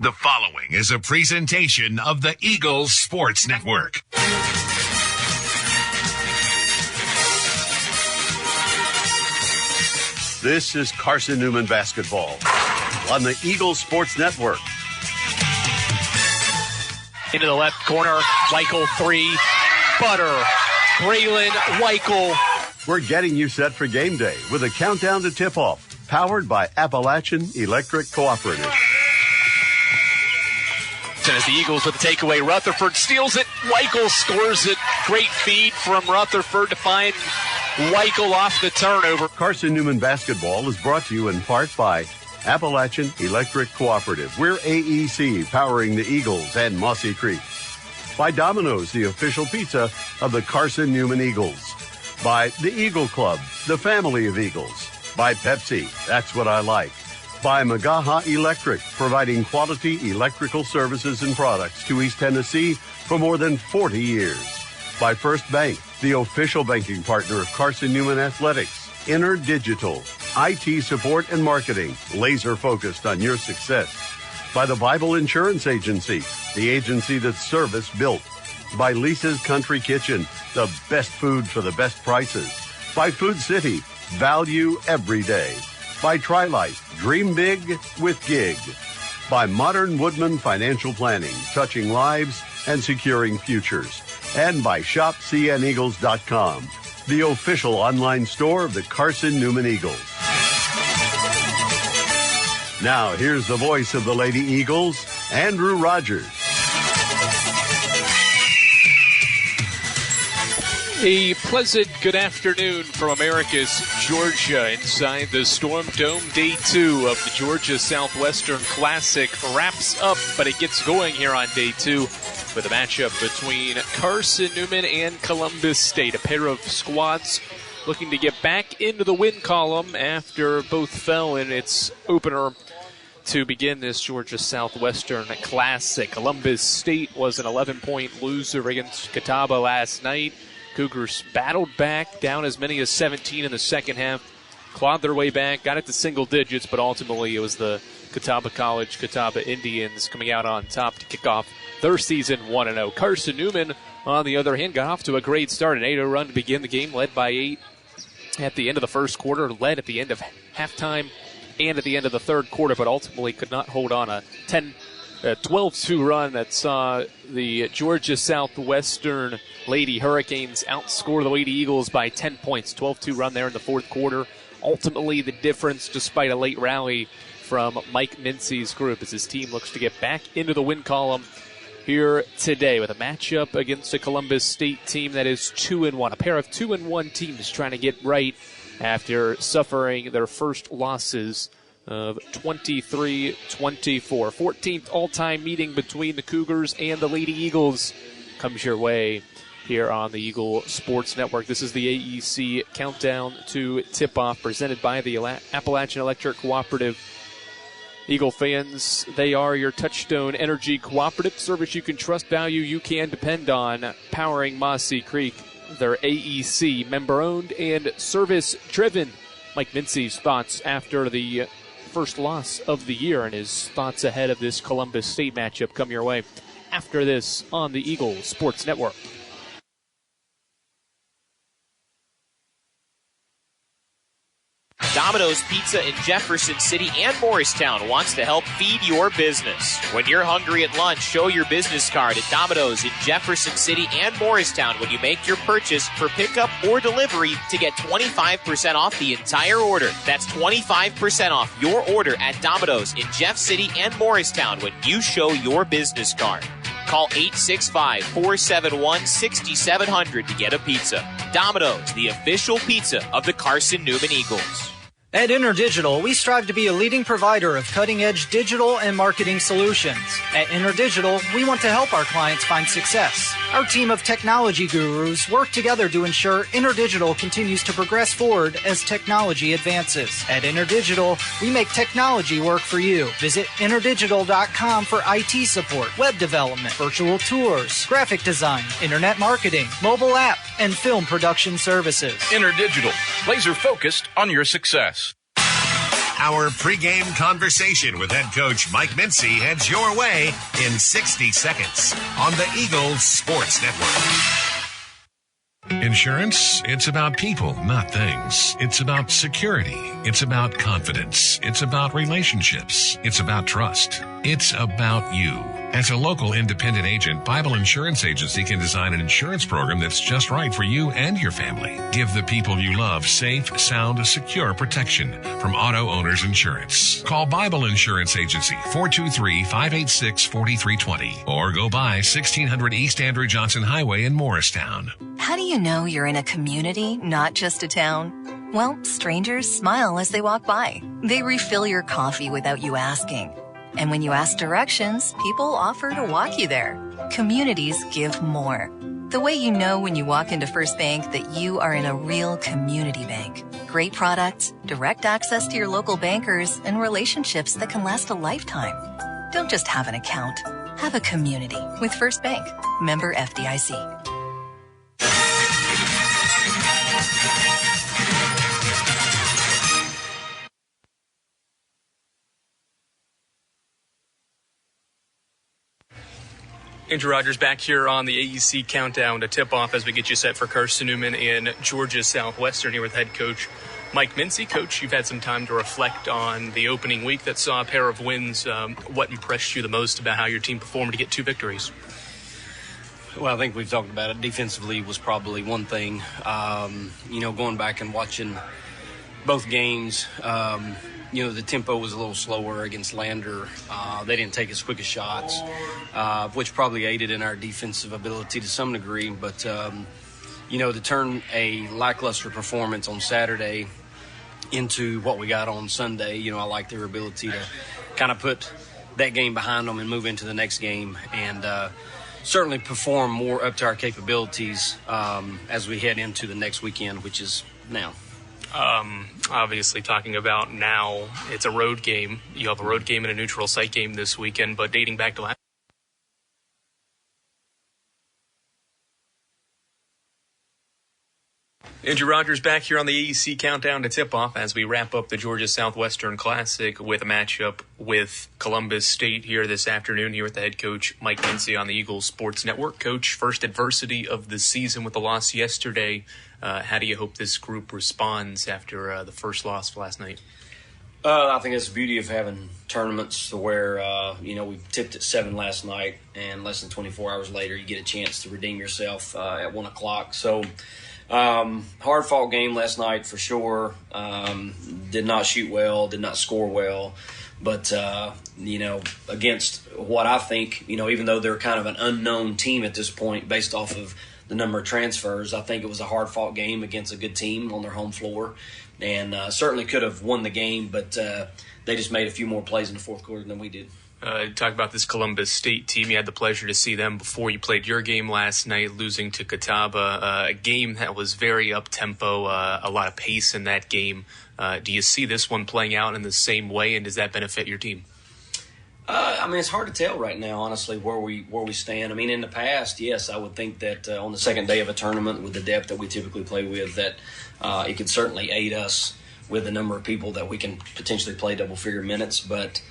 The following is a presentation of the Eagles Sports Network. This is Carson-Newman basketball on the Eagles Sports Network. Into the left corner, Weichel three, Butter, Braylon Weichel. We're getting you set for game day with a countdown to tip-off, powered by Appalachian Electric Cooperative. As the Eagles with the takeaway, Rutherford steals it, Weichel scores it. Great feed from Rutherford to find Weichel off the turnover. Carson-Newman basketball is brought to you in part by Appalachian Electric Cooperative. We're AEC, powering the Eagles and Mossy Creek. By Domino's, the official pizza of the Carson-Newman Eagles. By the Eagle Club, the family of Eagles. By Pepsi, that's what I like. By Magaha Electric, providing quality electrical services and products to East Tennessee for more than 40 years. By First Bank, the official banking partner of Carson-Newman Athletics. InterDigital, IT support and marketing, laser focused on your success. By the Bible Insurance Agency, the agency that's service built. By Lisa's Country Kitchen, the best food for the best prices. By Food City, value every day. By Trilife, dream big with Gig. By Modern Woodman Financial Planning, touching lives and securing futures. And by ShopCNEagles.com, the official online store of the Carson-Newman Eagles. Now, here's the voice of the Lady Eagles, Andrew Rogers. A pleasant good afternoon from America's Georgia inside the Storm Dome. Day 2 of the Georgia Southwestern Classic wraps up, but it gets going here on Day 2 with a matchup between Carson-Newman and Columbus State. A pair of squads looking to get back into the win column after both fell in its opener to begin this Georgia Southwestern Classic. Columbus State was an 11-point loser against Catawba last night. Cougars battled back, down as many as 17 in the second half, clawed their way back, got it to single digits, but ultimately it was the Catawba College, Catawba Indians coming out on top to kick off their season 1-0. Carson-Newman, on the other hand, got off to a great start, an 8-0 run to begin the game, led by 8 at the end of the first quarter, led at the end of halftime and at the end of the third quarter, but ultimately could not hold on a 12-2 run that saw the Georgia Southwestern Lady Hurricanes outscore the Lady Eagles by 10 points. 12-2 run there in the fourth quarter. Ultimately, the difference, despite a late rally from Mike Mincy's group, as his team looks to get back into the win column here today with a matchup against a Columbus State team that is 2-1. A pair of 2-1 teams trying to get right after suffering their first losses of 23-24. 14th all-time meeting between the Cougars and the Lady Eagles comes your way here on the Eagle Sports Network. This is the AEC Countdown to Tip-Off presented by the Appalachian Electric Cooperative. Eagle fans, they are your Touchstone Energy Cooperative service you can trust, value you can depend on, powering Mossy Creek. They're AEC member-owned and service-driven. Mike Mincy's thoughts after the first loss of the year and his thoughts ahead of this Columbus State matchup come your way after this on the Eagle Sports Network. Domino's Pizza in Jefferson City and Morristown wants to help feed your business. When you're hungry at lunch, show your business card at Domino's in Jefferson City and Morristown when you make your purchase for pickup or delivery to get 25% off the entire order. That's 25% off your order at Domino's in Jeff City and Morristown when you show your business card. Call 865-471-6700 to get a pizza. Domino's, the official pizza of the Carson-Newman Eagles. At InterDigital, we strive to be a leading provider of cutting-edge digital and marketing solutions. At InterDigital, we want to help our clients find success. Our team of technology gurus work together to ensure InterDigital continues to progress forward as technology advances. At InterDigital, we make technology work for you. Visit InterDigital.com for IT support, web development, virtual tours, graphic design, internet marketing, mobile app, and film production services. InterDigital, laser focused on your success. Our pregame conversation with head coach Mike Mincy heads your way in 60 seconds on the Eagles Sports Network. Insurance, it's about people, not things. It's about security. It's about confidence. It's about relationships. It's about trust. It's about you. As a local independent agent, Bible Insurance Agency can design an insurance program that's just right for you and your family. Give the people you love safe, sound, secure protection from Auto Owners Insurance. Call Bible Insurance Agency, 423-586-4320, or go by 1600 East Andrew Johnson Highway in Morristown. How do you know you're in a community, not just a town? Well, strangers smile as they walk by. They refill your coffee without you asking. And when you ask directions, people offer to walk you there. Communities give more. The way you know when you walk into First Bank that you are in a real community bank. Great products, direct access to your local bankers, and relationships that can last a lifetime. Don't just have an account. Have a community with First Bank. Member FDIC. Andrew Rogers back here on the AEC Countdown to tip-off as we get you set for Carson-Newman in Georgia Southwestern here with head coach Mike Mincy. Coach, you've had some time to reflect on the opening week that saw a pair of wins. What impressed you the most about how your team performed to get 2 victories? Well, I think we've talked about it. Defensively was probably one thing. Going back and watching both games, the tempo was a little slower against Lander. They didn't take as quick as shots, which probably aided in our defensive ability to some degree. But, to turn a lackluster performance on Saturday into what we got on Sunday, I like their ability to kind of put that game behind them and move into the next game and certainly perform more up to our capabilities as we head into the next weekend, which is now. Obviously talking about now, it's a road game. You have a road game and a neutral site game this weekend, but dating back to last. Andrew Rogers back here on the AEC Countdown to tip-off as we wrap up the Georgia Southwestern Classic with a matchup with Columbus State here this afternoon here with the head coach Mike Mincy on the Eagles Sports Network. Coach, first adversity of the season with the loss yesterday. How do you hope this group responds after the first loss last night? I think that's the beauty of having tournaments to where, we tipped at 7 last night, and less than 24 hours later you get a chance to redeem yourself at 1 o'clock. So hard-fought game last night for sure. Did not shoot well, did not score well. But, against what I think, even though they're kind of an unknown team at this point based off of the number of transfers, I think it was a hard-fought game against a good team on their home floor. And certainly could have won the game, but they just made a few more plays in the fourth quarter than we did. Talk about this Columbus State team. You had the pleasure to see them before you played your game last night, losing to Catawba, a game that was very up-tempo, a lot of pace in that game. Do you see this one playing out in the same way, and does that benefit your team? It's hard to tell right now, honestly, where we stand. In the past, yes, I would think that on the second day of a tournament with the depth that we typically play with, that it could certainly aid us with the number of people that we can potentially play double-figure minutes. But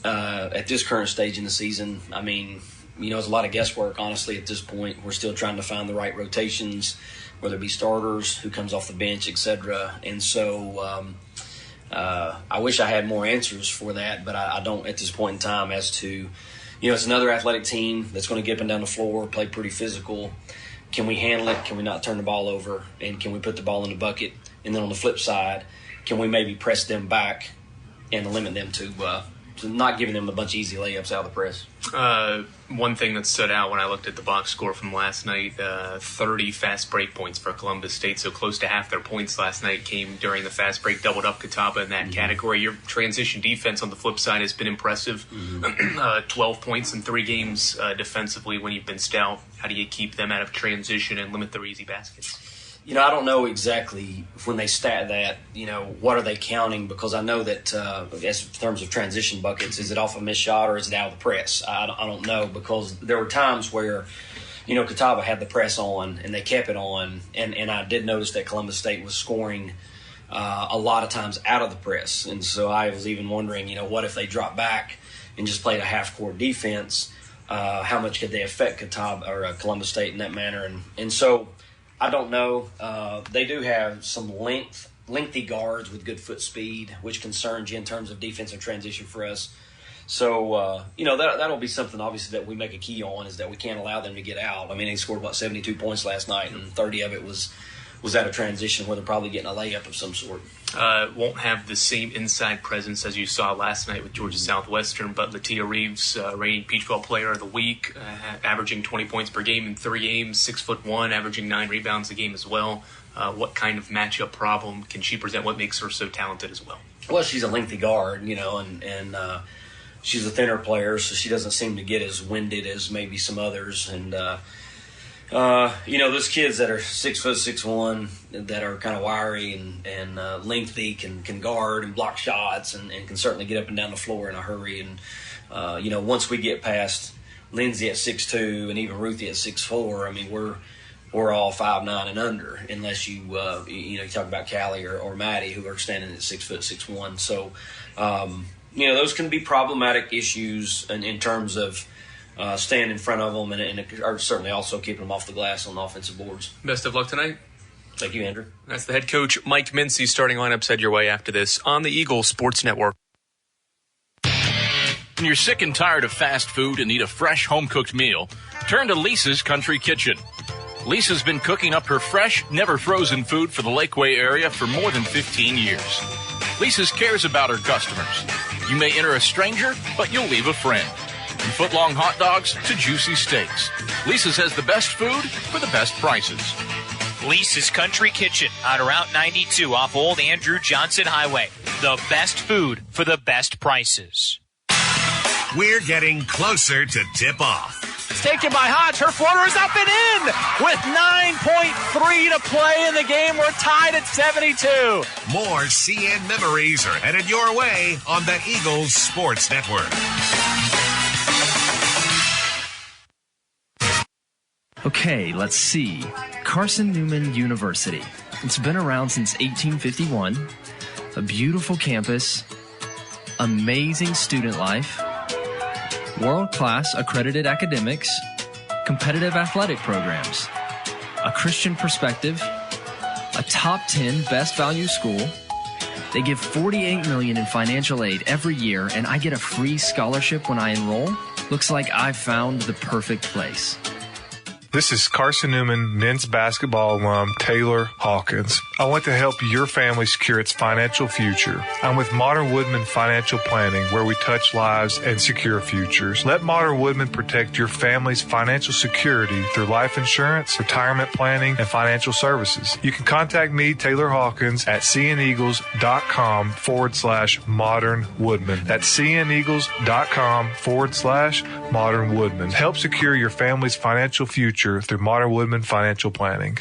at this current stage in the season, it's a lot of guesswork, honestly, at this point. We're still trying to find the right rotations, whether it be starters, who comes off the bench, etc. And so I wish I had more answers for that, but I don't at this point in time as to, it's another athletic team that's going to get up and down the floor, play pretty physical. Can we handle it? Can we not turn the ball over? And can we put the ball in the bucket? And then on the flip side, can we maybe press them back and limit them to not giving them a bunch of easy layups out of the press? One thing that stood out when I looked at the box score from last night, 30 fast break points for Columbus State, so close to half their points last night came during the fast break, doubled up Catawba in that category. Your transition defense on the flip side has been impressive. 12 points in 3 games defensively when you've been stout. How do you keep them out of transition and limit their easy baskets? I don't know exactly when they stat that, what are they counting? Because I know that as in terms of transition buckets, is it off a missed shot or is it out of the press? I don't know, because there were times where, Catawba had the press on and they kept it on. And I did notice that Columbus State was scoring a lot of times out of the press. And so I was even wondering, what if they dropped back and just played a half-court defense? How much could they affect Columbus State in that manner? And so I don't know. They do have some lengthy guards with good foot speed, which concerns you in terms of defensive transition for us. So, that'll be something, obviously, that we make a key on, is that we can't allow them to get out. I mean, they scored, 72 points last night, and 30 of it was out of transition where they're probably getting a layup of some sort. Won't have the same inside presence as you saw last night with Georgia Southwestern, but Latia Reeves, reigning Peach Belt Player of the Week, averaging 20 points per game in 3 games, 6'1", averaging 9 rebounds a game as well. What kind of matchup problem can she present? What makes her so talented as well? Well, she's a lengthy guard, and she's a thinner player, so she doesn't seem to get as winded as maybe some others. And, those kids that are 6'6", that are kind of wiry and lengthy can guard and block shots and can certainly get up and down the floor in a hurry. And, once we get past Lindsay at 6'2" and even Ruthie at 6'4", I mean, we're all 5'9" and under, unless you talk about Callie or Maddie, who are standing at 6'6". So, those can be problematic issues in terms of staying in front of them and are certainly also keeping them off the glass on the offensive boards. Best of luck tonight. Thank you, Andrew. That's the head coach, Mike Mincy. Starting lineups head your way after this on the Eagles Sports Network. When you're sick and tired of fast food and need a fresh home-cooked meal, turn to Lisa's Country Kitchen. Lisa's been cooking up her fresh, never-frozen food for the Lakeway area for more than 15 years. Lisa's cares about her customers. You may enter a stranger, but you'll leave a friend. From foot-long hot dogs to juicy steaks, Lisa's has the best food for the best prices. Lisa's Country Kitchen on Route 92 off Old Andrew Johnson Highway. The best food for the best prices. We're getting closer to tip-off. It's taken by Hodge. Her floater is up and in with 9.3 to play in the game. We're tied at 72. More CN memories are headed your way on the Eagles Sports Network. Okay, let's see. Carson-Newman University. It's been around since 1851. A beautiful campus, amazing student life, world-class accredited academics, competitive athletic programs, a Christian perspective, a top 10 best value school. They give $48 million in financial aid every year, and I get a free scholarship when I enroll. Looks like I've found the perfect place. This is Carson-Newman men's basketball alum Taylor Hawkins. I want to help your family secure its financial future. I'm with Modern Woodman Financial Planning, where we touch lives and secure futures. Let Modern Woodman protect your family's financial security through life insurance, retirement planning, and financial services. You can contact me, Taylor Hawkins, at cneagles.com/Modern Woodman. That's cneagles.com/Modern Woodman. Help secure your family's financial future through Modern Woodman Financial Planning.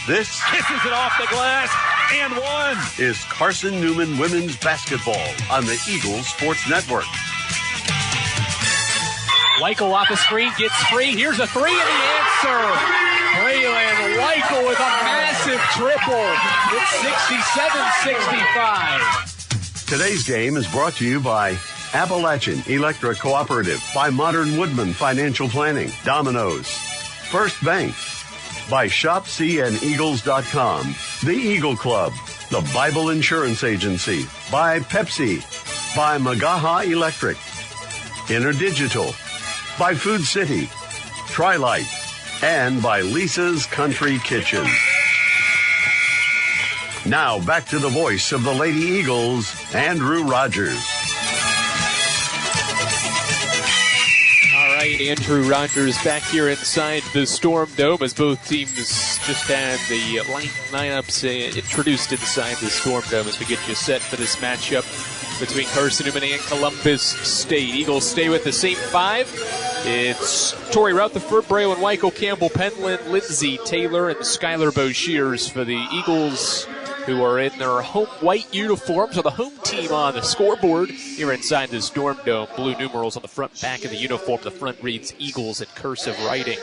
This Kisses it off the glass and one. is Carson-Newman Women's Basketball on the Eagles Sports Network. Weichel off the screen, gets free. Here's a three and the answer. Braylon Weichel with a massive triple. It's 67-65. Today's game is brought to you by Appalachian Electric Cooperative, by Modern Woodman Financial Planning, Domino's, First Bank, by ShopCNEagles.com, The Eagle Club, the Bible Insurance Agency, by Pepsi, by Magaha Electric, InterDigital, by Food City, Trilite, and by Lisa's Country Kitchen. Now back to the voice of the Lady Eagles, Andrew Rogers. All right, Andrew Rogers back here inside the Storm Dome as both teams just had the lineups introduced inside the Storm Dome as we get you set for this matchup between Carson-Newman and Columbus State. Eagles stay with the same five. It's Tori Rutherford, Braylon Weichel, Campbell Penland, Lindsay Taylor, and Skylar Boshears for the Eagles. who are in their home white uniforms, or the home team on the scoreboard here inside the Storm Dome. Blue numerals on the front back of the uniform. The front reads Eagles in cursive writing.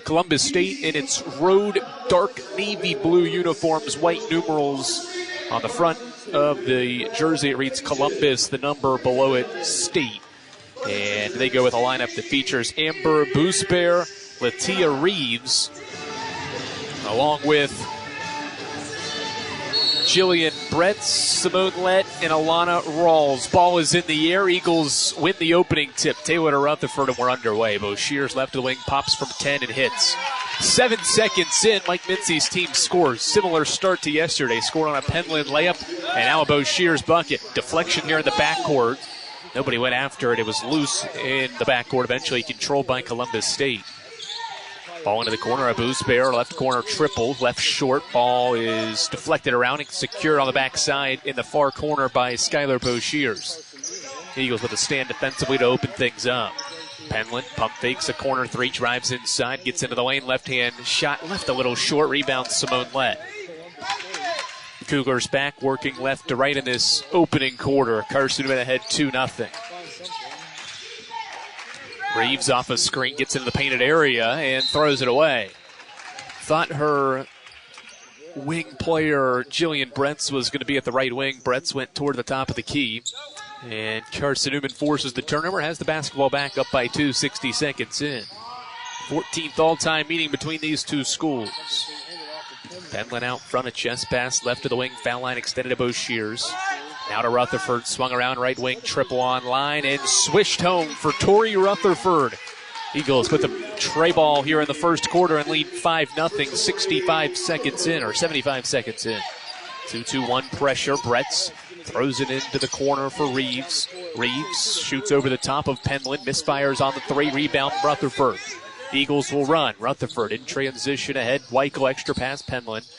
Columbus State in its road dark navy blue uniforms, white numerals on the front of the jersey. It reads Columbus, the number below it State. And they go with a lineup that features Amber Boosbear, Latia Reeves, along with Jillian Bretz, Simone Lett, and Alana Rawls. Ball is in the air. Eagles win the opening tip. Taylor to Rutherford, and we're underway. Bo Shears left of the wing, pops from 10 and hits. 7 seconds in, Mike Mincy's team scores. Similar start to yesterday. Scored on a Penland layup, and now a Bo Shears bucket. Deflection here in the backcourt. Nobody went after it. It was loose in the backcourt, eventually controlled by Columbus State. Ball into the corner of Boosbear, left corner triple, left short. Ball is deflected around and secured on the backside in the far corner by Skylar Boshears. Eagles with a stand defensively to open things up. Penland pump fakes a corner three, drives inside, gets into the lane, left hand shot, left a little short, rebound Simone Lett. Cougars back working left to right in this opening quarter. Carson-Newman ahead 2-0. Reeves off a screen, gets into the painted area and throws it away. Thought her wing player, Jillian Bretz, was going to be at the right wing. Bretz went toward the top of the key. And Carson-Newman forces the turnover, has the basketball back up by 2, 60 seconds in. 14th all-time meeting between these two schools. Penland out front, a chest pass, left to the wing, foul line extended to Boshears. Now to Rutherford, swung around right wing, triple on line, and swished home for Tori Rutherford. Eagles with the tray ball here in the first quarter and lead 5-0, 65 seconds in, or 75 seconds in. 2-2-1 pressure. Bretz throws it into the corner for Reeves. Reeves shoots over the top of Penland, misfires on the three, rebound Rutherford. Eagles will run. Rutherford in transition ahead. Weichel extra pass Penland.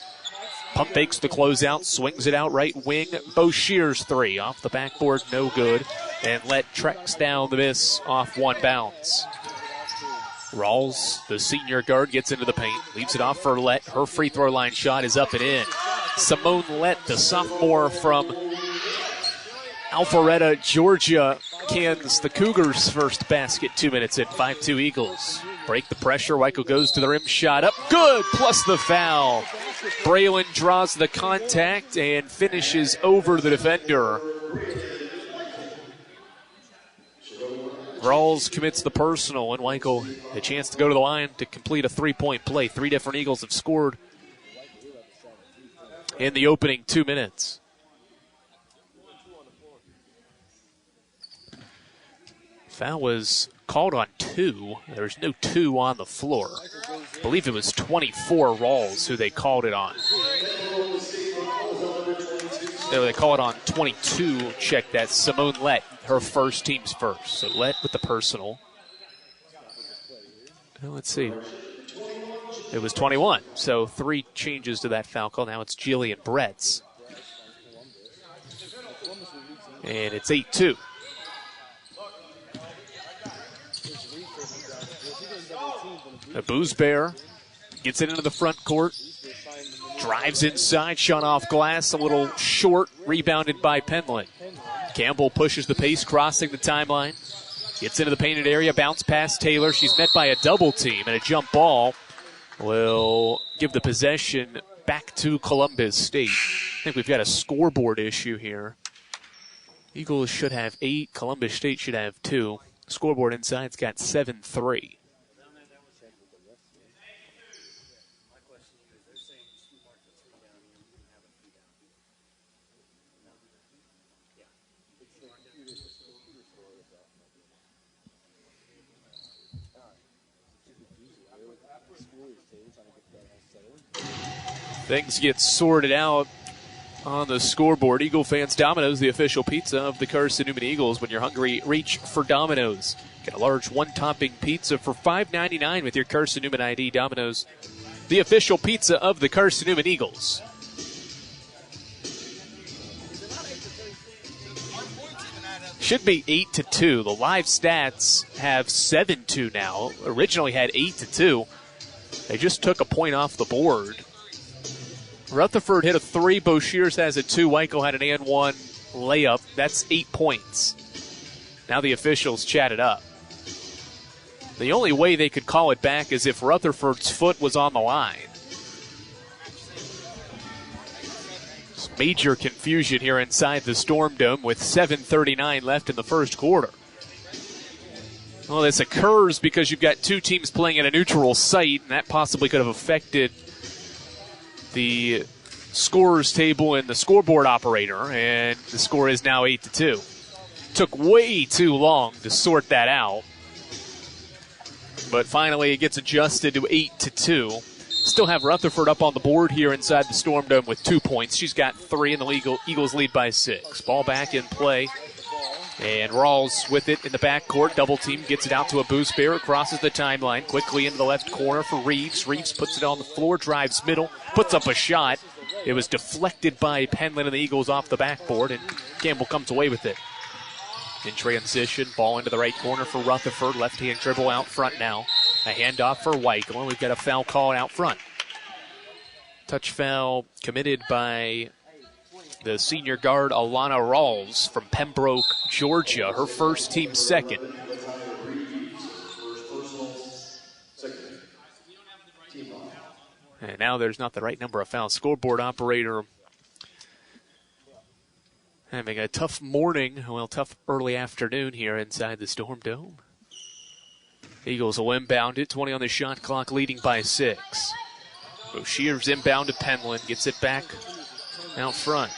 Pump fakes the closeout, swings it out right wing. Boshears three off the backboard, no good. And Lett tracks down the miss off one bounce. Rawls, the senior guard, gets into the paint, leaves it off for Lett. Her free throw line shot is up and in. Simone Lett, the sophomore from Alpharetta, Georgia, cans the Cougars' first basket 2 minutes in. 5-2 Eagles. Break the pressure. Weichel goes to the rim. Shot up. Good. Plus the foul. Braylon draws the contact and finishes over the defender. Rawls commits the personal, and Weichel a chance to go to the line to complete a three-point play. 3 different Eagles have scored in the opening 2 minutes. Foul was called on 2. There's no 2 on the floor. I believe it was 24 Rawls who they called it on. No, they call it on 22. Check that. Simone Lett, her first, team's first. So Lett with the personal. Well, let's see. It was 21. So 3 changes to that foul call. Now it's Jillian Bretz. And it's 8-2. Boosbear gets it into the front court, drives inside, shot off glass, a little short, rebounded by Penland. Campbell pushes the pace, crossing the timeline, gets into the painted area, bounce past Taylor. She's met by a double team, and a jump ball will give the possession back to Columbus State. I think we've got a scoreboard issue here. Eagles should have 8, Columbus State should have 2. Scoreboard inside's got 7-3. Things get sorted out on the scoreboard. Eagle fans, Domino's, the official pizza of the Carson-Newman Eagles. When you're hungry, reach for Domino's. Get a large one-topping pizza for $5.99 with your Carson-Newman ID. Domino's, the official pizza of the Carson-Newman Eagles. Should be 8-2. The live stats have 7-2 now. Originally had 8-2. They just took a point off the board. Rutherford hit a 3. Bo Shears has a 2. Weichel had an and 1 layup. That's 8 points. Now the officials chat it up. The only way they could call it back is if Rutherford's foot was on the line. There's major confusion here inside the Storm Dome with 7:39 left in the first quarter. Well, this occurs because you've got two teams playing at a neutral site, and that possibly could have affected the scorers table and the scoreboard operator, and the score is now 8-2. Took way too long to sort that out, but finally it gets adjusted to 8-2. Still have Rutherford up on the board here inside the Storm Dome with 2 points. She's got 3, and the Eagles lead by 6. Ball back in play. And Rawls with it in the backcourt. Double team, gets it out to a boost bear. Crosses the timeline quickly into the left corner for Reeves. Reeves puts it on the floor, drives middle, puts up a shot. It was deflected by Penland and the Eagles off the backboard, and Campbell comes away with it. In transition, ball into the right corner for Rutherford. Left-hand dribble out front now. A handoff for Weichel, and we've got a foul call out front. Touch foul committed by the senior guard, Alana Rawls from Pembroke, Georgia. Her first, team second. And now there's not the right number of fouls. Scoreboard operator having a tough morning, tough early afternoon here inside the Storm Dome. Eagles will inbound it, 20 on the shot clock, leading by 6. Shears inbound to Penland, gets it back out front.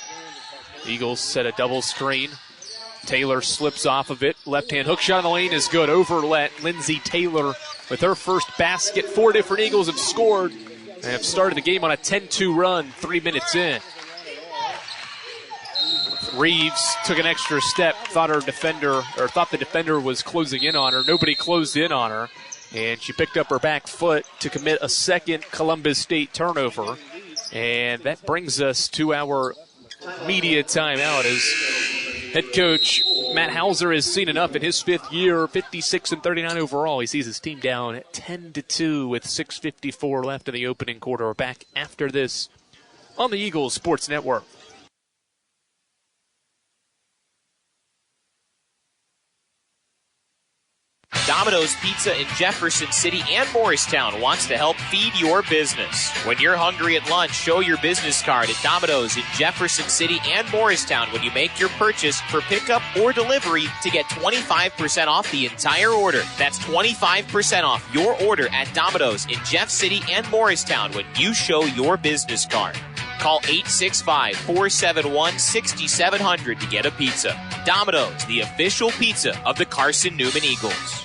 Eagles set a double screen. Taylor slips off of it. Left-hand hook shot in the lane is good. Overlet. Lindsey Taylor with her first basket. 4 different Eagles have scored and have started the game on a 10-2 run 3 minutes in. Reeves took an extra step, thought the defender was closing in on her. Nobody closed in on her, and she picked up her back foot to commit a second Columbus State turnover. And that brings us to our media timeout as head coach Matt Hauser has seen enough in his 5th year, 56-39 overall. He sees his team down at 10-2 with 6:54 left in the opening quarter. We're back after this on the Eagles Sports Network. Domino's Pizza in Jefferson City and Morristown wants to help feed your business. When you're hungry at lunch, show your business card at Domino's in Jefferson City and Morristown when you make your purchase for pickup or delivery to get 25% off the entire order. That's 25% off your order at Domino's in Jeff City and Morristown when you show your business card. Call 865-471-6700 to get a pizza. Domino's, the official pizza of the Carson-Newman Eagles.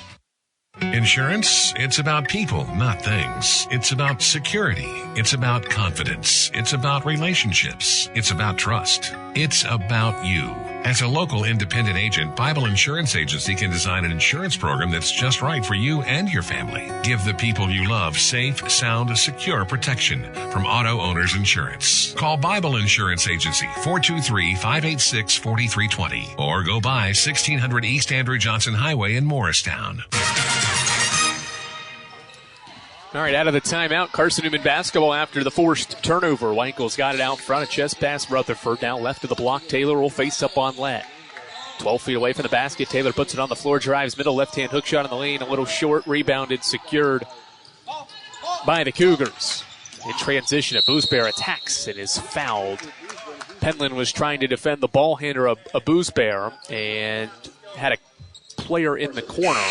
Insurance, it's about people, not things. It's about security. It's about confidence. It's about relationships. It's about trust. It's about you. As a local independent agent, Bible Insurance Agency can design an insurance program that's just right for you and your family. Give the people you love safe, sound, secure protection from Auto Owners Insurance. Call Bible Insurance Agency, 423-586-4320, or go by 1600 East Andrew Johnson Highway in Morristown. All right, out of the timeout, Carson-Newman basketball after the forced turnover. Weichels got it out front, a chest pass, Rutherford. Now left of the block, Taylor will face up on Lett. 12 feet away from the basket, Taylor puts it on the floor, drives middle, left-hand hook shot in the lane, a little short, rebounded, secured by the Cougars. In transition, a Boost Bear attacks and is fouled. Penland was trying to defend the ball handler, a Boost Bear, and had a player in the corner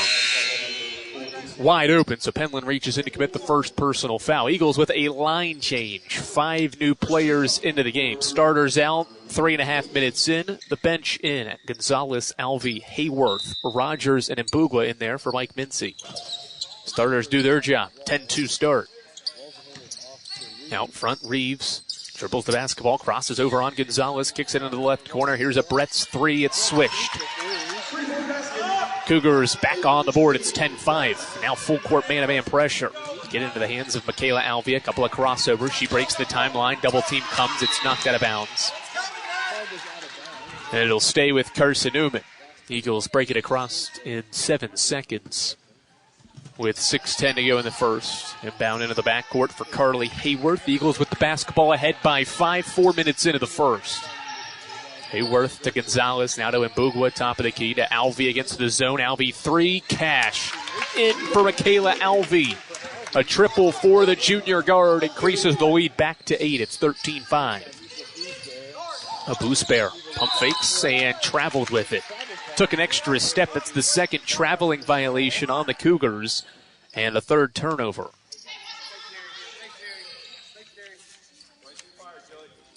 wide open, so Penland reaches in to commit the first personal foul. Eagles with a line change. 5 new players into the game. Starters out, 3.5 minutes in. The bench in. Gonzalez, Alvey, Hayworth, Rogers, and Mbugwa in there for Mike Mincy. Starters do their job. 10-2 start. Out front, Reeves dribbles the basketball, crosses over on Gonzalez, kicks it into the left corner. Here's a Brett's 3. It's swished. Cougars back on the board. It's 10-5. Now full court man-to-man pressure. Get into the hands of Michaela Alvey. A couple of crossovers. She breaks the timeline. Double team comes. It's knocked out of bounds. And it'll stay with Carson-Newman. Eagles break it across in 7 seconds. with 6:10 to go in the first. Inbound into the backcourt for Carly Hayworth. The Eagles with the basketball ahead by 5, 4 minutes into the first. Hayworth to Gonzalez, now to Mbugwa, top of the key to Alvey against the zone. Alvey 3, cash in for Michaela Alvey. A triple for the junior guard increases the lead back to 8. It's 13-5. A boost bear, pump fakes and traveled with it. Took an extra step. It's the second traveling violation on the Cougars and a third turnover.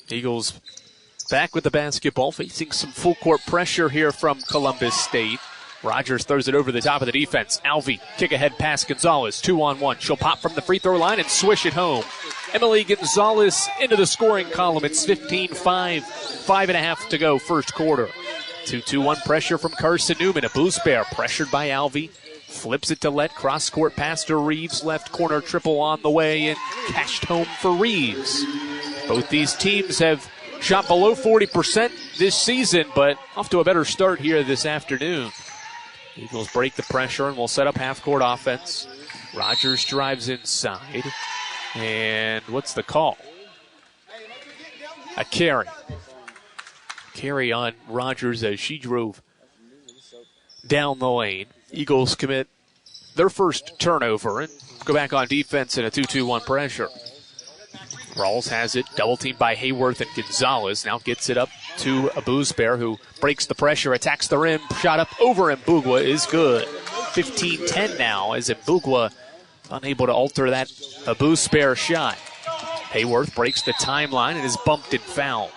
Eagles back with the basketball, facing some full court pressure here from Columbus State. Rogers throws it over the top of the defense. Alvey, kick ahead pass Gonzalez, 2-on-1. She'll pop from the free throw line and swish it home. Emily Gonzalez into the scoring column. It's 15-5, 5.5 to go first quarter. 2-2-1 pressure from Carson-Newman. A boost bear pressured by Alvey. Flips it to Let. Cross court pass to Reeves. Left corner triple on the way and cashed home for Reeves. Both these teams have shot below 40% this season, but off to a better start here this afternoon. Eagles break the pressure and will set up half-court offense. Rogers drives inside. And what's the call? A carry. Carry on Rogers as she drove down the lane. Eagles commit their first turnover and go back on defense in a 2-2-1 pressure. Rawls has it, double teamed by Hayworth and Gonzalez. Now gets it up to Abuzbear, who breaks the pressure, attacks the rim, shot up over Mbugwa is good. 15-10 now as Mbugwa unable to alter that Abuzbear shot. Hayworth breaks the timeline and is bumped and fouled.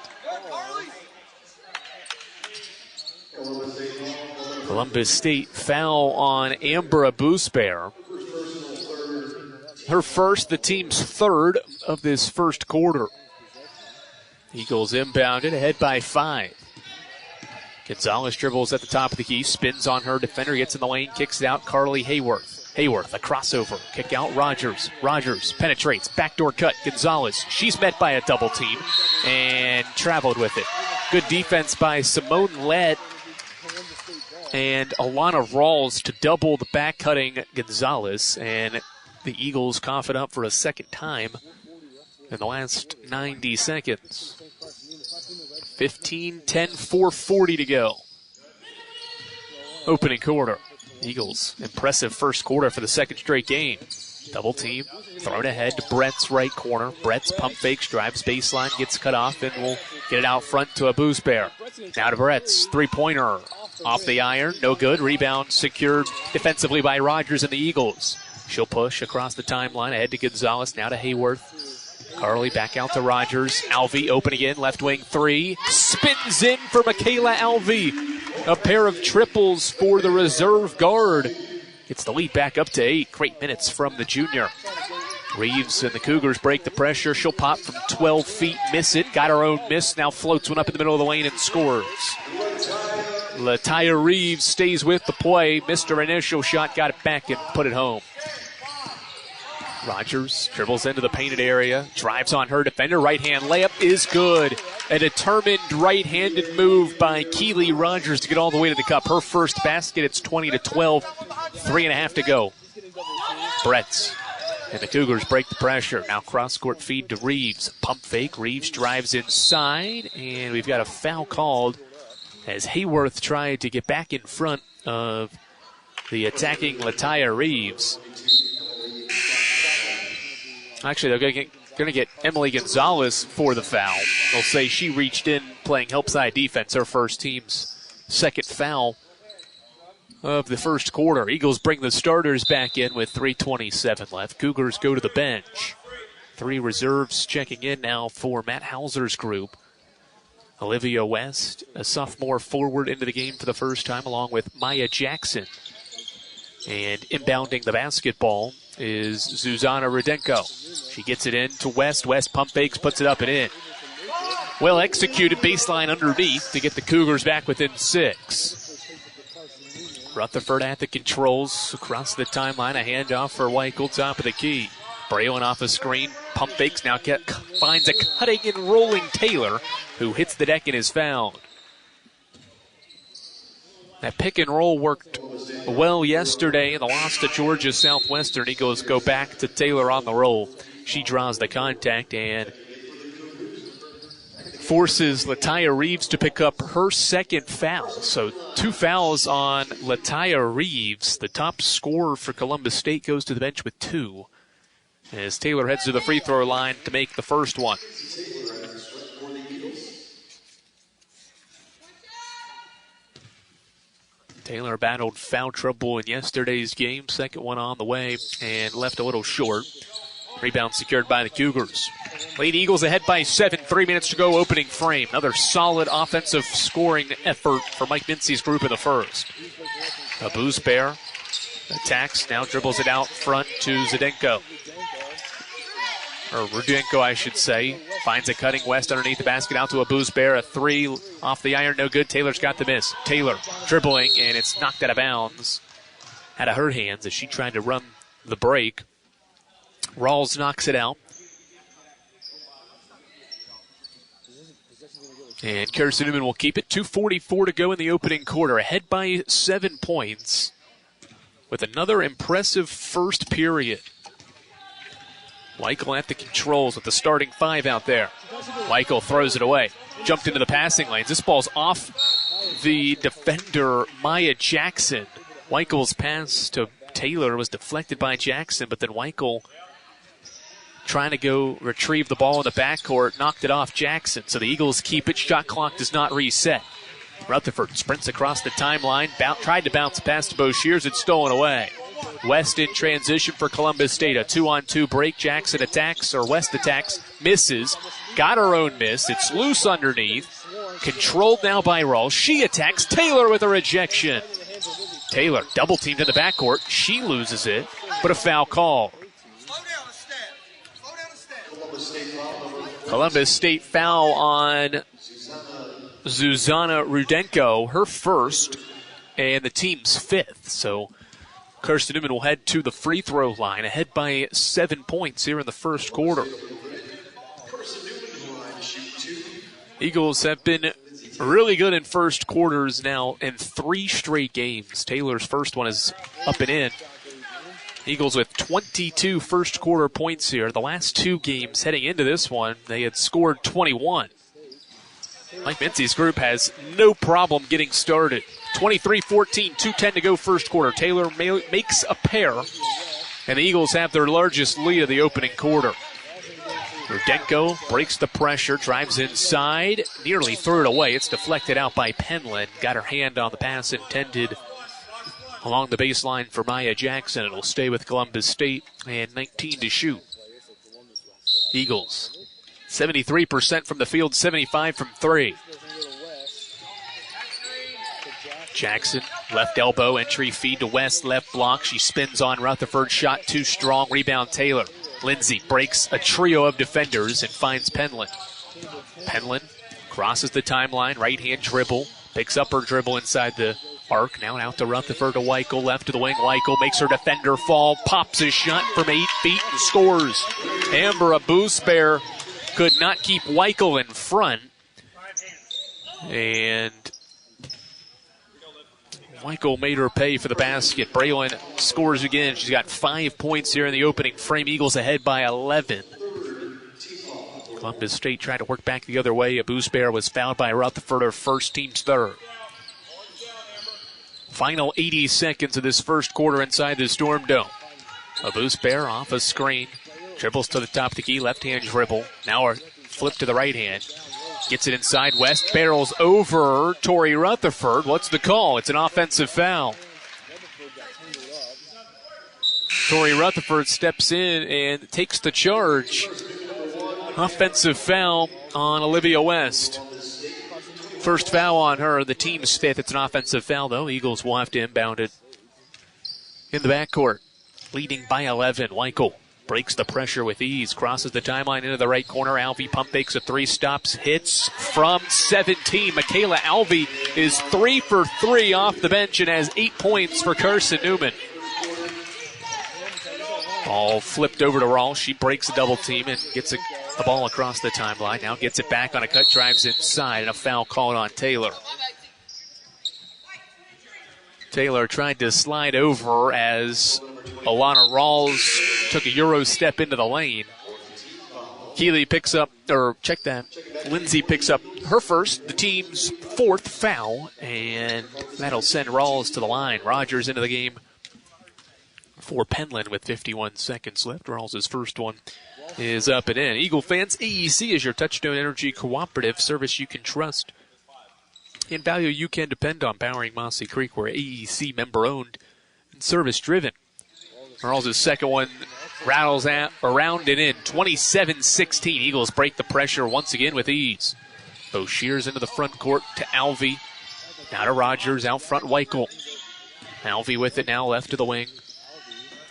Columbus State foul on Amber Abuzbear. Her first, the team's third of this first quarter. Eagles inbounded, ahead by 5. Gonzalez dribbles at the top of the key, spins on her defender, gets in the lane, kicks it out. Carly Hayworth. Hayworth, a crossover, kick out Rogers. Rogers penetrates, backdoor cut. Gonzalez, she's met by a double team and traveled with it. Good defense by Simone Lett and Alana Rawls to double the back-cutting Gonzalez, and the Eagles cough it up for a second time in the last 90 seconds. 15-10, 4:40 to go. Opening quarter. Eagles, impressive first quarter for the second straight game. Double team, thrown ahead to Brett's right corner. Brett's pump fakes, drives baseline, gets cut off, and will get it out front to Abuzbear. Now to Brett's three-pointer. Off the iron, no good. Rebound secured defensively by Rogers and the Eagles. She'll push across the timeline, ahead to Gonzalez, now to Hayworth. Carly back out to Rogers. Alvey open again, left wing 3. Spins in for Michaela Alvey. A pair of triples for the reserve guard. Gets the lead back up to 8. Great minutes from the junior. Reeves and the Cougars break the pressure. She'll pop from 12 feet, miss it. Got her own miss, now floats one up in the middle of the lane and scores. Lataya Reeves stays with the play. Missed her initial shot, got it back and put it home. Rogers dribbles into the painted area, drives on her defender. Right-hand layup is good. A determined right-handed move by Keely Rogers to get all the way to the cup. Her first basket, it's 20-12, 3.5 to go. Bretts and the Cougars break the pressure. Now cross-court feed to Reeves. Pump fake, Reeves drives inside, and we've got a foul called as Hayworth tried to get back in front of the attacking Lataya Reeves. Actually, they're going to get Emily Gonzalez for the foul. They'll say she reached in playing help side defense, her first team's second foul of the first quarter. Eagles bring the starters back in with 3:27 left. Cougars go to the bench. 3 reserves checking in now for Matt Hauser's group. Olivia West, a sophomore forward into the game for the first time, along with Maya Jackson. And inbounding the basketball is Zuzana Rudenko. She gets it in to West. West pump fakes, puts it up and in. Well executed baseline underneath to get the Cougars back within 6. Rutherford at the controls across the timeline. A handoff for Weichel, top of the key. Braylon off a screen. Pump fakes, now finds a cutting and rolling Taylor, who hits the deck and is fouled. That pick and roll worked well yesterday in the loss to Georgia Southwestern. Eagles go back to Taylor on the roll. She draws the contact and forces Lataya Reeves to pick up her second foul. So 2 fouls on Lataya Reeves. The top scorer for Columbus State goes to the bench with 2 as Taylor heads to the free throw line to make the first one. Taylor battled foul trouble in yesterday's game. Second one on the way and left a little short. Rebound secured by the Cougars. Lead Eagles ahead by 7. 3 minutes to go, opening frame. Another solid offensive scoring effort for Mike Mincy's group in the first. Abuz Bear attacks, now dribbles it out front to Zdenko. Or Rudenko, I should say. Finds a cutting West underneath the basket, out to Abuz Bear. A 3 off the iron, no good. Taylor's got the miss. Taylor dribbling, and it's knocked out of bounds. Out of her hands as she tried to run the break. Rawls knocks it out. And Carson-Newman will keep it. 2:44 to go in the opening quarter. Ahead by 7 points with another impressive first period. Weichel at the controls with the starting 5 out there. Weichel throws it away. Jumped into the passing lanes. This ball's off the defender, Maya Jackson. Weichel's pass to Taylor was deflected by Jackson, but then Weichel trying to go retrieve the ball in the backcourt, knocked it off Jackson. So the Eagles keep it. Shot clock does not reset. Rutherford sprints across the timeline, tried to bounce past Boshears. It's stolen away. West in transition for Columbus State. A 2-on-2 break. Jackson attacks, or West attacks, misses. Got her own miss. It's loose underneath. Controlled now by Rawls. She attacks. Taylor with a rejection. Taylor double teamed in the backcourt. She loses it, but a foul call. Columbus State foul on Zuzana Rudenko, her first, and the team's 5th. So Carson-Newman will head to the free throw line, ahead by 7 points here in the first quarter. Eagles have been really good in first quarters now in 3 straight games. Taylor's first one is up and in. Eagles with 22 first quarter points here. The last 2 games heading into this one, they had scored 21. Mike Mincy's group has no problem getting started. 23-14, 2:10 to go first quarter. Taylor makes a pair, and the Eagles have their largest lead of the opening quarter. Rudenko breaks the pressure, drives inside, nearly threw it away. It's deflected out by Penland. Got her hand on the pass intended along the baseline for Maya Jackson. It'll stay with Columbus State, and 19 to shoot. Eagles, 73% from the field, 75 from 3. Jackson, left elbow, entry feed to West, left block. She spins on Rutherford, shot too strong, rebound Taylor. Lindsay breaks a trio of defenders and finds Penland. Penland crosses the timeline, right-hand dribble, picks up her dribble inside the arc. Now out to Rutherford, to Weichel, left to the wing. Weichel makes her defender fall, pops a shot from 8 feet and scores. Amber Abuz-Bear could not keep Weichel in front. And Weichel made her pay for the basket. Braylon scores again. She's got 5 points here in the opening frame. Eagles ahead by 11. Columbus State tried to work back the other way. Abuz-Bear was fouled by Rutherford, her first, team's 3rd. Final 80 seconds of this first quarter inside the Storm Dome. Abuz-Bear off a screen. Dribbles to the top of the key, left-hand dribble. Now a flip to the right hand. Gets it inside. West barrels over Tori Rutherford. What's the call? It's an offensive foul. Tori Rutherford steps in and takes the charge. Offensive foul on Olivia West. First foul on her, the team's 5th. It's an offensive foul, though. Eagles will have to inbound it in the backcourt. Leading by 11. Weichel breaks the pressure with ease. Crosses the timeline into the right corner. Alvey pump fakes a 3, stops, hits from 17. Michaela Alvey is 3 for 3 off the bench and has 8 points for Carson-Newman. Ball flipped over to Rawls. She breaks a double team and gets the ball across the timeline. Now gets it back on a cut, drives inside, and a foul called on Taylor. Taylor tried to slide over as Alana Rawls took a Euro step into the lane. Keeley picks up, or check that, Lindsay picks up her first, the team's fourth foul, and that'll send Rawls to the line. Rogers into the game for Penland with 51 seconds left. Rawls' first one is up and in. Eagle fans, AEC is your Touchstone Energy cooperative service you can trust. In value you can depend on, powering Mossy Creek. We're AEC member-owned and service-driven. Rawls' second one rattles out, around and in. 27-16. Eagles break the pressure once again with ease. O'Shear's into the front court to Alvey. Now to Rogers, out front Weichel. Alvey with it now, left to the wing.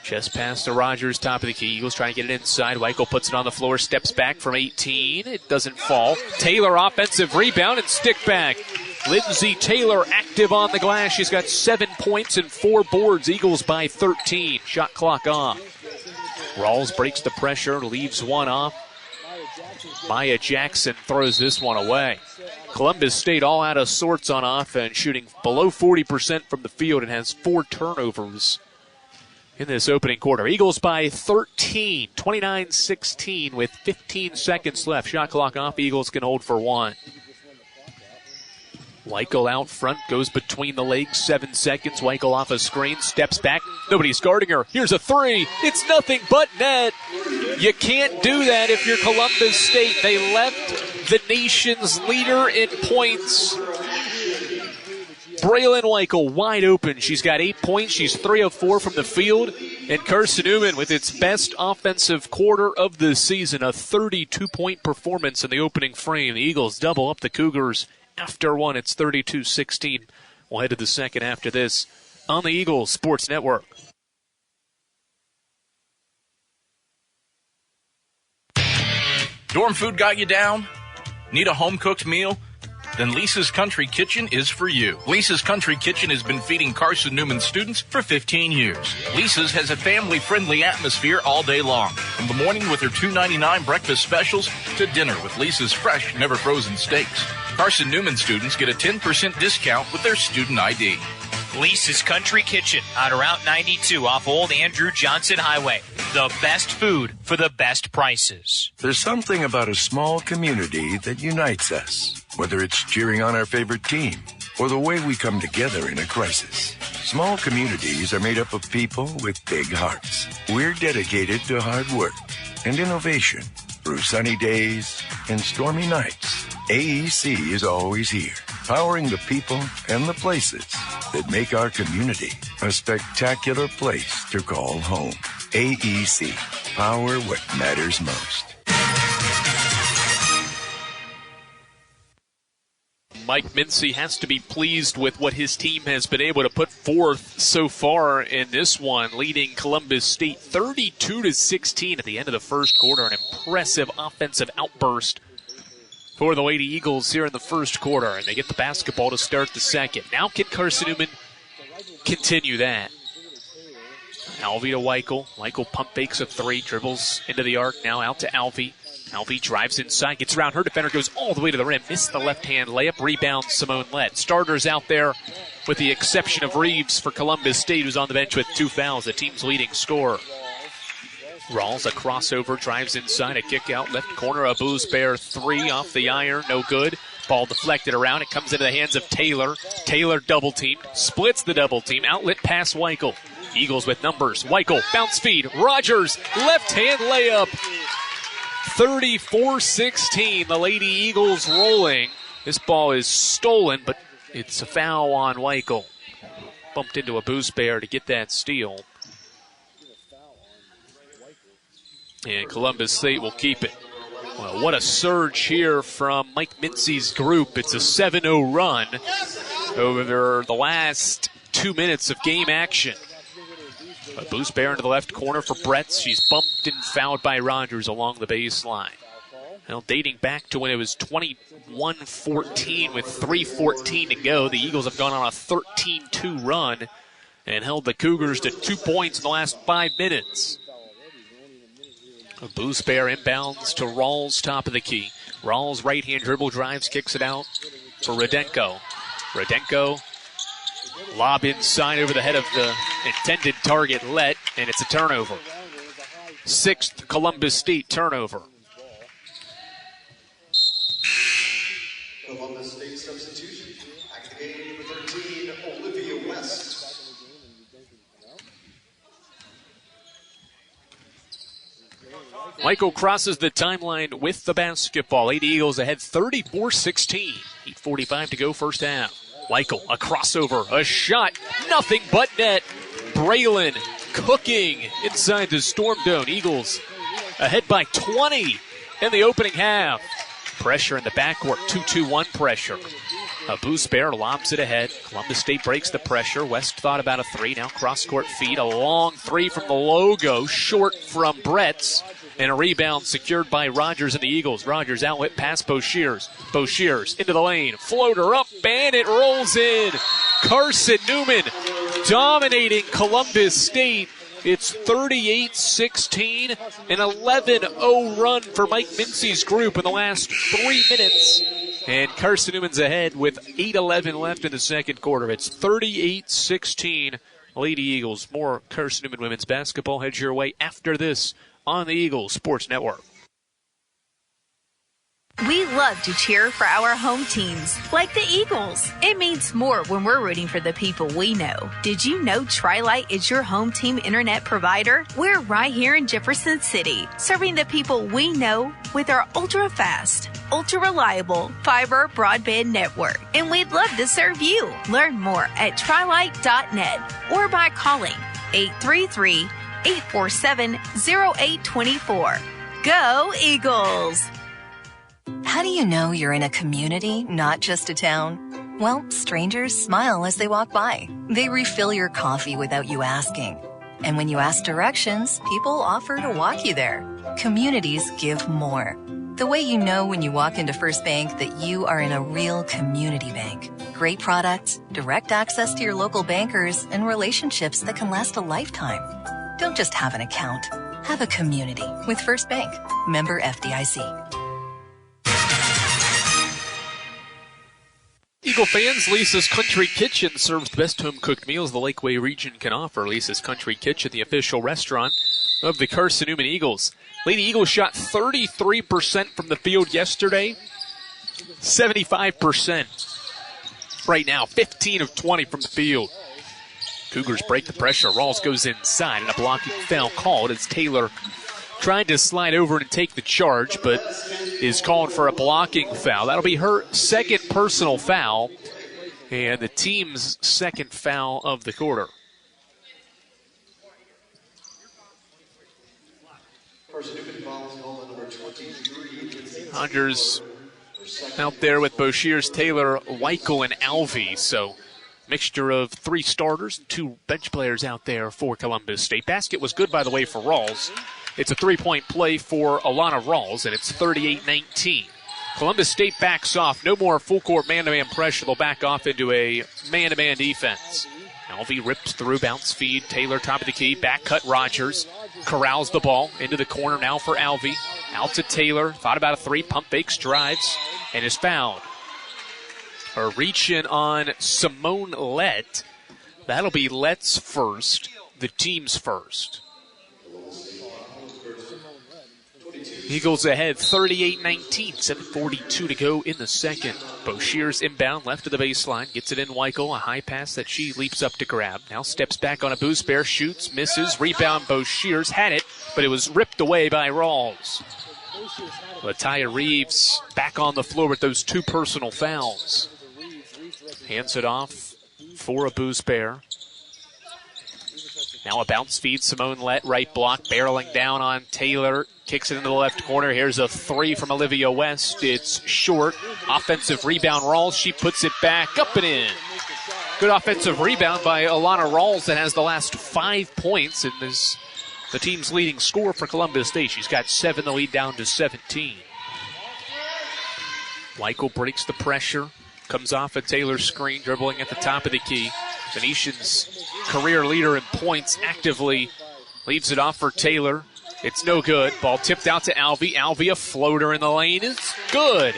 Just pass to Rogers, top of the key. Eagles trying to get it inside. Weichel puts it on the floor, steps back from 18. It doesn't fall. Taylor offensive rebound and stick back. Lindsay Taylor active on the glass. She's got 7 points and 4 boards. Eagles by 13. Shot clock off. Rawls breaks the pressure, leaves one off. Maya Jackson throws this one away. Columbus State all out of sorts on offense, shooting below 40% from the field and has 4 turnovers in this opening quarter. Eagles by 13, 29-16 with 15 seconds left. Shot clock off. Eagles can hold for 1. Weichel out front, goes between the legs, 7 seconds. Weichel off a screen, steps back. Nobody's guarding her. Here's a 3. It's nothing but net. You can't do that if you're Columbus State. They left the nation's leader in points. Braylon Weichel wide open. She's got 8 points. She's 3 of 4 from the field. And Carson-Newman with its best offensive quarter of the season, a 32-point performance in the opening frame. The Eagles double up the Cougars after one. It's 32-16. We'll head to the second after this on the Eagles Sports Network. Dorm food got you down? Need a home-cooked meal? Then Lisa's Country Kitchen is for you. Lisa's Country Kitchen has been feeding Carson-Newman students for 15 years. Lisa's has a family-friendly atmosphere all day long. From the morning with her $2.99 breakfast specials to dinner with Lisa's fresh, never-frozen steaks. Carson-Newman students get a 10% discount with their student ID. Lisa's Country Kitchen on Route 92 off Old Andrew Johnson Highway. The best food for the best prices. There's something about a small community that unites us, whether it's cheering on our favorite team or the way we come together in a crisis. Small communities are made up of people with big hearts. We're dedicated to hard work and innovation through sunny days and stormy nights. AEC is always here, powering the people and the places that make our community a spectacular place to call home. AEC, power what matters most. Mike Mincy has to be pleased with what his team has been able to put forth so far in this one, leading Columbus State 32-16 at the end of the first quarter. An impressive offensive outburst for the Lady Eagles here in the first quarter, and they get the basketball to start the second. Now can Carson-Newman continue that? Alvey to Weichel. Weichel pump fakes a 3, dribbles into the arc, now out to Alvey. Alvey drives inside, gets around her defender, goes all the way to the rim, missed the left-hand layup, rebound Simone Lett. Starters out there with the exception of Reeves for Columbus State, who's on the bench with 2 fouls, the team's leading scorer. Rawls, a crossover, drives inside, a kick out, left corner, a Booze Bear 3 off the iron, no good. Ball deflected around, it comes into the hands of Taylor. Taylor double-teamed, splits the double-team, outlet pass Weichel. Eagles with numbers, Weichel, bounce feed, Rogers, left-hand layup. 34-16, the Lady Eagles rolling. This ball is stolen, but it's a foul on Weichel. Bumped into a Booze Bear to get that steal. And Columbus State will keep it. Well, what a surge here from Mike Mincy's group. It's a 7-0 run over the last 2 minutes of game action. A Booze Bear into the left corner for Bretz. She's bumped and fouled by Rogers along the baseline. Well, dating back to when it was 21-14 with 3:14 to go, the Eagles have gone on a 13-2 run and held the Cougars to 2 points in the last 5 minutes. A Booze Bear inbounds to Rawls, top of the key. Rawls right-hand dribble drives, kicks it out for Rodenko. Rodenko Lob inside over the head of the intended target, Lett, and it's a turnover. 6th Columbus State turnover. Columbus State substitution. Back to the game, number 13, Olivia West. Michael crosses the timeline with the basketball. Lady Eagles ahead 34-16. 8:45 to go first half. Michael, a crossover, a shot, nothing but net. Braylon cooking inside the Storm Dome. Eagles ahead by 20 in the opening half. Pressure in the backcourt, 2-2-1 pressure. A boost bear lobs it ahead. Columbus State breaks the pressure. West thought about a three. Now cross-court feed. A long three from the logo. Short from Brett's. And a rebound secured by Rogers and the Eagles. Rogers outlet past Boshears. Boshears into the lane. Floater up and it rolls in. Carson-Newman dominating Columbus State. It's 38-16, an 11-0 run for Mike Mincy's group in the last 3 minutes. And Carson-Newman's ahead with 8:11 left in the second quarter. It's 38-16, Lady Eagles. More Carson-Newman women's basketball heads your way after this on the Eagles Sports Network. We love to cheer for our home teams, like the Eagles. It means more when we're rooting for the people we know. Did you know Tri-Lite is your home team internet provider? We're right here in Jefferson City, serving the people we know with our ultra-fast, ultra-reliable fiber broadband network. And we'd love to serve you. Learn more at trilite.net or by calling 833-847-0824. Go Eagles! How do you know you're in a community, not just a town? Well, strangers smile as they walk by. They refill your coffee without you asking. And when you ask directions, people offer to walk you there. Communities give more. The way you know when you walk into First Bank that you are in a real community bank. Great products, direct access to your local bankers, and relationships that can last a lifetime. Don't just have an account. Have a community with First Bank. Member FDIC. Eagle fans, Lisa's Country Kitchen serves the best home-cooked meals the Lakeway region can offer. Lisa's Country Kitchen, the official restaurant of the Carson-Newman Eagles. Lady Eagles shot 33% from the field yesterday, 75% right now, 15 of 20 from the field. Cougars break the pressure. Rawls goes inside, and a blocking foul called as Taylor tried to slide over and take the charge, but is called for a blocking foul. That'll be her second personal foul, and the team's second foul of the quarter. Rogers out there with Boshears, Taylor, Weichel, and Alvey, so mixture of 3 starters and 2 bench players out there for Columbus State. Basket was good, by the way, for Rawls. It's a 3-point play for Alana Rawls, and it's 38-19. Columbus State backs off. No more full-court man-to-man pressure. They'll back off into a man-to-man defense. Alvey rips through, bounce feed. Taylor, top of the key. Back cut Rogers. Corrals the ball into the corner now for Alvey. Out to Taylor. Thought about a 3. Pump fakes, drives, and is fouled. A reach in on Simone Lett. That'll be Lett's first, the team's first. Eagles ahead 38-19, 7:42 to go in the second. Boshears inbound left of the baseline, gets it in Weichel, a high pass that she leaps up to grab. Now steps back on a boost bear, shoots, misses, rebound Boshears, had it, but it was ripped away by Rawls. Lataya Reeves back on the floor with those 2 personal fouls. Hands it off for a boost bear. Now a bounce feed, Simone Lett, right block, barreling down on Taylor. Kicks it into the left corner. Here's a 3 from Olivia West. It's short. Offensive rebound, Rawls. She puts it back up and in. Good offensive rebound by Alana Rawls that has the last 5 points and is the team's leading scorer for Columbus State. She's got 7, the lead down to 17. Weichel breaks the pressure. Comes off a Taylor screen, dribbling at the top of the key. Venetian's career leader in points actively leaves it off for Taylor. It's no good. Ball tipped out to Alvey. Alvey, a floater in the lane, is good.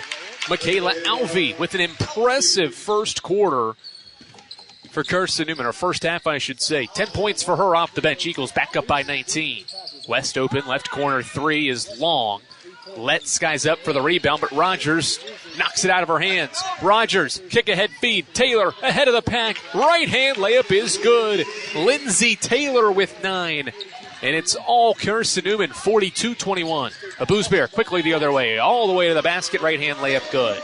Michaela Alvey with an impressive first quarter for Carson-Newman, or first half, I should say. 10 points for her off the bench. Eagles back up by 19. West open, left corner three is long. Let's guys up for the rebound, but Rogers knocks it out of her hands. Rogers, kick ahead feed. Taylor ahead of the pack. Right hand layup is good. Lindsay Taylor with 9. And it's all Carson-Newman, 42-21. Abousbear quickly the other way, all the way to the basket. Right hand layup good.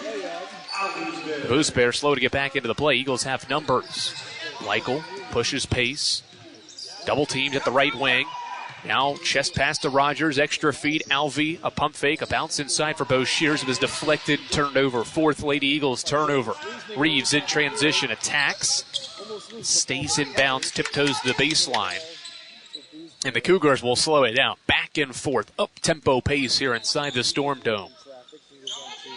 Abousbear slow to get back into the play. Eagles have numbers. Michael pushes pace. Double teamed at the right wing. Now chest pass to Rogers, extra feed, Alvey, a pump fake, a bounce inside for Bo Shears. It was deflected and turned over. Fourth Lady Eagles turnover. Reeves in transition, attacks, stays in bounds, tiptoes to the baseline. And the Cougars will slow it down. Back and forth, up-tempo pace here inside the Storm Dome.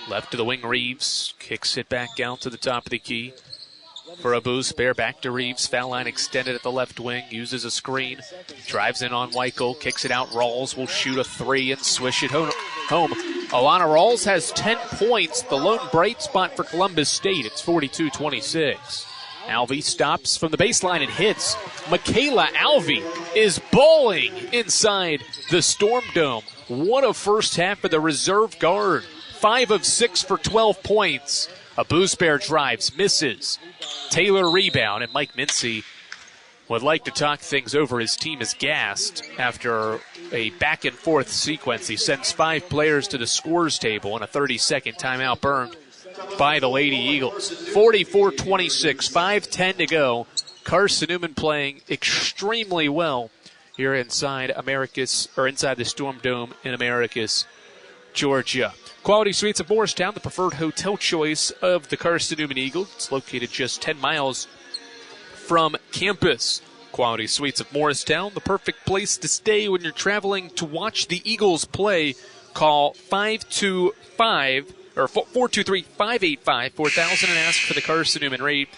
Left to the wing, Reeves kicks it back out to the top of the key. For Abousbear, back to Reeves. Foul line extended at the left wing. Uses a screen. Drives in on Weichel. Kicks it out. Rawls will shoot a three and swish it home. Alana Rawls has 10 points. The lone bright spot for Columbus State. It's 42-26. Alvey stops from the baseline and hits. Michaela Alvey is bowling inside the Storm Dome. What a first half for the reserve guard. 5 of 6 for 12 points. Abousbear drives, misses. Taylor rebound, and Mike Mincy would like to talk things over. His team is gassed after a back-and-forth sequence. He sends 5 players to the scores table and a 30-second timeout burned by the Lady Eagles. 44-26, 5:10 to go. Carson-Newman playing extremely well here inside the Storm Dome in Americus, Georgia. Quality Suites of Morristown, the preferred hotel choice of the Carson-Newman Eagles. It's located just 10 miles from campus. Quality Suites of Morristown, the perfect place to stay when you're traveling to watch the Eagles play. Call 423-585-4000 and ask for the Carson-Newman rate.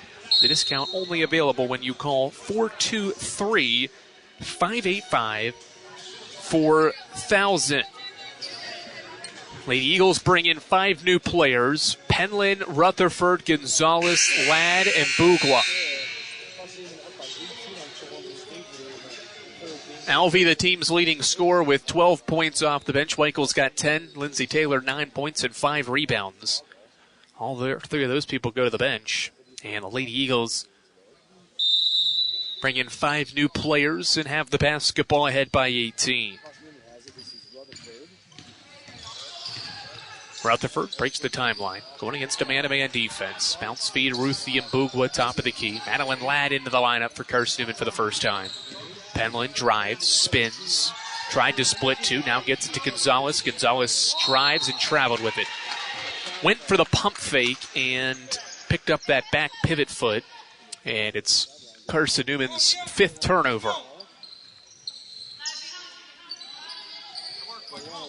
The discount only available when you call 423-585-4000. Lady Eagles bring in 5 new players: Penland, Rutherford, Gonzalez, Ladd, and Bugla. Alvey, the team's leading scorer, with 12 points off the bench. Weichel's got 10. Lindsay Taylor, 9 points and 5 rebounds. All 3 of those people go to the bench. And the Lady Eagles bring in 5 new players and have the basketball ahead by 18. Rutherford breaks the timeline, going against a man-to-man defense. Bounce feed, Ruthie Mbugwa, top of the key. Madeline Ladd into the lineup for Carson-Newman for the first time. Penland drives, spins, tried to split 2, now gets it to Gonzalez. Gonzalez drives and traveled with it. Went for the pump fake and picked up that back pivot foot, and it's Carson-Newman's 5th turnover.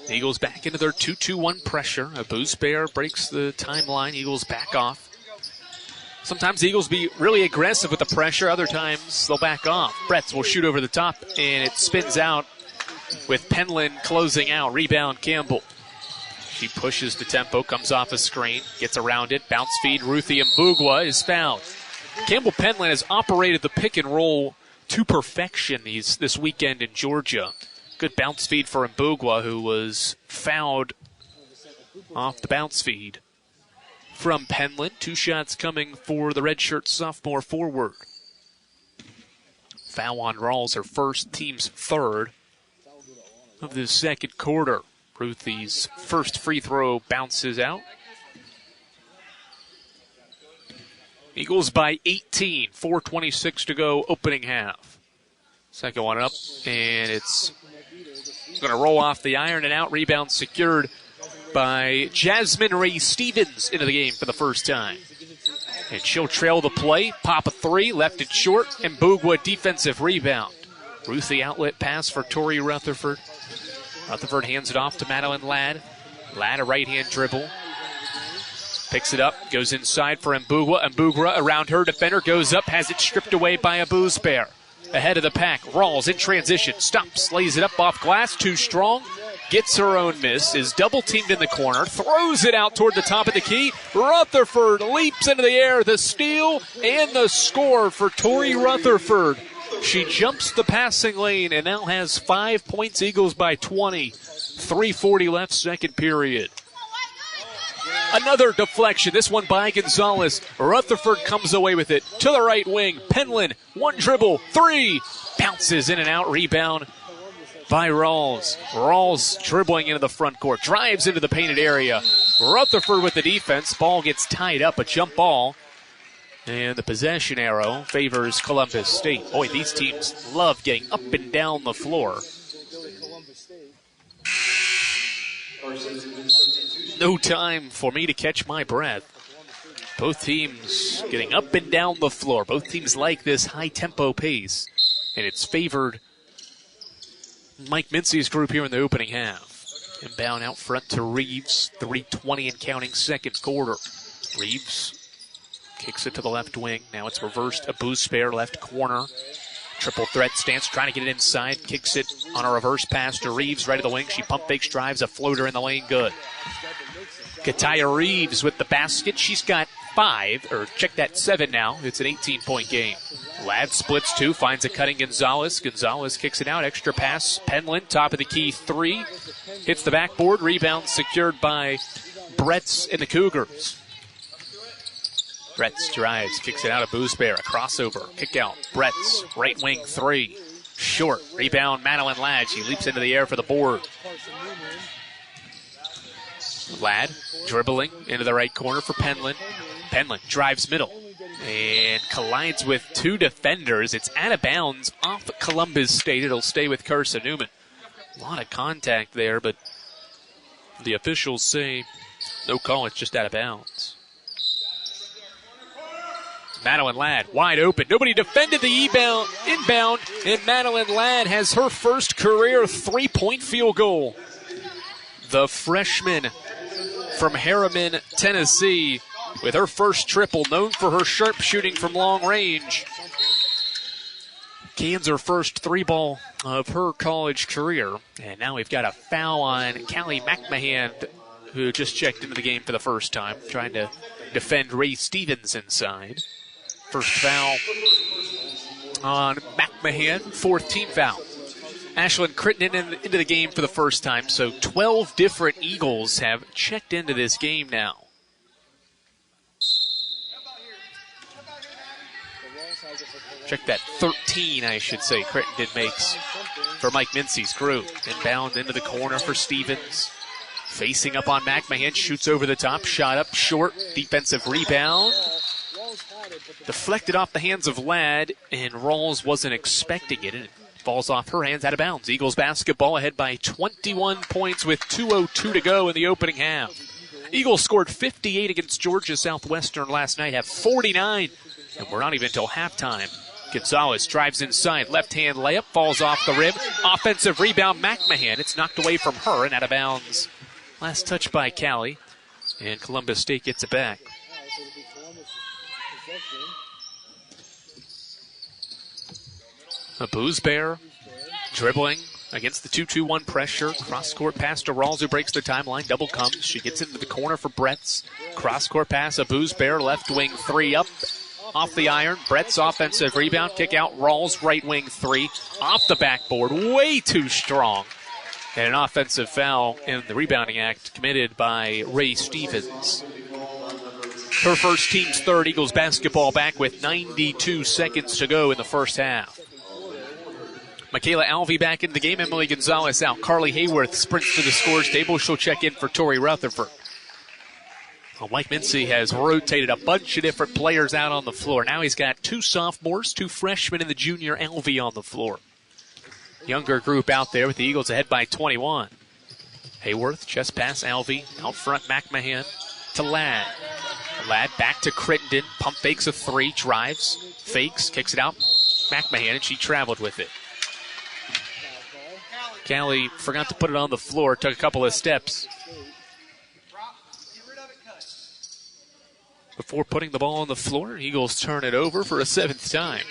Eagles back into their 2-2-1 pressure. Abousbear breaks the timeline. Eagles back off. Sometimes the Eagles be really aggressive with the pressure. Other times they'll back off. Bretz will shoot over the top, and it spins out with Penland closing out. Rebound Campbell. She pushes the tempo, comes off a screen, gets around it. Bounce feed, Ruthie Mbugwa is fouled. Campbell Penland has operated the pick and roll to perfection this weekend in Georgia. Good bounce feed for Mbugwa, who was fouled off the bounce feed from Penland. 2 shots coming for the redshirt sophomore forward. Foul on Rawls, her first, team's 3rd of the second quarter. Ruthie's first free throw bounces out. Eagles by 18, 4:26 to go, opening half. Second one up, and it's going to roll off the iron and out. Rebound secured by Jasmine Ray Stevens into the game for the first time. And she'll trail the play, pop a 3, left it short, and Mbugwa defensive rebound. Ruthie outlet pass for Tori Rutherford. Rutherford hands it off to Madeline Ladd. Ladd a right-hand dribble. Picks it up, goes inside for Mbugwa. Mbugwa around her defender, goes up, has it stripped away by Abousbear. Ahead of the pack, Rawls in transition, stops, lays it up off glass, too strong. gets her own miss, is double teamed in the corner, throws it out toward the top of the key. Rutherford leaps into the air, the steal and the score for Tori Rutherford. She jumps the passing lane and now has 5 points. Eagles by 20. 3:40 left, second period. Another deflection, this one by Gonzalez. Rutherford comes away with it to the right wing. Penland, one dribble, three. Bounces in and out, rebound by Rawls. Rawls dribbling into the front court, drives into the painted area. Rutherford with the defense. Ball gets tied up, a jump ball. And the possession arrow favors Columbus State. Boy, these teams love getting up and down the floor. No time for me to catch my breath. Both teams getting up and down the floor. Both teams like this high-tempo pace. And it's favored Mike Mincy's group here in the opening half. Inbound out front to Reeves. 3:20 and counting, second quarter. Reeves kicks it to the left wing. Now it's reversed. Abou-Spare left corner. Triple threat stance, trying to get it inside. Kicks it on a reverse pass to Reeves, right of the wing. She pump fakes, drives, a floater in the lane, good. Kataya Reeves with the basket. She's got 7 now. It's an 18-point game. Ladd splits 2, finds a cutting Gonzalez. Gonzalez kicks it out, extra pass. Penland, top of the key, 3. Hits the backboard, rebound secured by Bretz and the Cougars. Bretz drives, kicks it out of Abou-Spare. A crossover, kick out. Bretz, right wing, 3. Short, rebound, Madeline Ladd. She leaps into the air for the board. Ladd dribbling into the right corner for Penland. Penland drives middle and collides with 2 defenders. It's out of bounds off Columbus State. It'll stay with Carson-Newman. A lot of contact there, but the officials say no call, it's just out of bounds. Madeline Ladd wide open. Nobody defended the inbound, and Madeline Ladd has her first career 3-point field goal. The freshman from Harriman, Tennessee, with her first triple, known for her sharp shooting from long range. Cans her first 3-ball of her college career. And now we've got a foul on Callie McMahon, who just checked into the game for the first time, trying to defend Ray Stevens inside. First foul on McMahon, 4th team foul. Ashlyn Crittenden into the game for the first time, so 12 different Eagles have checked into this game now. Check that, 13, I should say, Crittenden makes for Mike Mincy's group. Inbound into the corner for Stevens. Facing up on McMahon, shoots over the top, shot up short, defensive rebound. Deflected off the hands of Ladd, and Rawls wasn't expecting it. It falls off her hands, out of bounds. Eagles basketball ahead by 21 points with 2:02 to go in the opening half. Eagles scored 58 against Georgia Southwestern last night, have 49, and we're not even until halftime. Gonzalez drives inside, left-hand layup, falls off the rim. Offensive rebound, McMahon. It's knocked away from her and out of bounds. Last touch by Callie, and Columbus State gets it back. Abou-Spare dribbling against the 2-2-1 pressure. Cross-court pass to Rawls, who breaks the timeline. Double comes. She gets into the corner for Bretz. Cross-court pass, Abou-Spare, left wing 3 up. Off the iron. Brett's offensive rebound. Kick out. Rawls, right wing 3. Off the backboard. Way too strong. And an offensive foul in the rebounding act committed by Ray Stevens. Her first, team's third. Eagles basketball back with 92 seconds to go in the first half. Michaela Alvey back in the game. Emily Gonzalez out. Carly Hayworth sprints to the scores table. She'll check in for Tori Rutherford. Well, Mike Mincy has rotated a bunch of different players out on the floor. Now he's got 2 sophomores, 2 freshmen, and the junior Alvey on the floor. Younger group out there with the Eagles ahead by 21. Hayworth, chest pass, Alvey. Out front, McMahon to Ladd. Ladd back to Crittenden. Pump fakes a 3, drives, fakes, kicks it out. McMahon, and she traveled with it. Callie forgot to put it on the floor, took a couple of steps before putting the ball on the floor. Eagles turn it over for a 7th time.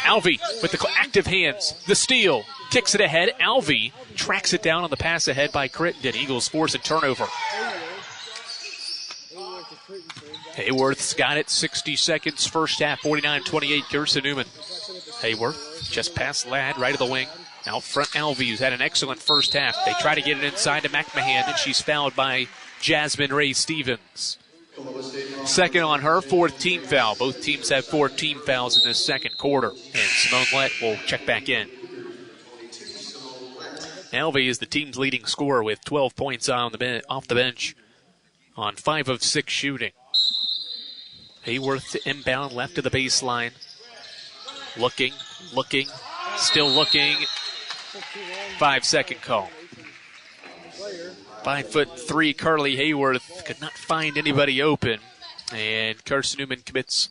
Alvey with the active hands, the steal, kicks it ahead. Alvey tracks it down on the pass ahead by Crittenden. Eagles force a turnover. Hayworth's got it. 60 seconds first half. 49-28. Carson-Newman. Hayworth just past Ladd, right of the wing. Out front, Alvey, who's had an excellent first half. They try to get it inside to McMahon, and she's fouled by Jasmine Ray Stevens. Second on her, fourth team foul. Both teams have 4 team fouls in this second quarter. And Simone Lett will check back in. Alvey is the team's leading scorer with 12 points off the bench on 5 of 6 shooting. Hayworth to inbound, left to the baseline. Looking, still looking. 5-second call. 5'3" Carly Hayworth could not find anybody open. And Carson-Newman commits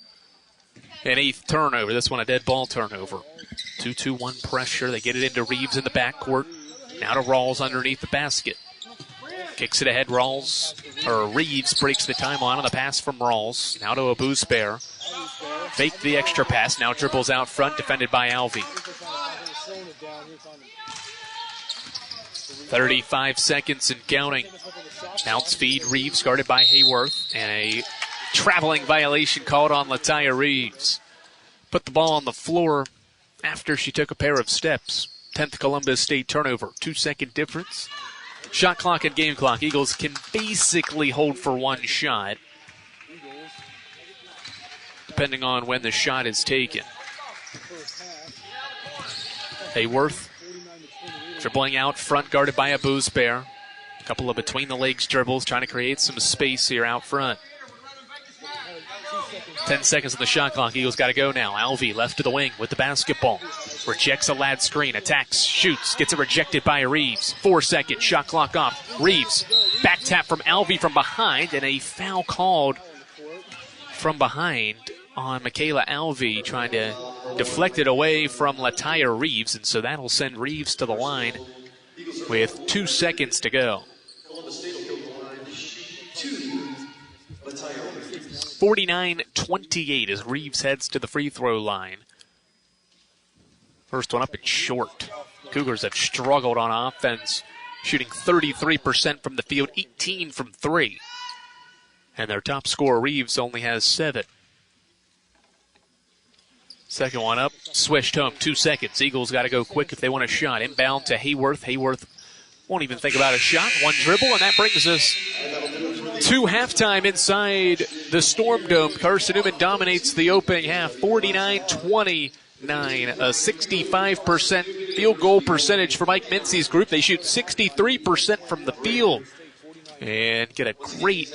an 8th turnover. This one a dead ball turnover. 2-2-1 pressure. They get it into Reeves in the backcourt. Now to Rawls underneath the basket. Kicks it ahead. Reeves breaks the timeline on the pass from Rawls. Now to Abusbear. Fake the extra pass. Now dribbles out front. Defended by Alvey. 35 seconds and counting. Bounce feed. Reeves guarded by Hayworth. And a traveling violation called on Lataya Reeves. Put the ball on the floor after she took a pair of steps. 10th Columbus State turnover. 2-second difference. Shot clock and game clock. Eagles can basically hold for one shot, depending on when the shot is taken. Hayworth dribbling out front, guarded by Abusbear. A couple of between the legs dribbles, trying to create some space here out front. 10 seconds on the shot clock. Eagles got to go now. Alvey left to the wing with the basketball. Rejects a Ladd screen. Attacks. Shoots. Gets it rejected by Reeves. 4 seconds. Shot clock off. Reeves. Back tap from Alvey from behind. And a foul called from behind on Michaela Alvey. Trying to deflect it away from Lataya Reeves. And so that'll send Reeves to the line with 2 seconds to go. 49-28 as Reeves heads to the free throw line. First one up and short. Cougars have struggled on offense, shooting 33% from the field, 18 from 3. And their top scorer, Reeves, only has 7. Second one up, swished home, 2 seconds. Eagles got to go quick if they want a shot. Inbound to Hayworth. Hayworth won't even think about a shot. One dribble, and that brings us to halftime inside the Storm Dome. Carson-Newman dominates the opening half, 49-29, a 65% field goal percentage for Mike Mincy's group. They shoot 63% from the field and get a great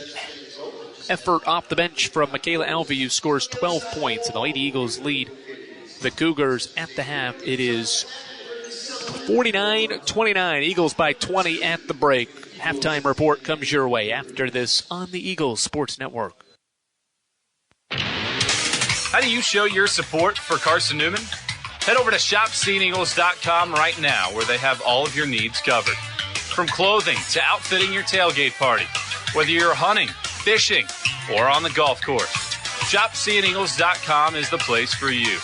effort off the bench from Michaela Alvey, who scores 12 points, and the Lady Eagles lead the Cougars at the half. It is 49-29, Eagles by 20 at the break. Halftime report comes your way after this on the Eagles Sports Network. How do you show your support for Carson-Newman? Head over to shopseeingeagles.com right now, where they have all of your needs covered. From clothing to outfitting your tailgate party, whether you're hunting, fishing, or on the golf course, shopseeingeagles.com is the place for you.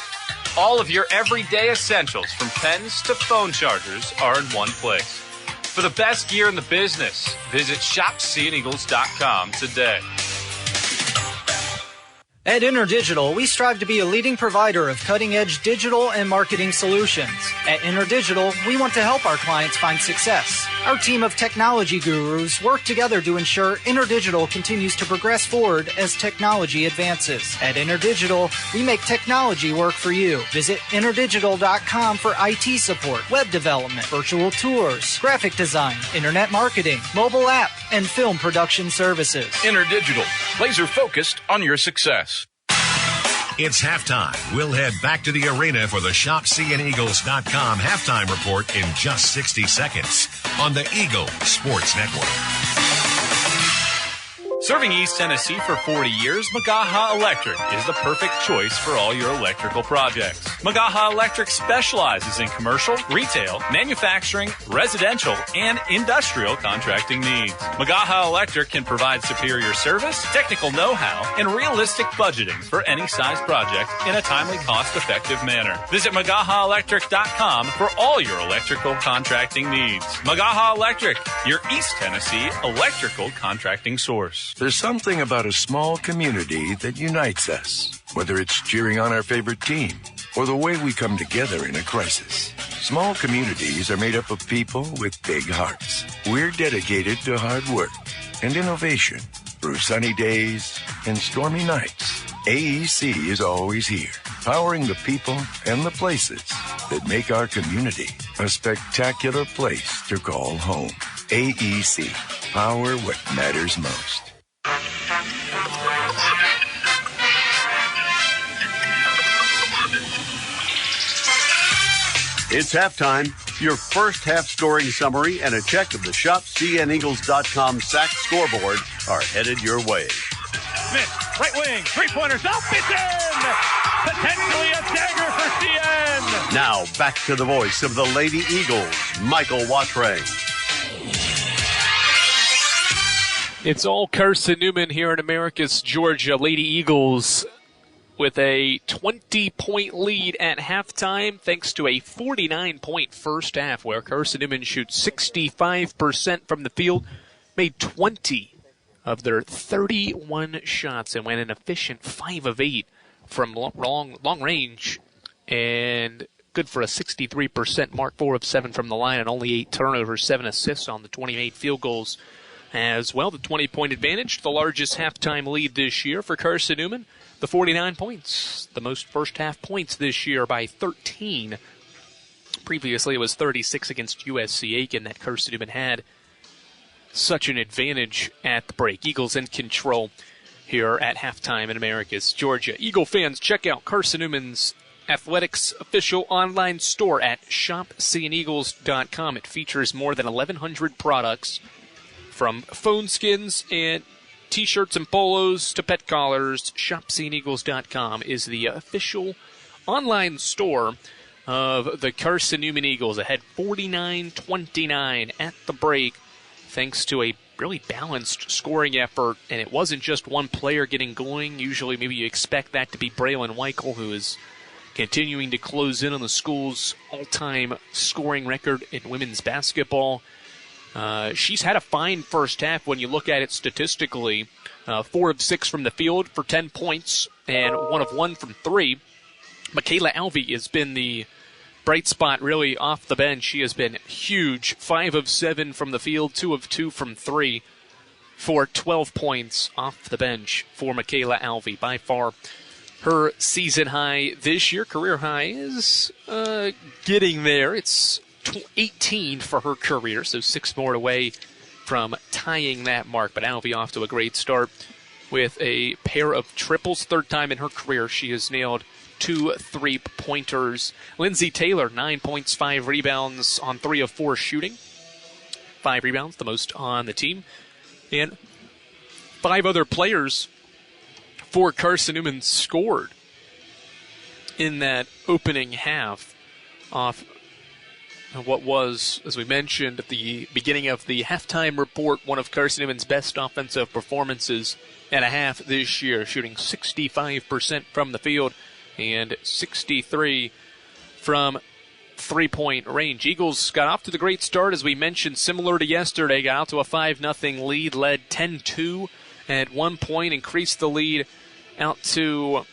All of your everyday essentials, from pens to phone chargers, are in one place. For the best gear in the business, visit shopseeingeagles.com today. At InterDigital, we strive to be a leading provider of cutting-edge digital and marketing solutions. At InterDigital, we want to help our clients find success. Our team of technology gurus work together to ensure InterDigital continues to progress forward as technology advances. At InterDigital, we make technology work for you. Visit InterDigital.com for IT support, web development, virtual tours, graphic design, internet marketing, mobile app, and film production services. InterDigital, laser focused on your success. It's halftime. We'll head back to the arena for the ShopSeeingEagles.com halftime report in just 60 seconds on the Eagles Sports Network. Serving East Tennessee for 40 years, Magaha Electric is the perfect choice for all your electrical projects. Magaha Electric specializes in commercial, retail, manufacturing, residential, and industrial contracting needs. Magaha Electric can provide superior service, technical know-how, and realistic budgeting for any size project in a timely, cost-effective manner. Visit MagahaElectric.com for all your electrical contracting needs. Magaha Electric, your East Tennessee electrical contracting source. There's something about a small community that unites us, whether it's cheering on our favorite team or the way we come together in a crisis. Small communities are made up of people with big hearts. We're dedicated to hard work and innovation through sunny days and stormy nights. AEC is always here, powering the people and the places that make our community a spectacular place to call home. AEC, power what matters most. It's halftime. Your first half scoring summary and a check of the ShopCNEagles.com sack scoreboard are headed your way. Smith, right wing, three-pointers up, it's in! Potentially a dagger for CN! Now back to the voice of the Lady Eagles, Michael Watray. It's all Carson-Newman here in Americus, Georgia. Lady Eagles with a 20-point lead at halftime thanks to a 49-point first half where Carson-Newman shoots 65% from the field, made 20 of their 31 shots and went an efficient 5 of 8 from long range and good for a 63% mark, 4 of 7 from the line and only 8 turnovers, 7 assists on the 28 field goals as well. The 20-point advantage, the largest halftime lead this year for Carson-Newman. The 49 points, the most first-half points this year by 13. Previously, it was 36 against USC Aiken that Carson-Newman had such an advantage at the break. Eagles in control here at halftime in Americus, Georgia. Eagle fans, check out Carson-Newman's athletics official online store at ShopCNEagles.com. It features more than 1,100 products from phone skins and T-shirts and polos to pet collars. ShopCNEagles.com is the official online store of the Carson-Newman Eagles. Ahead 49-29 at the break thanks to a really balanced scoring effort. And it wasn't just one player getting going. Usually maybe you expect that to be Braylon Weichel, who is continuing to close in on the school's all-time scoring record in women's basketball. She's had a fine first half when you look at it statistically. 4 of 6 from the field for 10 points and 1 of 1 from 3. Michaela Alvey has been the bright spot really off the bench. She has been huge. 5 of 7 from the field, 2 of 2 from 3 for 12 points off the bench for Michaela Alvey. By far her season high this year. Career high is getting there. It's 18 for her career, so 6 more away from tying that mark. But Alvey off to a great start with a pair of triples. 3rd time in her career she has nailed 2 3-pointers. Lindsay Taylor, 9 points, 5 rebounds on 3 of 4 shooting. 5 rebounds, the most on the team. And 5 other players for Carson-Newman scored in that opening half off what was, as we mentioned at the beginning of the halftime report, one of Carson-Newman's best offensive performances and a half this year, shooting 65% from the field and 63% from three-point range. Eagles got off to the great start, as we mentioned, similar to yesterday, got out to a 5-0 lead, led 10-2 at one point, increased the lead out to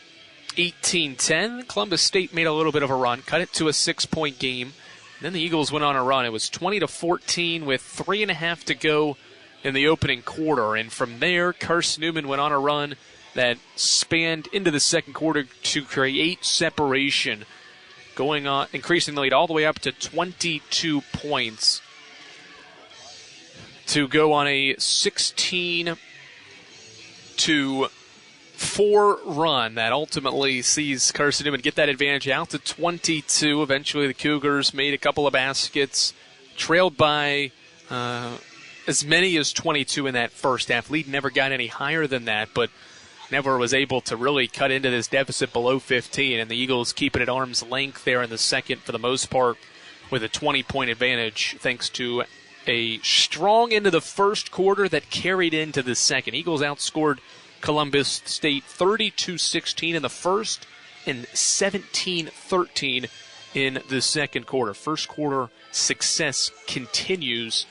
18-10. Columbus State made a little bit of a run, cut it to a 6-point game. Then the Eagles went on a run. It was 20-14 with 3.5 to go in the opening quarter. And from there, Carson-Newman went on a run that spanned into the second quarter to create separation, going on, increasing the lead all the way up to 22 points to go on a 16-4 run that ultimately sees Carson-Newman get that advantage out to 22. Eventually the Cougars made a couple of baskets, trailed by as many as 22 in that first half. Lead never got any higher than that, but never was able to really cut into this deficit below 15, and the Eagles keep it at arm's length there in the second for the most part with a 20-point advantage thanks to a strong end of the first quarter that carried into the second. Eagles outscored Columbus State 32-16 in the first and 17-13 in the second quarter. First quarter success continues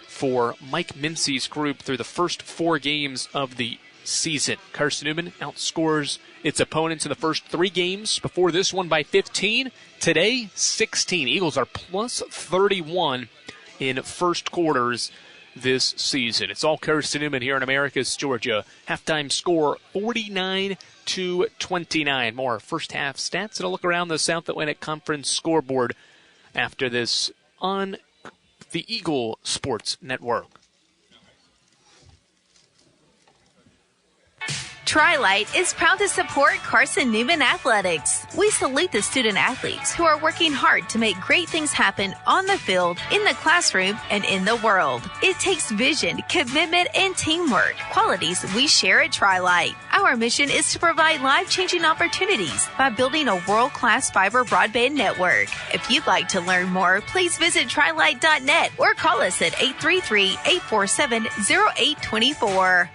for Mike Mincy's group through the first 4 games of the season. Carson-Newman outscores its opponents in the first 3 games before this one by 15. Today, 16. Eagles are plus 31 in first quarters this season. It's all Carson-Newman here in Americus, Georgia. Halftime score 49-29. More first half stats and a look around the South Atlantic Conference scoreboard after this on the Eagle Sports Network. Tri-Lite is proud to support Carson-Newman Athletics. We salute the student athletes who are working hard to make great things happen on the field, in the classroom, and in the world. It takes vision, commitment, and teamwork, qualities we share at Tri-Lite. Our mission is to provide life-changing opportunities by building a world-class fiber broadband network. If you'd like to learn more, please visit trilite.net or call us at 833-847-0824.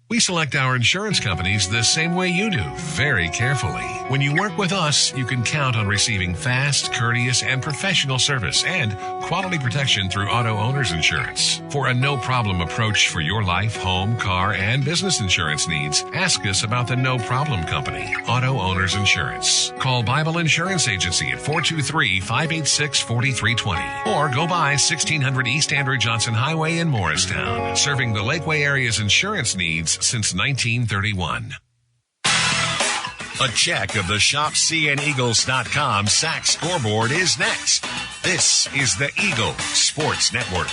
We select our insurance companies the same way you do, very carefully. When you work with us, you can count on receiving fast, courteous, and professional service and quality protection through Auto Owners Insurance. For a no-problem approach for your life, home, car, and business insurance needs, ask us about the No Problem Company, Auto Owners Insurance. Call Bible Insurance Agency at 423-586-4320 or go by 1600 East Andrew Johnson Highway in Morristown, serving the Lakeway area's insurance needs since 1931. A check of the ShopCNEagles.com SAC scoreboard is next. This is the Eagle Sports Network.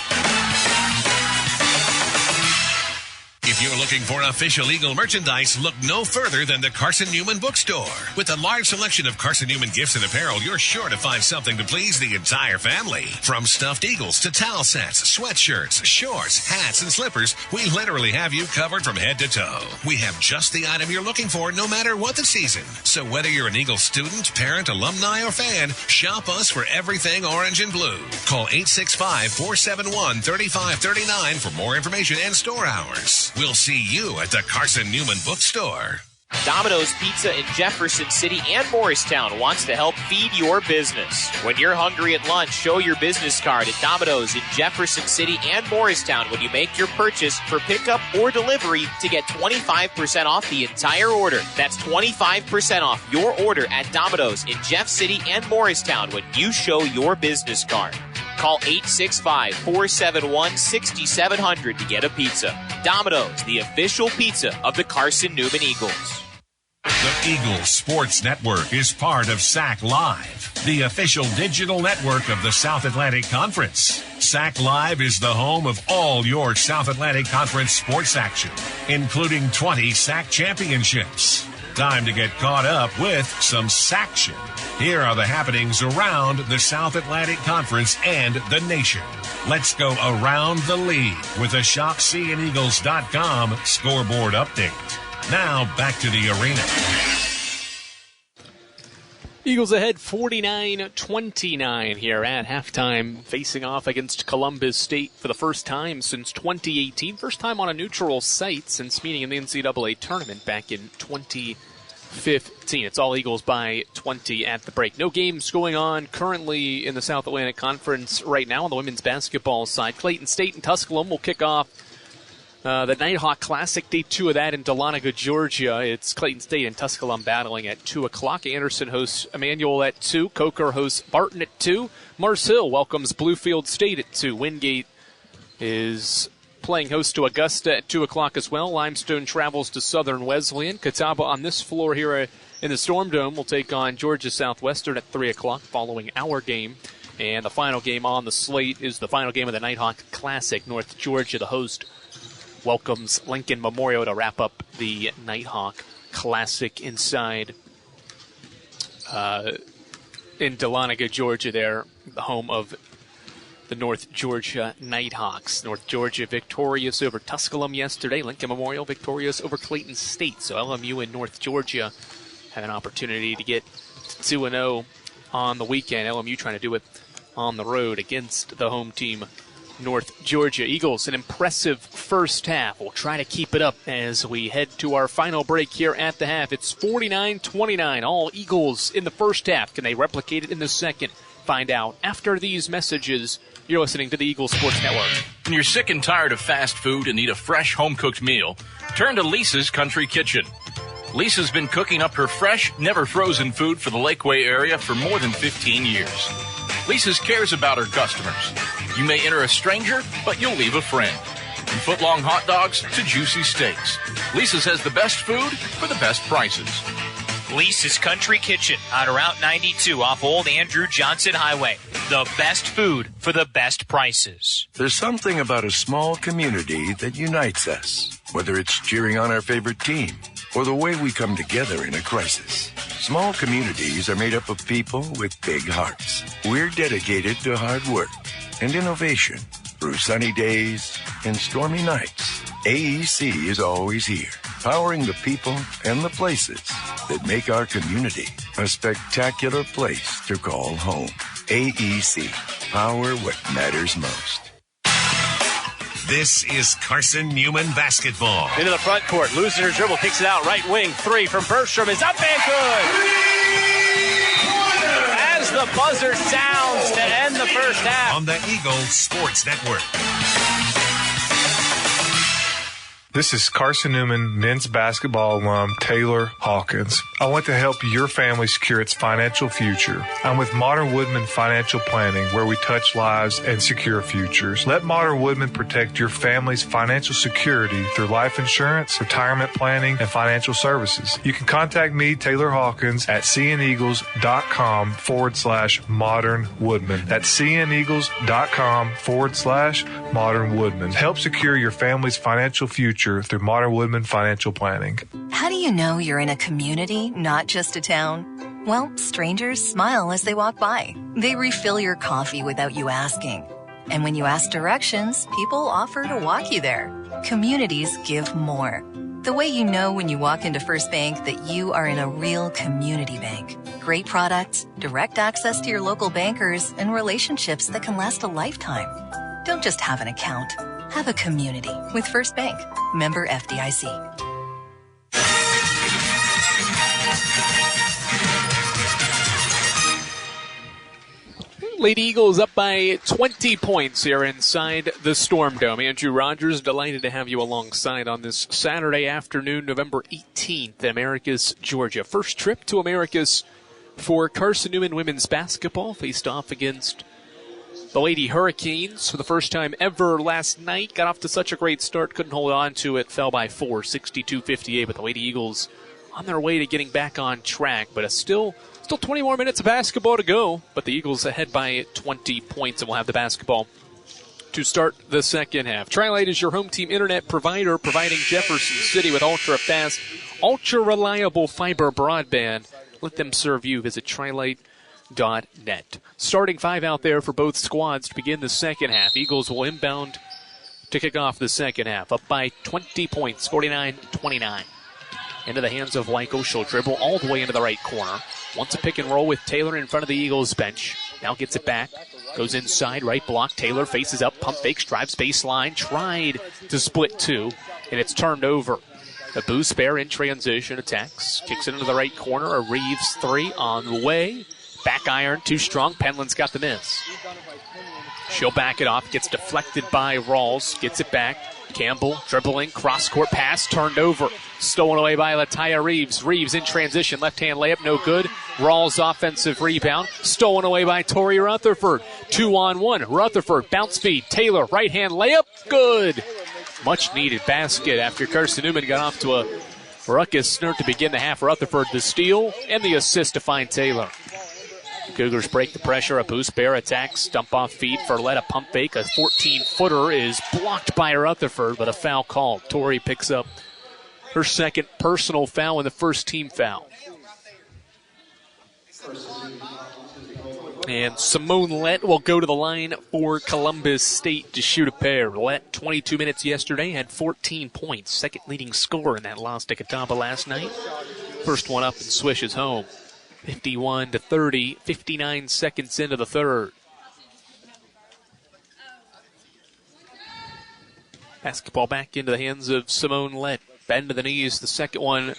If you're looking for official Eagle merchandise, look no further than the Carson-Newman Bookstore. With a large selection of Carson-Newman gifts and apparel, you're sure to find something to please the entire family. From stuffed eagles to towel sets, sweatshirts, shorts, hats, and slippers, we literally have you covered from head to toe. We have just the item you're looking for no matter what the season. So whether you're an Eagle student, parent, alumni, or fan, shop us for everything orange and blue. Call 865-471-3539 for more information and store hours. We'll see you at the Carson-Newman Bookstore. Domino's Pizza in Jefferson City and Morristown wants to help feed your business. When you're hungry at lunch, show your business card at Domino's in Jefferson City and Morristown when you make your purchase for pickup or delivery to get 25% off the entire order. That's 25% off your order at Domino's in Jeff City and Morristown when you show your business card. Call 865-471-6700 to get a pizza. Domino's, the official pizza of the Carson-Newman Eagles. The Eagle Sports Network is part of SAC Live, the official digital network of the South Atlantic Conference. SAC Live is the home of all your South Atlantic Conference sports action, including 20 SAC championships. Time to get caught up with some SACtion. Here are the happenings around the South Atlantic Conference and the nation. Let's go around the league with a ShopCNEagles.com scoreboard update. Now back to the arena. Eagles ahead 49-29 here at halftime, facing off against Columbus State for the first time since 2018. First time on a neutral site since meeting in the NCAA tournament back in 2015. It's all Eagles by 20 at the break. No games going on currently in the South Atlantic Conference right now on the women's basketball side. Clayton State and Tusculum will kick off the Nighthawk Classic, day 2 of that in Dahlonega, Georgia. It's Clayton State and Tusculum battling at 2 o'clock. Anderson hosts Emmanuel at 2. Coker hosts Barton at 2. Mars Hill welcomes Bluefield State at 2. Wingate is playing host to Augusta at 2 o'clock as well. Limestone travels to Southern Wesleyan. Catawba on this floor here in the Storm Dome will take on Georgia Southwestern at 3 o'clock following our game. And the final game on the slate is the final game of the Nighthawk Classic. North Georgia, the host, welcomes Lincoln Memorial to wrap up the Nighthawk Classic inside in Dahlonega, Georgia there, the home of the North Georgia Nighthawks. North Georgia victorious over Tusculum yesterday. Lincoln Memorial victorious over Clayton State. So LMU and North Georgia have an opportunity to get 2-0 on the weekend. LMU trying to do it on the road against the home team, North Georgia Eagles. An impressive first half. We'll try to keep it up as we head to our final break here at the half. It's 49-29. All Eagles in the first half. Can they replicate it in the second? Find out after these messages. You're listening to the Eagles Sports Network. When you're sick and tired of fast food and need a fresh home-cooked meal, turn to Lisa's Country Kitchen. Lisa's been cooking up her fresh, never frozen food for the Lakeway area for more than 15 years. Lisa's cares about her customers. You may enter a stranger, but you'll leave a friend. From foot-long hot dogs to juicy steaks, Lisa's has the best food for the best prices. Lisa's Country Kitchen on Route 92 off Old Andrew Johnson Highway. The best food for the best prices. There's something about a small community that unites us, whether it's cheering on our favorite team or the way we come together in a crisis. Small communities are made up of people with big hearts. We're dedicated to hard work and innovation through sunny days and stormy nights. AEC is always here, powering the people and the places that make our community a spectacular place to call home. AEC, power what matters most. This is Carson-Newman basketball. Into the front court, loses her dribble, kicks it out, right wing, three from Bergstrom is up and good! As the buzzer sounds to end the first half. On the Eagles Sports Network. This is Carson-Newman men's basketball alum Taylor Hawkins. I want to help your family secure its financial future. I'm with Modern Woodman Financial Planning, where we touch lives and secure futures. Let Modern Woodman protect your family's financial security through life insurance, retirement planning, and financial services. You can contact me, Taylor Hawkins, at cneagles.com/Modern Woodman. That's cneagles.com/Modern Woodman. Help secure your family's financial future through Modern Woodman Financial Planning. How do you know you're in a community, not just a town? Well, strangers smile as they walk by. They refill your coffee without you asking. And when you ask directions, people offer to walk you there. Communities give more. The way you know when you walk into First Bank that you are in a real community bank. Great products, direct access to your local bankers, and relationships that can last a lifetime. Don't just have an account. Have a community with First Bank. Member FDIC. Lady Eagles up by 20 points here inside the Storm Dome. Andrew Rogers, delighted to have you alongside on this Saturday afternoon, November 18th, Americus, Georgia. First trip to Americus for Carson-Newman women's basketball. Faced off against the Lady Hurricanes for the first time ever last night. Got off to such a great start, couldn't hold on to it. Fell by 4, 62-58. But the Lady Eagles on their way to getting back on track. But still 20 more minutes of basketball to go. But the Eagles ahead by 20 points, and we'll have the basketball to start the second half. Tri-Lite is your home team internet provider, providing Jefferson City with ultra-fast, ultra-reliable fiber broadband. Let them serve you. Visit Tri-Lite.net. Starting five out there for both squads to begin the second half. Eagles will inbound to kick off the second half. Up by 20 points, 49-29. Into the hands of Weichel. She'll dribble all the way into the right corner. Wants a pick and roll with Taylor in front of the Eagles bench. Now gets it back. Goes inside, right block. Taylor faces up, pump fakes, drives baseline. Tried to split two, and it's turned over. The boost bear in transition attacks. Kicks it into the right corner. A Reeves three on the way. Back iron, too strong. Penland's got the miss. She'll back it off. Gets deflected by Rawls. Gets it back. Campbell dribbling. Cross-court pass turned over. Stolen away by Lataya Reeves. Reeves in transition. Left-hand layup, no good. Rawls offensive rebound. Stolen away by Tori Rutherford. 2-on-1. Rutherford, bounce feed. Taylor, right-hand layup, good. Much-needed basket after Carson-Newman got off to a ruckus start to begin the half. Rutherford the steal and the assist to find Taylor. Cougars break the pressure. A boost bear attacks. Dump off feed for Letta. Pump fake. A 14-footer is blocked by Rutherford, but a foul called. Tori picks up her second personal foul and the first team foul. And Simone Lett will go to the line for Columbus State to shoot a pair. Lett, 22 minutes yesterday, had 14 points. Second leading scorer in that loss to Catawba last night. First one up and swishes home. 51-30, 59 seconds into the third. Basketball back into the hands of Simone Lett. Bend to the knees. The second one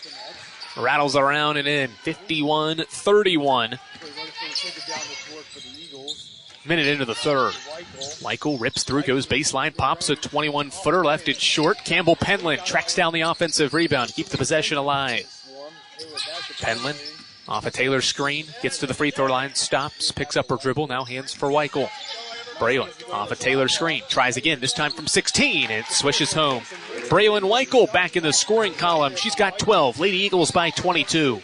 rattles around and in. 51-31. Minute into the third. Michael rips through, goes baseline, pops a 21-footer, left it short. Campbell Penland tracks down the offensive rebound, keeps the possession alive. Penland off a Taylor screen, gets to the free throw line, stops, picks up her dribble, now hands for Weichel. Braylon off a Taylor screen, tries again, this time from 16, and swishes home. Braylon Weichel back in the scoring column. She's got 12. Lady Eagles by 22.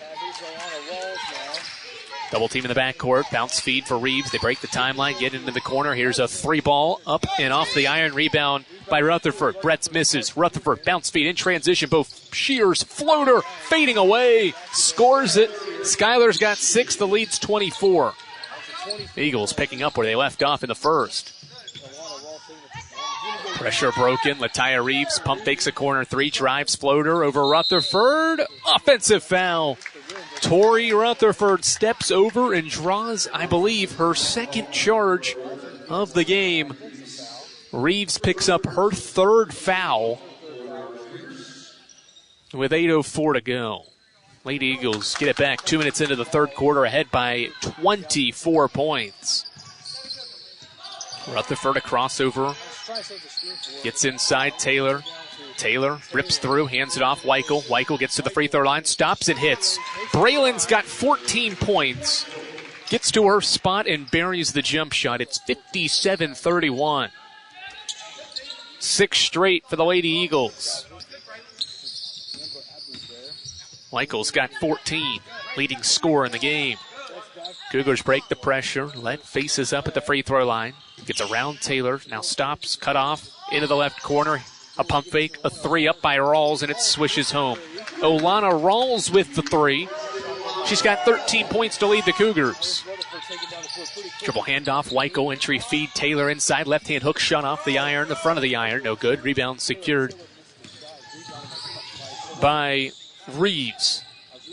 Double team in the backcourt, bounce feed for Reeves. They break the timeline, get into the corner. Here's a three ball up and off the iron, rebound by Rutherford. Bretz misses. Rutherford bounce feed in transition. Both Shears, floater, fading away, scores it. Skylar's got 6. The lead's 24. Eagles picking up where they left off in the first. Pressure broken. Lataya Reeves pump fakes a corner three, drives floater over Rutherford. Offensive foul. Tori Rutherford steps over and draws, I believe, her second charge of the game. Reeves picks up her third foul with 8:04 to go. Lady Eagles get it back 2 minutes into the third quarter, ahead by 24 points. Rutherford a crossover. Gets inside Taylor. Taylor rips through, hands it off Weichel. Weichel gets to the free throw line, stops and hits. Braylon's got 14 points. Gets to her spot and buries the jump shot. It's 57-31. 6 straight for the Lady Eagles. Weichel's got 14, leading scorer in the game. Cougars break the pressure. Lett faces up at the free throw line. Gets around Taylor, now stops, cut off, into the left corner. A pump fake, a three up by Rawls, and it swishes home. Olana Rawls with the three. She's got 13 points to lead the Cougars. Triple handoff, Weichel, entry feed, Taylor inside, left-hand hook shot off the iron, the front of the iron, no good. Rebound secured by Reeves.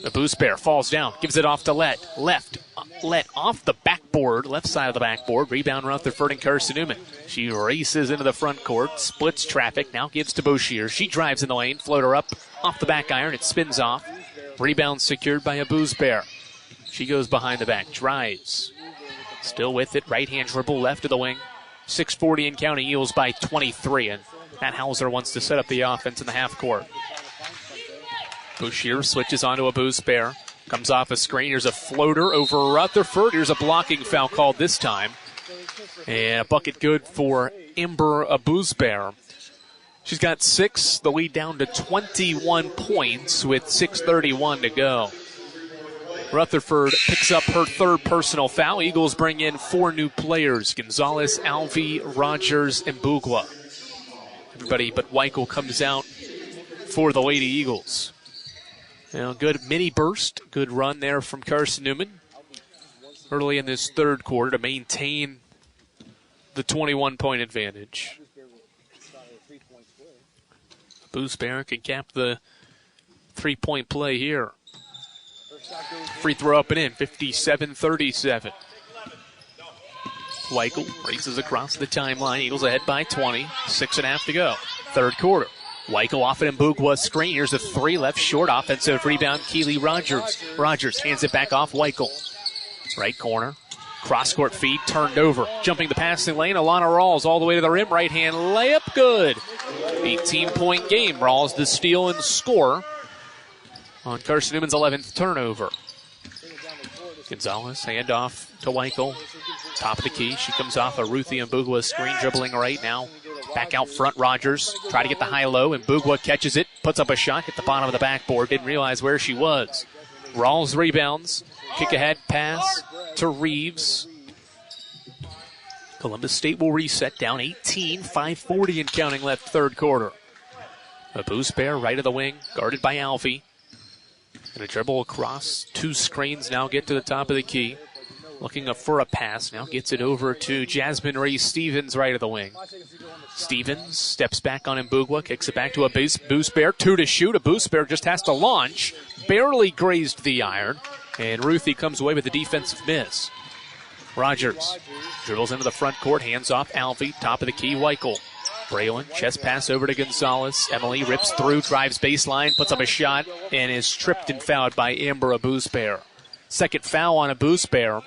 The boost bear falls down, gives it off to Lett. Lett off the backboard, left side of the backboard. Rebound Rutherford and Carson-Newman. She races into the front court, splits traffic, now gives to Boshier. She drives in the lane, floater up, off the back iron, it spins off. Rebound secured by a boost bear. She goes behind the back, drives. Still with it, right-hand dribble, left of the wing. 6:40 in counting, Eagles by 23, and Matt Hauser wants to set up the offense in the half court. Boshier switches onto a boost bear. Comes off a screen. Here's a floater over Rutherford. Here's a blocking foul called this time. And a bucket good for Ember Abuzbear. She's got 6. The lead down to 21 points with 6:31 to go. Rutherford picks up her third personal foul. Eagles bring in 4 new players. Gonzalez, Alvey, Rogers, and Bugwa. Everybody but Weichel comes out for the Lady Eagles. Now, good mini burst. Good run there from Carson-Newman early in this third quarter to maintain the 21-point advantage. Boost Bear can cap the 3-point play here. Free throw up and in, 57-37. Weichel races across the timeline. Eagles ahead by 20. 6.5 to go. Third quarter. Weichel off it in Bugwa's screen. Here's a 3 left short. Offensive rebound, Keely Rogers. Rogers hands it back off Weichel. Right corner. Cross-court feed turned over. Jumping the passing lane, Alana Rawls all the way to the rim. Right-hand layup, good. 18-point game. Rawls the steal and score on Carson-Newman's 11th turnover. Gonzalez, handoff to Weichel. Top of the key. She comes off a Ruthie and Bugwa screen, dribbling right now. Back out front, Rogers. Try to get the high-low, and Bugwa catches it. Puts up a shot, hit the bottom of the backboard. Didn't realize where she was. Rawls rebounds. Kick ahead pass to Reeves. Columbus State will reset down 18. 5:40 and counting left third quarter. A boost bear right of the wing, guarded by Alfie. Going to dribble across 2 screens, now get to the top of the key. Looking up for a pass, now gets it over to Jasmine Ray Stevens, right of the wing. Stevens steps back on Mbugwa, kicks it back to a Boost Bear, 2 to shoot. A Boost Bear just has to launch, barely grazed the iron, and Ruthie comes away with a defensive miss. Rogers dribbles into the front court, hands off Alvey, top of the key, Weichel. Braylon, chest pass over to Gonzalez. Emily rips through, drives baseline, puts up a shot, and is tripped and fouled by Amber Abusbear. Second foul on Abusbear.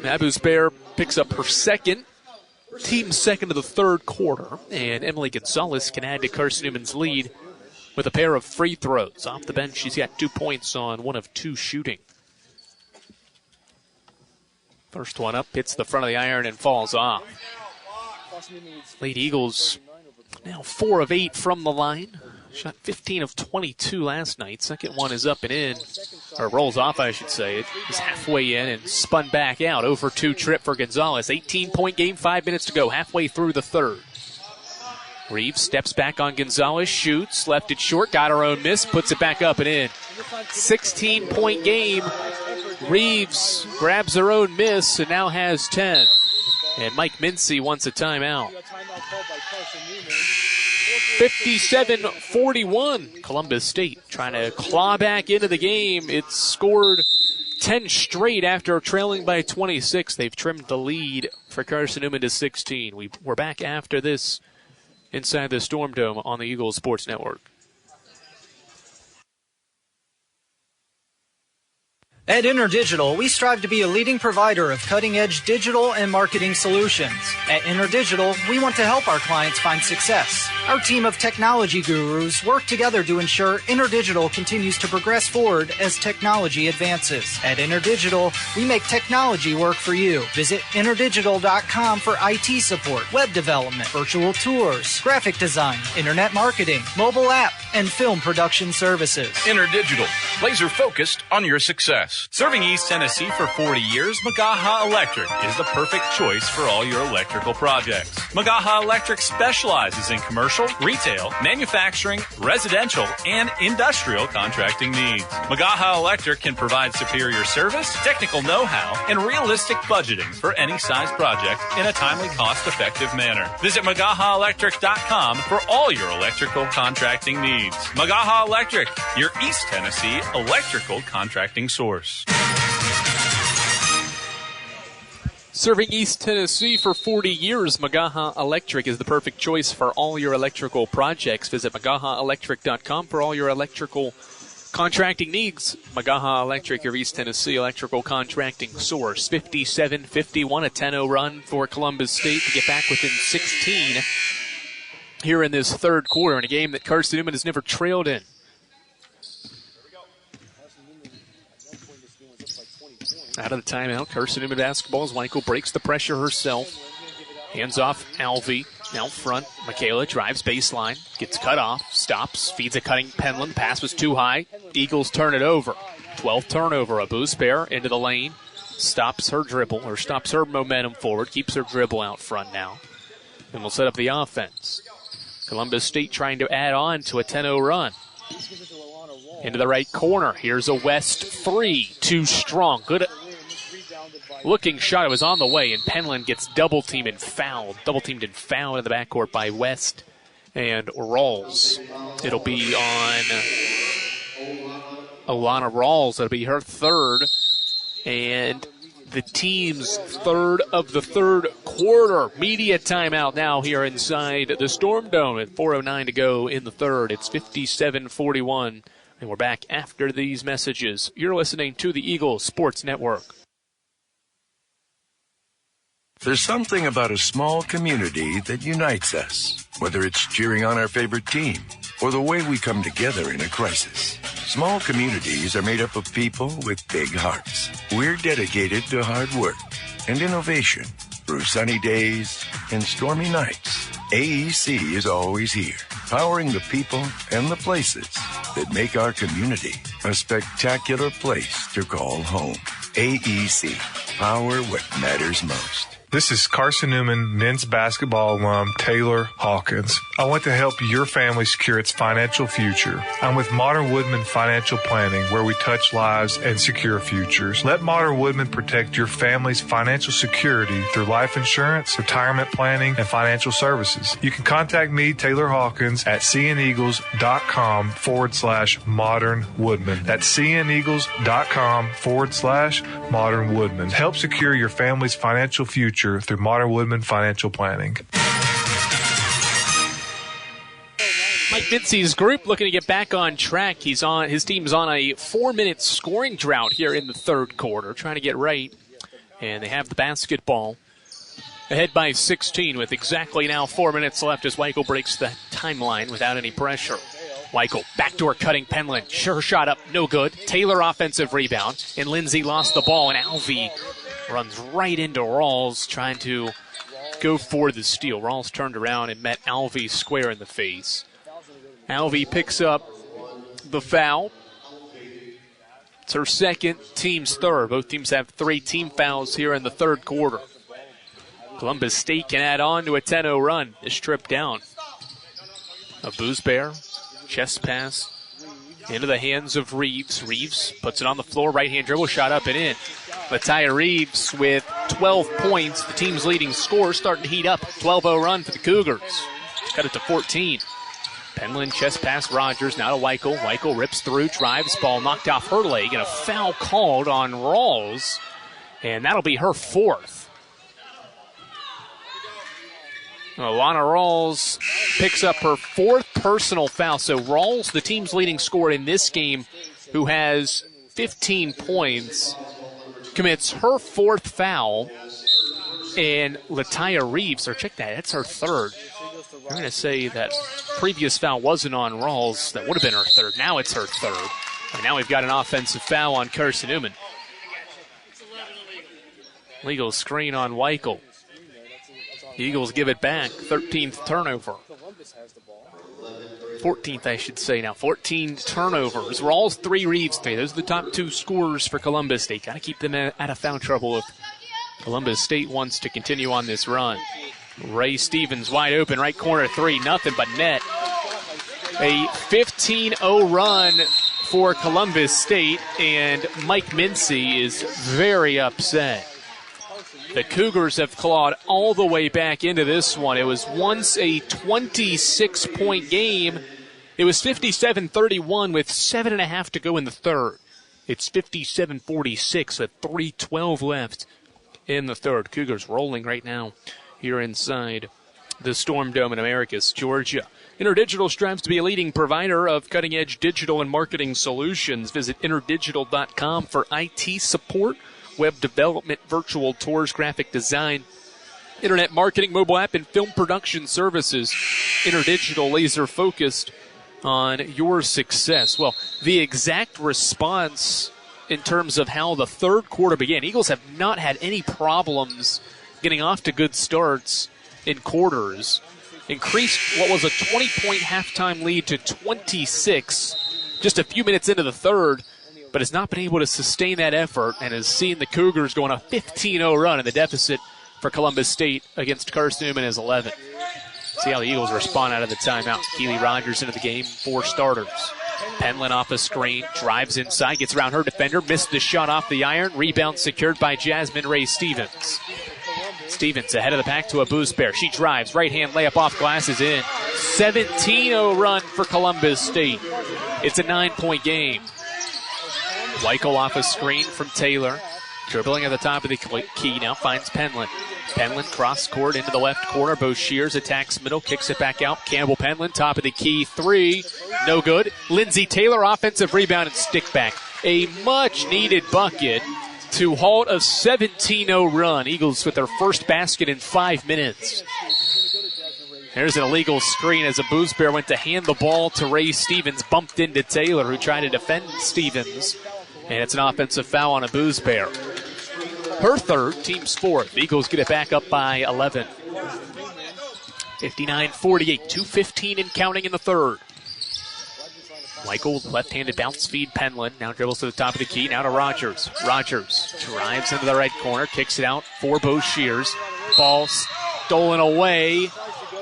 Abusbear picks up her second, team second of the third quarter, and Emily Gonzalez can add to Carson-Newman's lead with a pair of free throws. Off the bench, she's got 2 points on 1 of 2 shooting. First one up, hits the front of the iron and falls off. Lady Eagles now 4 of 8 from the line. Shot 15 of 22 last night. Second one is up and in, or rolls off, I should say. It is halfway in and spun back out. 0 for 2 trip for Gonzalez. 18-point game, 5 minutes to go, halfway through the third. Reeves steps back on Gonzalez, shoots, left it short, got her own miss, puts it back up and in. 16-point game. Reeves grabs her own miss and now has 10. And Mike Mincy wants a timeout. 57-41. Columbus State trying to claw back into the game. It's scored 10 straight after trailing by 26. They've trimmed the lead for Carson-Newman to 16. We're back after this inside the Storm Dome on the Eagles Sports Network. At InterDigital, we strive to be a leading provider of cutting-edge digital and marketing solutions. At InterDigital, we want to help our clients find success. Our team of technology gurus work together to ensure InterDigital continues to progress forward as technology advances. At InterDigital, we make technology work for you. Visit InterDigital.com for IT support, web development, virtual tours, graphic design, internet marketing, mobile app, and film production services. InterDigital, laser-focused on your success. Serving East Tennessee for 40 years, Magaha Electric is the perfect choice for all your electrical projects. Magaha Electric specializes in commercial, retail, manufacturing, residential, and industrial contracting needs. Magaha Electric can provide superior service, technical know-how, and realistic budgeting for any size project in a timely, cost-effective manner. Visit MagahaElectric.com for all your electrical contracting needs. Magaha Electric, your East Tennessee electrical contracting source. Serving East Tennessee for 40 years, Magaha Electric is the perfect choice for all your electrical projects. Visit MagahaElectric.com for all your electrical contracting needs. Magaha Electric, your East Tennessee electrical contracting source. 57-51, a 10-0 run for Columbus State to get back within 16 here in this third quarter in a game that Carson-Newman has never trailed in. Out of the timeout, Carson-Newman basketball as Weichel breaks the pressure herself. Hands off Alvey. Out front, Michaela drives baseline, gets cut off, stops, feeds a cutting Penland. Pass was too high. Eagles turn it over. 12th turnover. A boost bear into the lane. Stops her dribble, or stops her momentum forward. Keeps her dribble out front now. And will set up the offense. Columbus State trying to add on to a 10-0 run. Into the right corner. Here's a West 3. Too strong. Good looking shot. It was on the way, and Penland gets double-teamed and fouled. Double-teamed and fouled in the backcourt by West and Rawls. It'll be on Alana Rawls. It'll be her third, and the team's third of the third quarter. Media timeout now here inside the Storm Dome at 4:09 to go in the third. It's 57-41, and we're back after these messages. You're listening to the Eagles Sports Network. There's something about a small community that unites us, whether it's cheering on our favorite team or the way we come together in a crisis. Small communities are made up of people with big hearts. We're dedicated to hard work and innovation through sunny days and stormy nights. AEC is always here, powering the people and the places that make our community a spectacular place to call home. AEC, power what matters most. This is Carson-Newman men's basketball alum Taylor Hawkins. I want to help your family secure its financial future. I'm with Modern Woodman Financial Planning, where we touch lives and secure futures. Let Modern Woodman protect your family's financial security through life insurance, retirement planning, and financial services. You can contact me, Taylor Hawkins, at cneagles.com/Modern Woodman. That's cneagles.com/Modern Woodman. Help secure your family's financial future through Modern Woodman Financial Planning. Mike Mincy's group looking to get back on track. His team's on a 4-minute scoring drought here in the third quarter, trying to get right. And they have the basketball. Ahead by 16 with exactly now 4 minutes left as Weichel breaks the timeline without any pressure. Weichel, backdoor cutting Penland. Sure shot up, no good. Taylor offensive rebound. And Lindsay lost the ball, and Alvey runs right into Rawls trying to go for the steal. Rawls turned around and met Alvey square in the face. Alvey picks up the foul. It's her second, team's third. Both teams have 3 team fouls here in the third quarter. Columbus State can add on to a 10-0 run. Is stripped down. A Boosbear, chest pass into the hands of Reeves. Reeves puts it on the floor, right-hand dribble, shot up and in. Lataia Reeves with 12 points, the team's leading scorer, starting to heat up. 12-0 run for the Cougars. Cut it to 14. Penland chest pass Rogers, now to Weichel. Weichel rips through, drives, ball knocked off her leg, and a foul called on Rawls. And that'll be her fourth. Alana Rawls picks up her fourth personal foul. So Rawls, the team's leading scorer in this game, who has 15 points, commits her fourth foul. And Lataia Reeves, or check that, that's her third. I'm going to say that previous foul wasn't on Rawls. That would have been her third. Now it's her third. And now we've got an offensive foul on Carson-Newman. Legal screen on Weichel. The Eagles give it back. 13th turnover. 14th, I should say now. 14 turnovers. Rawls 3, Reeves 3. Those are the top 2 scorers for Columbus State. Got to keep them out of foul trouble if Columbus State wants to continue on this run. Ray Stevens wide open, right corner 3. Nothing but net. A 15-0 run for Columbus State, and Mike Mincy is very upset. The Cougars have clawed all the way back into this one. It was once a 26-point game. It was 57-31 with 7.5 to go in the third. It's 57-46 with 3:12 left in the third. Cougars rolling right now here inside the Storm Dome in Americus, Georgia. InterDigital strives to be a leading provider of cutting-edge digital and marketing solutions. Visit interdigital.com for IT support, web development, virtual tours, graphic design, internet marketing, mobile app, and film production services. InterDigital, laser focused on your success. Well, the exact response in terms of how the third quarter began. Eagles have not had any problems getting off to good starts in quarters. Increased what was a 20-point halftime lead to 26 just a few minutes into the third, but has not been able to sustain that effort and has seen the Cougars go on a 15-0 run, and the deficit for Columbus State against Carson-Newman is 11. See how the Eagles respond out of the timeout. Keely Rogers into the game, 4 starters. Penland off a screen, drives inside, gets around her defender, missed the shot off the iron, rebound secured by Jasmine Ray Stevens. Stevens ahead of the pack to a Boosbear. She drives, right-hand layup off glass is in. 17-0 run for Columbus State. It's a 9-point game. Weichel off a screen from Taylor. Dribbling at the top of the key now, finds Penland. Penland cross court into the left corner. Bo Shears attacks middle, kicks it back out. Campbell Penland, top of the key, 3. No good. Lindsay Taylor, offensive rebound and stick back. A much-needed bucket to halt a 17-0 run. Eagles with their first basket in 5 minutes. There's an illegal screen as a Boosbear went to hand the ball to Ray Stevens, bumped into Taylor, who tried to defend Stevens. And it's an offensive foul on a Boosbear. Her third, team's fourth. Eagles get it back up by 11. 59-48, 2:15 and counting in the third. Weichel, left-handed bounce feed Penland. Now dribbles to the top of the key. Now to Rogers. Rogers drives into the right corner, kicks it out for Bo Shears. Ball stolen away,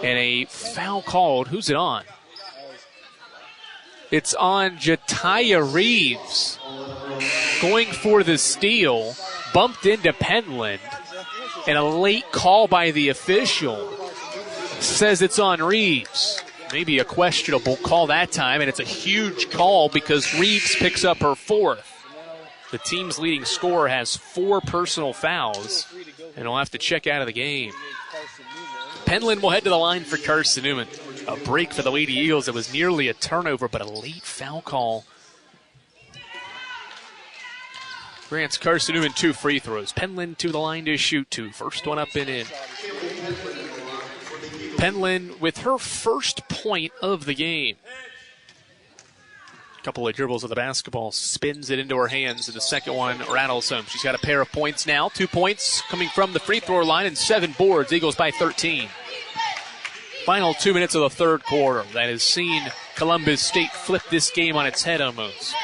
and a foul called. Who's it on? It's on Jatiah Reeves. Going for the steal, bumped into Penland, and a late call by the official says it's on Reeves. Maybe a questionable call that time, and it's a huge call because Reeves picks up her fourth. The team's leading scorer has 4 personal fouls, and will have to check out of the game. Penland will head to the line for Carson-Newman. A break for the Lady Eagles. It was nearly a turnover, but a late foul call grants Carson-Newman 2 free throws. Penland to the line to shoot 2. First one up and in. Penland with her first point of the game. A couple of dribbles of the basketball, spins it into her hands, and the second one rattles home. She's got a pair of points now. 2 points coming from the free throw line and 7 boards. Eagles by 13. Final 2 minutes of the third quarter. That has seen Columbus State flip this game on its head almost.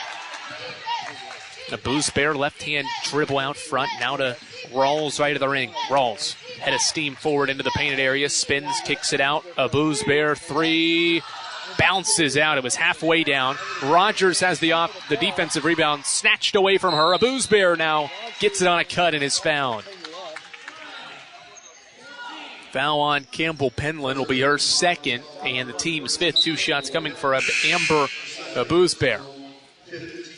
A Booze Bear left-hand dribble out front. Now to Rawls right of the ring. Rawls head of steam forward into the painted area. Spins, kicks it out. A Booze Bear 3. Bounces out. It was halfway down. Rogers has the defensive rebound snatched away from her. A Booze Bear now gets it on a cut and is fouled. Foul on Campbell Penland will be her second, and the team's fifth. 2 shots coming for Amber Booze Bear.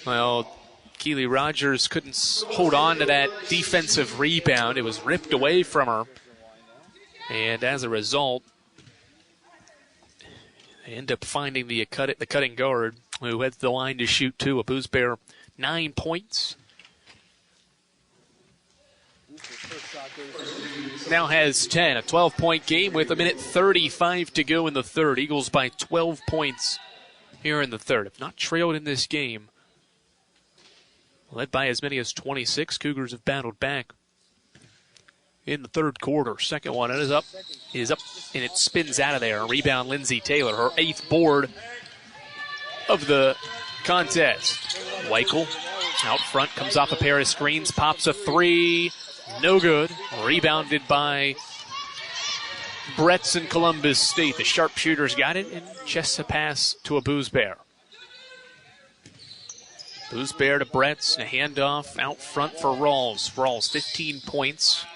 Well, Keely Rogers couldn't hold on to that defensive rebound. It was ripped away from her. And as a result, they end up finding the cutting guard who heads the line to shoot 2. A Booze Bear, 9 points. Now has 10. A 12-point game with 1:35 to go in the third. Eagles by 12 points here in the third. If not trailed in this game, led by as many as 26, Cougars have battled back in the third quarter. Second one is up, and it spins out of there. Rebound, Lindsay Taylor, her 8th board of the contest. Weichel out front, comes off a pair of screens, pops a 3, no good. Rebounded by Bretts in Columbus State. The sharpshooters got it and chests a pass to a Booze Bear. Booze Bear to Bretts, a handoff out front for Rawls. Rawls, 15 points.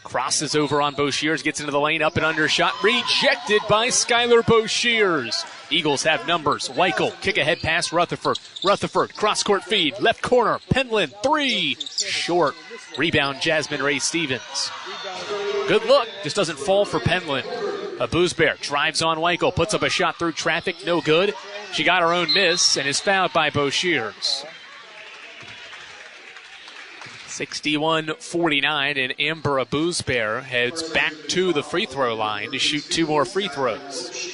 Crosses over on Boshears, gets into the lane, up and under shot. Rejected by Skylar Boshears. Eagles have numbers. Weichel, kick ahead pass Rutherford. Rutherford, cross-court feed, left corner. Penland, 3. Short. Rebound, Jasmine Ray Stevens. Good look, just doesn't fall for Penland. A Booze Bear drives on Weichel, puts up a shot through traffic, no good. She got her own miss and is fouled by Boshears. 61-49, and Amber Booze Bear heads back to the free throw line to shoot 2 more free throws.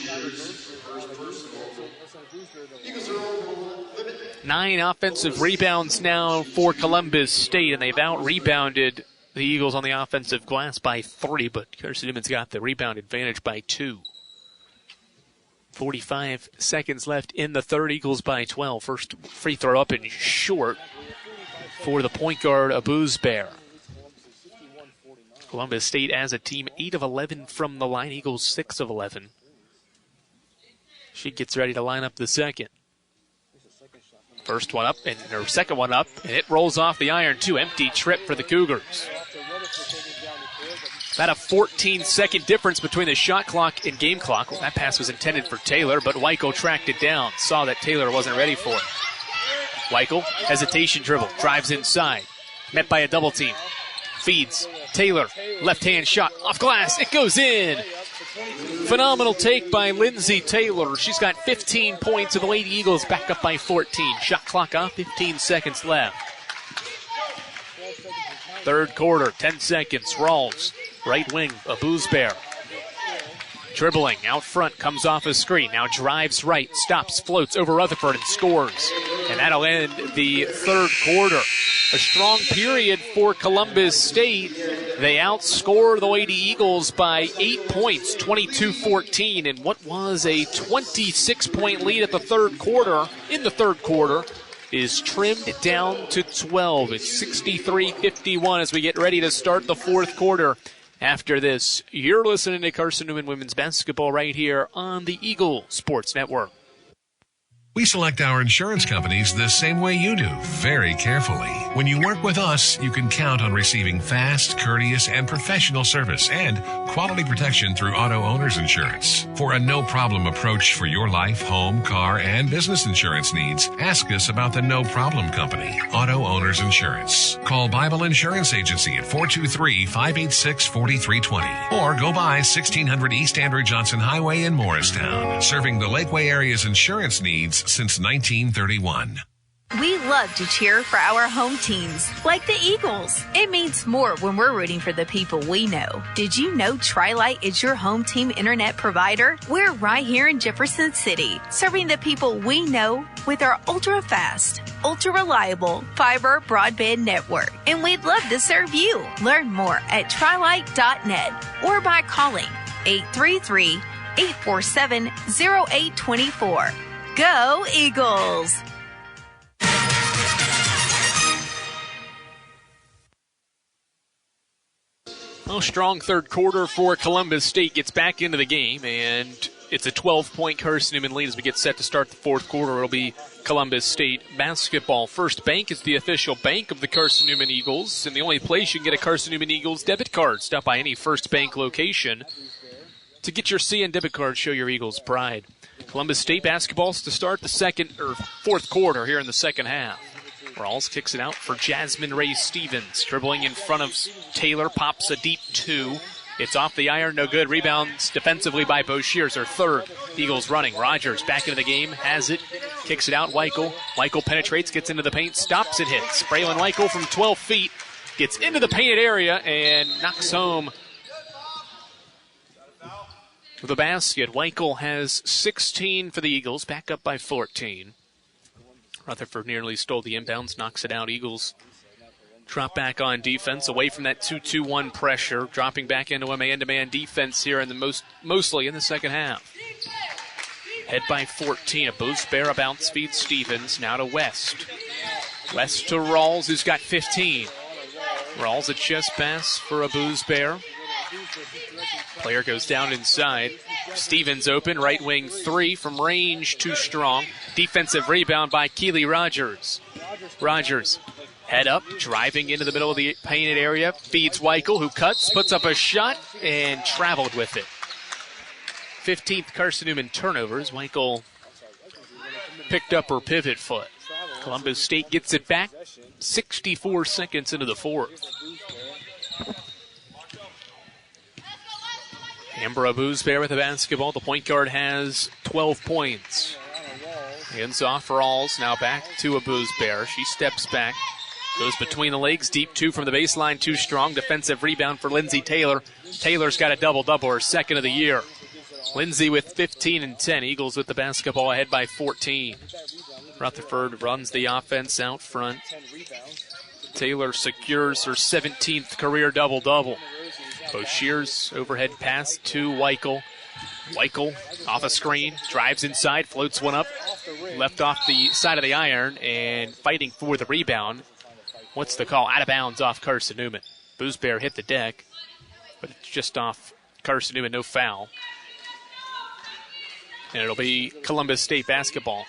9 offensive rebounds now for Columbus State, and they've out-rebounded the Eagles on the offensive glass by 3, but Carson-Newman's got the rebound advantage by 2. 45 seconds left in the third. Eagles by 12. First free throw up and short for the point guard, a Booze Bear. Columbus State as a team, 8 of 11 from the line. Eagles 6 of 11. She gets ready to line up the second. First one up, and her second one up, and it rolls off the iron. 2 empty trip for the Cougars. About a 14-second difference between the shot clock and game clock. Well, that pass was intended for Taylor, but Weichel tracked it down. Saw that Taylor wasn't ready for it. Weichel, hesitation dribble, drives inside. Met by a double team. Feeds. Taylor, left-hand shot, off glass. It goes in. Phenomenal take by Lindsay Taylor. She's got 15 points, and the Lady Eagles back up by 14. Shot clock off, 15 seconds left. Third quarter, 10 seconds. Rawls, right wing, a Booze Bear. Dribbling out front, comes off a screen. Now drives right, stops, floats over Rutherford and scores. And that'll end the third quarter. A strong period for Columbus State. They outscore the Lady Eagles by 8 points, 22-14. And what was a 26-point lead at the third quarter, in the third quarter, is trimmed down to 12. It's 63-51 as we get ready to start the fourth quarter after this. You're listening to Carson-Newman Women's Basketball right here on the Eagle Sports Network. We select our insurance companies the same way you do, very carefully. When you work with us, you can count on receiving fast, courteous, and professional service and quality protection through Auto Owners Insurance. For a no-problem approach for your life, home, car, and business insurance needs, ask us about the No Problem Company, Auto Owners Insurance. Call Bible Insurance Agency at 423-586-4320 or go by 1600 East Andrew Johnson Highway in Morristown, serving the Lakeway area's insurance needs since 1931. We love to cheer for our home teams, like the Eagles. It means more when we're rooting for the people we know. Did you know Tri-Lite is your home team internet provider? We're right here in Jefferson City, serving the people we know with our ultra-fast, ultra-reliable fiber broadband network. And we'd love to serve you. Learn more at trilite.net or by calling 833-847-0824. Go Eagles! Well, strong third quarter for Columbus State. Gets back into the game, and it's a 12-point Carson-Newman lead as we get set to start the fourth quarter. It'll be Columbus State basketball. First Bank is the official bank of the Carson-Newman Eagles, and the only place you can get a Carson-Newman Eagles debit card. Stop by any First Bank location to get your CN debit card. Show your Eagles pride. Columbus State basketballs to start the fourth quarter here in the second half. Rawls kicks it out for Jasmine Ray Stevens. Dribbling in front of Taylor, pops a deep two. It's off the iron, no good. Rebounds defensively by Boshears, her third. Eagles running. Rogers back into the game, has it, kicks it out. Weichel. Weichel penetrates, gets into the paint, stops and hits. Braylon Weichel from 12 feet gets into the painted area and knocks home the basket. Weichel has 16 for the Eagles, back up by 14. Rutherford nearly stole the inbounds, knocks it out. Eagles drop back on defense, away from that 2-2-1 pressure, dropping back into a man-to-man defense here in the mostly in the second half. Head by 14. A Booth Bear, a bounce feed Stevens, now to West. West to Rawls, who's got 15. Rawls a chest pass for a Booth Bear. Player goes down inside. Stevens open, right wing three from range, too strong. Defensive rebound by Keely Rogers. Rogers, head up, driving into the middle of the painted area, feeds Weichel, who cuts, puts up a shot, and traveled with it. 15th Carson-Newman turnovers. Weichel picked up her pivot foot. Columbus State gets it back 64 seconds into the fourth. Amber Abuzbear with the basketball. The point guard has 12 points. Ends off for Rawls. Now back to Abuzbear. She steps back. Goes between the legs. Deep two from the baseline. Too strong. Defensive rebound for Lindsey Taylor. Taylor's got a double-double, her second of the year. Lindsey with 15 and 10. Eagles with the basketball ahead by 14. Rutherford runs the offense out front. Taylor secures her 17th career double-double. Boshears overhead pass to Weichel. Weichel off a screen, drives inside, floats one up, left off the side of the iron, and fighting for the rebound. What's the call? Out of bounds off Carson-Newman. Boozbear hit the deck, but it's just off Carson-Newman, no foul. And it'll be Columbus State basketball.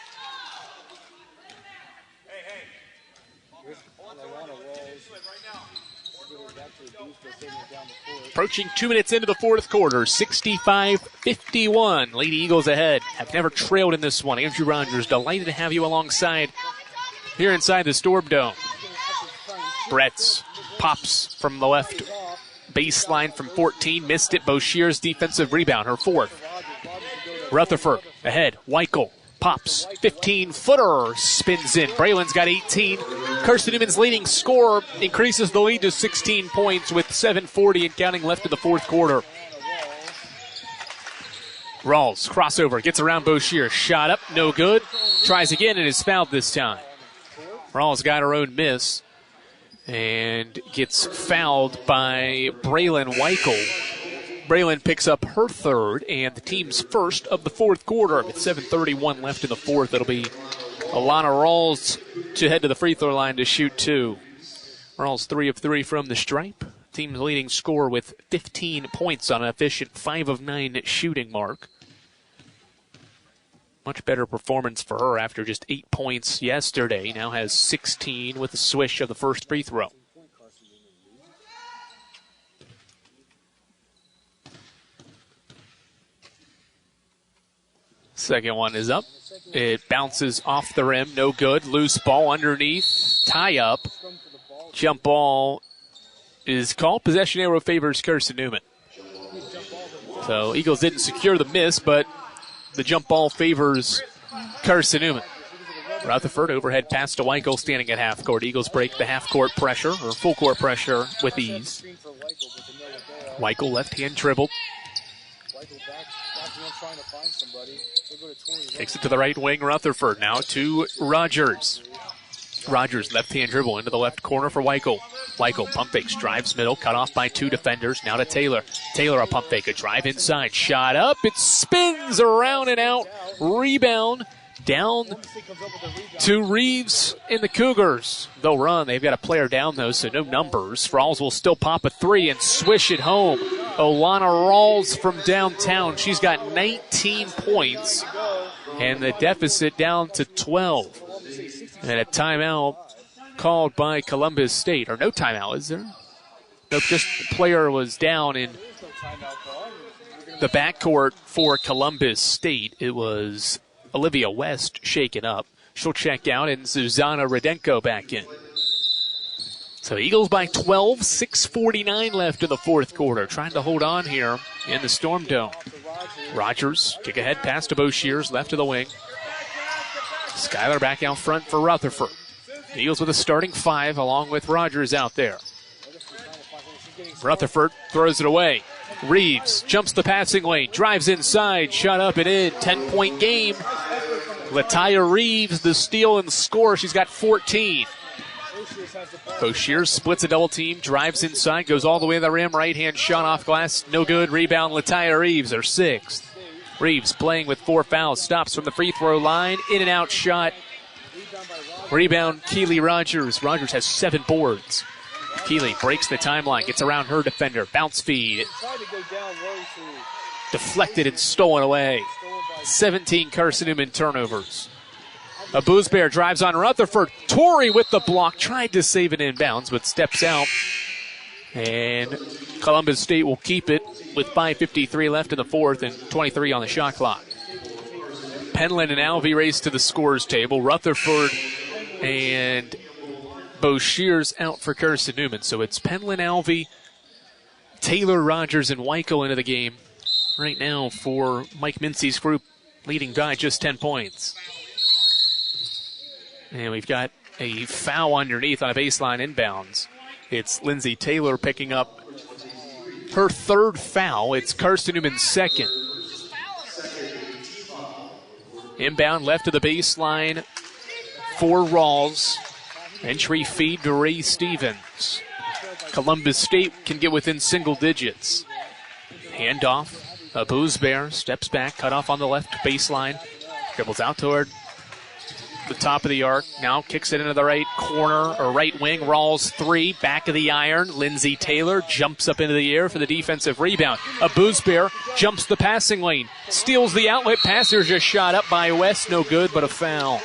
Approaching 2 minutes into the fourth quarter, 65-51. Lady Eagles ahead. Have never trailed in this one. Andrew Rogers, delighted to have you alongside here inside the Storm Dome. Bretz pops from the left baseline from 14. Missed it. Boshears defensive rebound, her fourth. Rutherford ahead. Weichel pops. 15-footer spins in. Braylon's got 18. Carson-Newman's leading scorer increases the lead to 16 points with 7:40 and counting left in the fourth quarter. Rawls, crossover, gets around Boshear. Shot up, no good. Tries again and is fouled this time. Rawls got her own miss and gets fouled by Braylon Weichel. Braylon picks up her third and the team's first of the fourth quarter. With 7:31 left in the fourth, it'll be Alana Rawls to head to the free throw line to shoot two. Rawls 3 of 3 from the stripe. team's leading scorer with 15 points on an efficient 5 of 9 shooting mark. Much better performance for her after just 8 points yesterday. Now has 16 with a swish of the first free throw. Second one is up. It bounces off the rim. No good. Loose ball underneath. Tie up. Jump ball is called. Possession arrow favors Carson-Newman. So Eagles didn't secure the miss, but the jump ball favors Carson-Newman. Rutherford overhead pass to Weichel standing at half court. Eagles break the half court pressure, or full court pressure, with ease. Weichel left hand dribble. Takes it to the right wing, Rutherford. Now to Rogers. Rogers left hand dribble into the left corner for Weichel. Weichel pump fakes, drives middle, cut off by 2 defenders. Now to Taylor. Taylor a pump fake, a drive inside, shot up. It spins around and out. Rebound down to Reeves in the Cougars. They'll run. They've got a player down, though, so no numbers. Rawls will still pop a 3 and swish it home. Olana Rawls from downtown. She's got 19 points, and the deficit down to 12. And a timeout called by Columbus State. Or no timeout, is there? Nope, just the player was down in the backcourt for Columbus State. It was Olivia West shaken up. She'll check out, and Zuzana Radenko back in. So Eagles by 12, 6:49 left in the fourth quarter. Trying to hold on here in the Storm Dome. Rogers, kick ahead pass to Boshears, left of the wing. Skyler back out front for Rutherford. Eagles with a starting 5 along with Rogers out there. Rutherford throws it away. Reeves jumps the passing lane, drives inside, shot up and in. 10-point game. Lataya Reeves, the steal and score. She's got 14. Boshears splits a double team, drives inside, goes all the way to the rim. Right hand shot off glass, no good. Rebound Lataya Reeves, her 6th. Reeves playing with 4 fouls, stops from the free throw line, in and out shot. Rebound Keely Rogers. Rogers has 7 boards. Keely breaks the timeline, gets around her defender, bounce feed. Deflected and stolen away. 17 Carson-Newman turnovers. Abuzbear drives on Rutherford. Torrey with the block, tried to save it inbounds, but steps out. And Columbus State will keep it with 5:53 left in the fourth and 23 on the shot clock. Penland and Alvey race to the scorers table. Rutherford and Boshears out for Carson-Newman. So it's Penland, Alvey, Taylor, Rogers, and Weichel into the game right now for Mike Mincy's group, leading by just 10 points. And we've got a foul underneath on a baseline inbounds. It's Lindsay Taylor picking up her 3rd foul. It's Carson-Newman's 2nd. Inbound left to the baseline for Rawls. Entry feed to Ray Stevens. Columbus State can get within single digits. Handoff. Abuzbear steps back, cut off on the left baseline. Dribbles out toward the top of the arc. Now kicks it into the right corner or right wing. Rawls 3, back of the iron. Lindsay Taylor jumps up into the air for the defensive rebound. Abuzbear jumps the passing lane, steals the outlet pass. There's a shot up by West, no good, but a foul.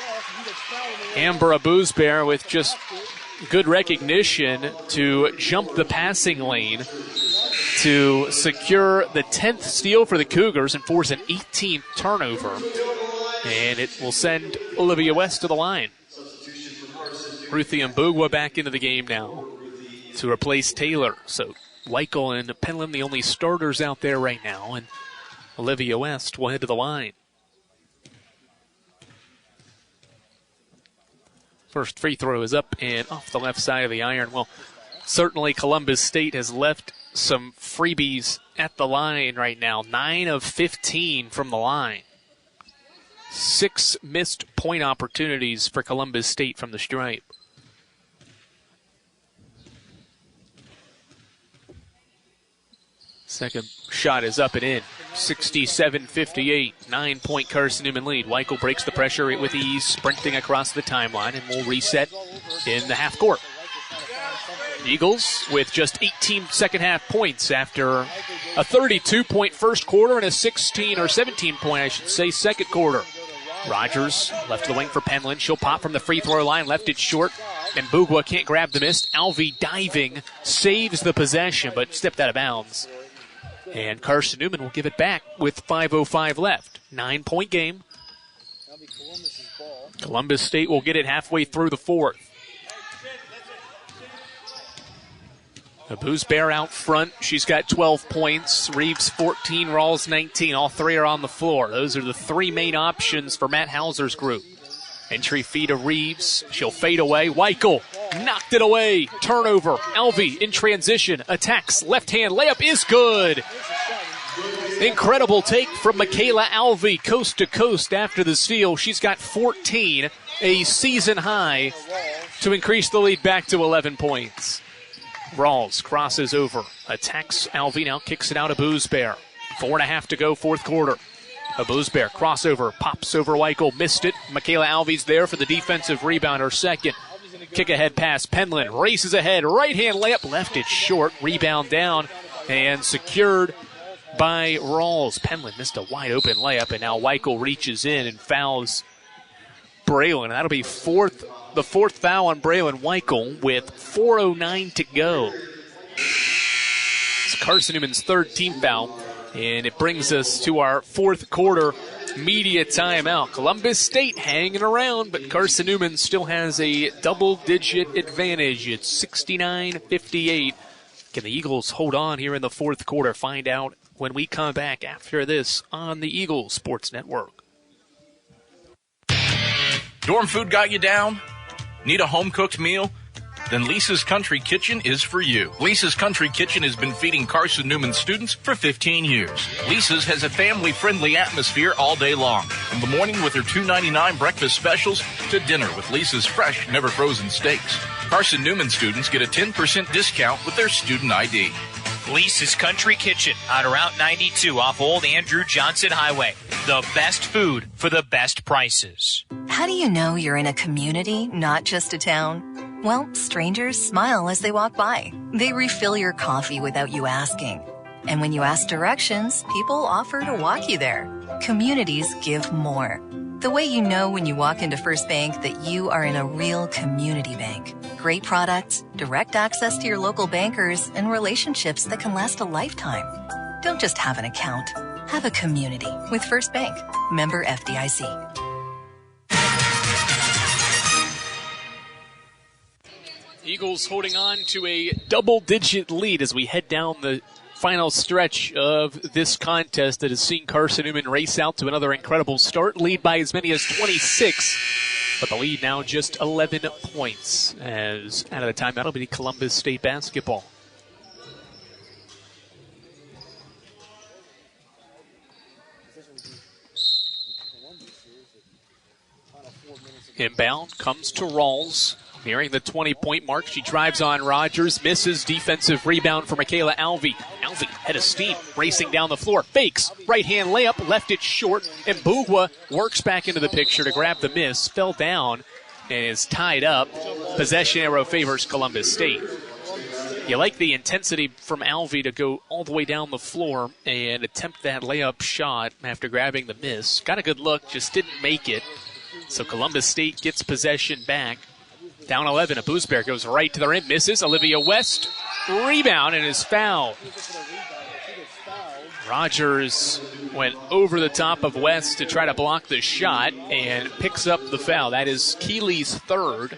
Amber Abuzbear with just good recognition to jump the passing lane to secure the 10th steal for the Cougars and force an 18th turnover. And it will send Olivia West to the line. Ruthie Mbugwa back into the game now to replace Taylor. So Weichel and Penland the only starters out there right now, and Olivia West will head to the line. First free throw is up and off the left side of the iron. Well, certainly Columbus State has left some freebies at the line right now. 9 of 15 from the line. 6 missed point opportunities for Columbus State from the stripe. Second shot is up and in. 67-58, 9-point Carson-Newman lead. Weichel breaks the pressure with ease, sprinting across the timeline, and will reset in the half court. Eagles with just 18 second-half points after a 32-point first quarter and a 16 or 17-point, I should say, second quarter. Rogers left to the wing for Penland. She'll pop from the free throw line, left it short, and Mbugua can't grab the miss. Alvey diving, saves the possession, but stepped out of bounds. And Carson-Newman will give it back with 5:05 left. 9-point game. Columbus State will get it halfway through the fourth. Boosbear out front. She's got 12 points. Reeves 14, Rawls 19. All three are on the floor. Those are the three main options for Matt Hauser's group. Entry feed to Reeves. She'll fade away. Weichel knocked it away. Turnover. Alvey in transition. Attacks. Left hand layup is good. Incredible take from Michaela Alvey, coast to coast after the steal. She's got 14, a season high, to increase the lead back to 11 points. Rawls crosses over, attacks Alvey, now kicks it out of Boosbear. 4.5 to go, fourth quarter. A Boosbear crossover, pops over Weichel, missed it. Michaela Alvey's there for the defensive rebound, her second. Kick ahead pass, Penland races ahead, right hand layup, left it short, rebound down, and secured by Rawls. Penland missed a wide open layup, and now Weichel reaches in and fouls Braylon. That'll be the fourth foul on Braylon Weichel with 4:09 to go. It's Carson-Newman's third team foul, and it brings us to our fourth quarter media timeout. Columbus State hanging around, but Carson-Newman still has a double-digit advantage. It's 69-58. Can the Eagles hold on here in the fourth quarter? Find out when we come back after this on the Eagles Sports Network. Dorm food got you down? Need a home-cooked meal? Then Lisa's Country Kitchen is for you. Lisa's Country Kitchen has been feeding Carson-Newman students for 15 years. Lisa's has a family-friendly atmosphere all day long. From the morning with her $2.99 breakfast specials to dinner with Lisa's fresh, never-frozen steaks. Carson-Newman students get a 10% discount with their student ID. Lisa's Country Kitchen on Route 92 off Old Andrew Johnson Highway. The best food for the best prices. How do you know you're in a community, not just a town? Well, strangers smile as they walk by. They refill your coffee without you asking. And when you ask directions, people offer to walk you there. Communities give more. The way you know when you walk into First Bank that you are in a real community bank. Great products, direct access to your local bankers, and relationships that can last a lifetime. Don't just have an account. Have a community with First Bank. Member FDIC. Eagles holding on to a double-digit lead as we head down the final stretch of this contest that has seen Carson-Newman race out to another incredible start. Lead by as many as 26, but the lead now just 11 points. As out of the time, that'll be Columbus State basketball. Inbound comes to Rawls. Nearing the 20-point mark, she drives on Rogers, misses. Defensive rebound for Michaela Alvey. Alvey, head of steam, racing down the floor, fakes, right-hand layup, left it short, and Mbugua works back into the picture to grab the miss, fell down, and is tied up. Possession arrow favors Columbus State. You like the intensity from Alvey to go all the way down the floor and attempt that layup shot after grabbing the miss. Got a good look, just didn't make it. So Columbus State gets possession back. Down 11, a Boosbear goes right to the rim, misses. Olivia West, rebound, and is fouled. Rogers went over the top of West to try to block the shot and picks up the foul. That is Keeley's third,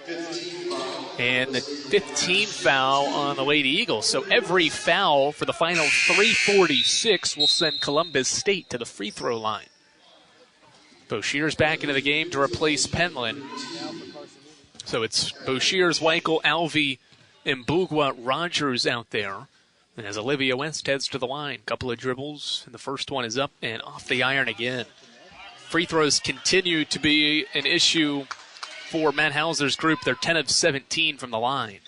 and the 15th foul on the Lady Eagles. So every foul for the final 3:46 will send Columbus State to the free throw line. Boshear's back into the game to replace Penland. So it's Boshears, Weichel, Alvey, and Mbugua Rogers out there. And as Olivia West heads to the line, couple of dribbles, and the first one is up and off the iron again. Free throws continue to be an issue for Matt Hauser's group. They're 10 of 17 from the line.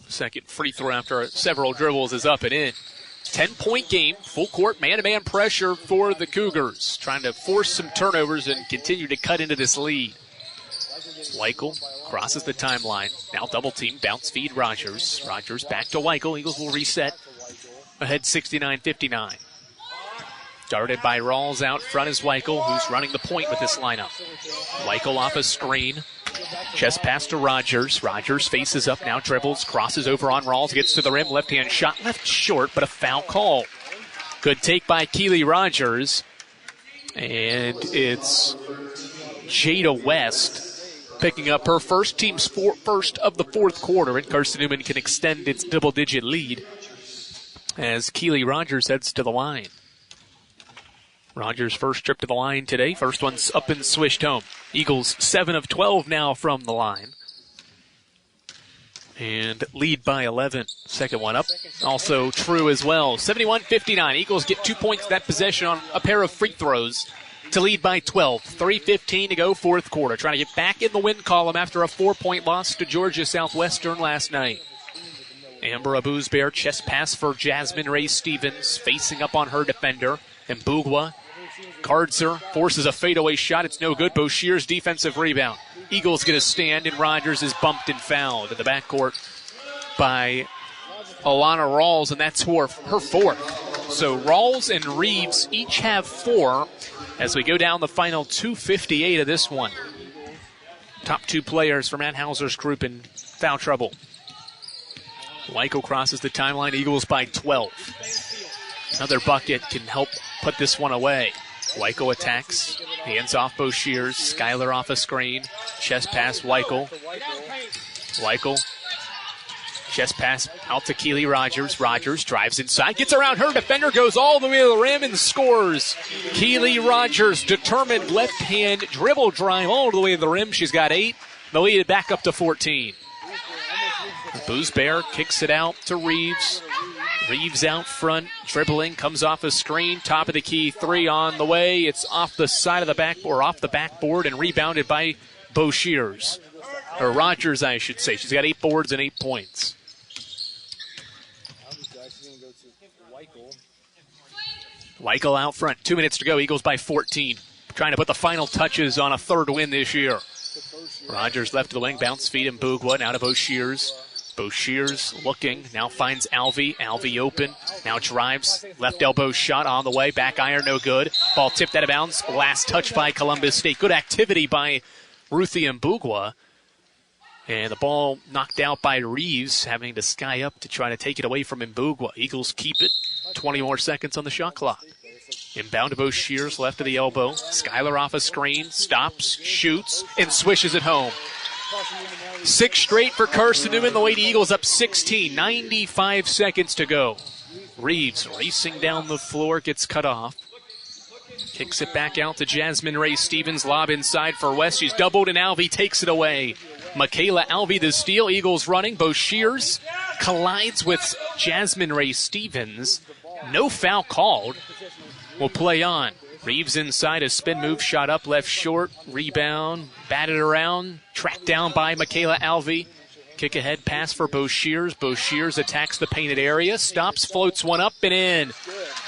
Second free throw after several dribbles is up and in. 10-point game, full court, man-to-man pressure for the Cougars, trying to force some turnovers and continue to cut into this lead. Weichel crosses the timeline. Now double team, bounce feed Rogers. Rogers back to Weichel. Eagles will reset. Ahead 69-59. Guarded by Rawls out front is Weichel, who's running the point with this lineup. Weichel off a screen. Chest pass to Rogers. Rogers faces up now, dribbles, crosses over on Rawls, gets to the rim, left-hand shot, left short, but a foul call. Good take by Keely Rogers. And it's Jada West picking up her first, team's first of the fourth quarter, and Carson-Newman can extend its double-digit lead as Keely Rogers heads to the line. Rogers' first trip to the line today. First one's up and swished home. Eagles 7 of 12 now from the line. And lead by 11. Second one up. Also true as well. 71-59. Eagles get 2 points that possession on a pair of free throws to lead by 12. 3:15 to go, fourth quarter. Trying to get back in the win column after a 4-point loss to Georgia Southwestern last night. Amber Abuzbear, chest pass for Jasmine Ray Stevens, facing up on her defender. And Mbugwa guards her, forces a fadeaway shot. It's no good. Boshear's defensive rebound. Eagles get a stand, and Rogers is bumped and fouled in the backcourt by Alana Rawls, and that's her fourth. So Rawls and Reeves each have 4 as we go down the final 2:58 of this one. Top 2 players from Matt Hauser's group in foul trouble. Weichel crosses the timeline. Eagles by 12. Another bucket can help put this one away. Weichel attacks. Hands off Boshears. Skylar off a screen. Chest pass Weichel. Weichel. Chest pass out to Keely Rogers. Rogers drives inside. Gets around her defender. Goes all the way to the rim and scores. Keely Rogers, determined left-hand dribble drive all the way to the rim. She's got 8. The lead back up to 14. Boozbear kicks it out to Reeves. Reeves out front, dribbling, comes off a screen, top of the key 3 on the way. It's off the side of the backboard, off the backboard, and rebounded by Boshears. Or Rogers, I should say. She's got 8 boards and 8 points. Weichel out front, 2 minutes to go. Eagles by 14. Trying to put the final touches on a third win this year. Rogers left to the wing, bounce feed and Mbugwa, now to Boshears. Boshears looking, now finds Alvey. Alvey open, now drives, left elbow shot on the way, back iron, no good. Ball tipped out of bounds, last touch by Columbus State. Good activity by Ruthie Mbugwa. And the ball knocked out by Reeves, having to sky up to try to take it away from Mbugwa. Eagles keep it, 20 more seconds on the shot clock. Inbound to Boshears, left of the elbow. Skylar off a screen, stops, shoots, and swishes it home. 6 straight for Carson-Newman. The Lady Eagles up 16. 95 seconds to go. Reeves racing down the floor, gets cut off. Kicks it back out to Jasmine Ray Stevens. Lob inside for West. She's doubled, and Alvey takes it away. Michaela Alvey the steal. Eagles running. Boshears collides with Jasmine Ray Stevens. No foul called. Will play on. Reeves inside, a spin move, shot up, left short, rebound, batted around, tracked down by Michaela Alvey. Kick ahead pass for Boshears. Boshears attacks the painted area, stops, floats one up and in.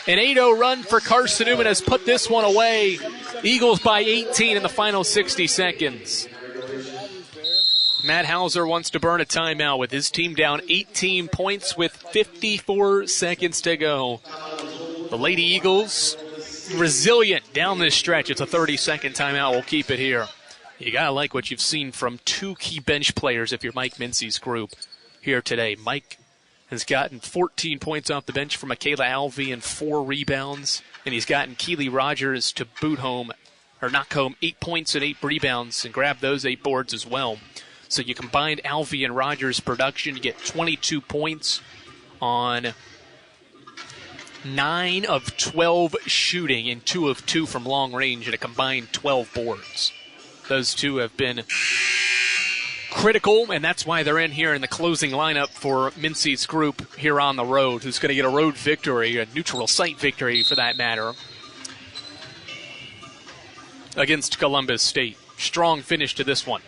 An 8-0 run for Carson-Newman has put this one away. Eagles by 18 in the final 60 seconds. Matt Hauser wants to burn a timeout with his team down 18 points with 54 seconds to go. The Lady Eagles resilient down this stretch. It's a 30-second timeout. We'll keep it here. You got to like what you've seen from 2 key bench players if you're Mike Mincy's group here today. Mike has gotten 14 points off the bench from Michaela Alvey and 4 rebounds, and he's gotten Keely Rogers to knock home 8 points and 8 rebounds and grab those 8 boards as well. So you combine Alvey and Rogers' production, you get 22 points on 9 of 12 shooting and 2 of 2 from long range, and a combined 12 boards. Those 2 have been critical, and that's why they're in here in the closing lineup for Mincy's group here on the road, who's going to get a road victory, a neutral site victory for that matter, against Columbus State. Strong finish to this one.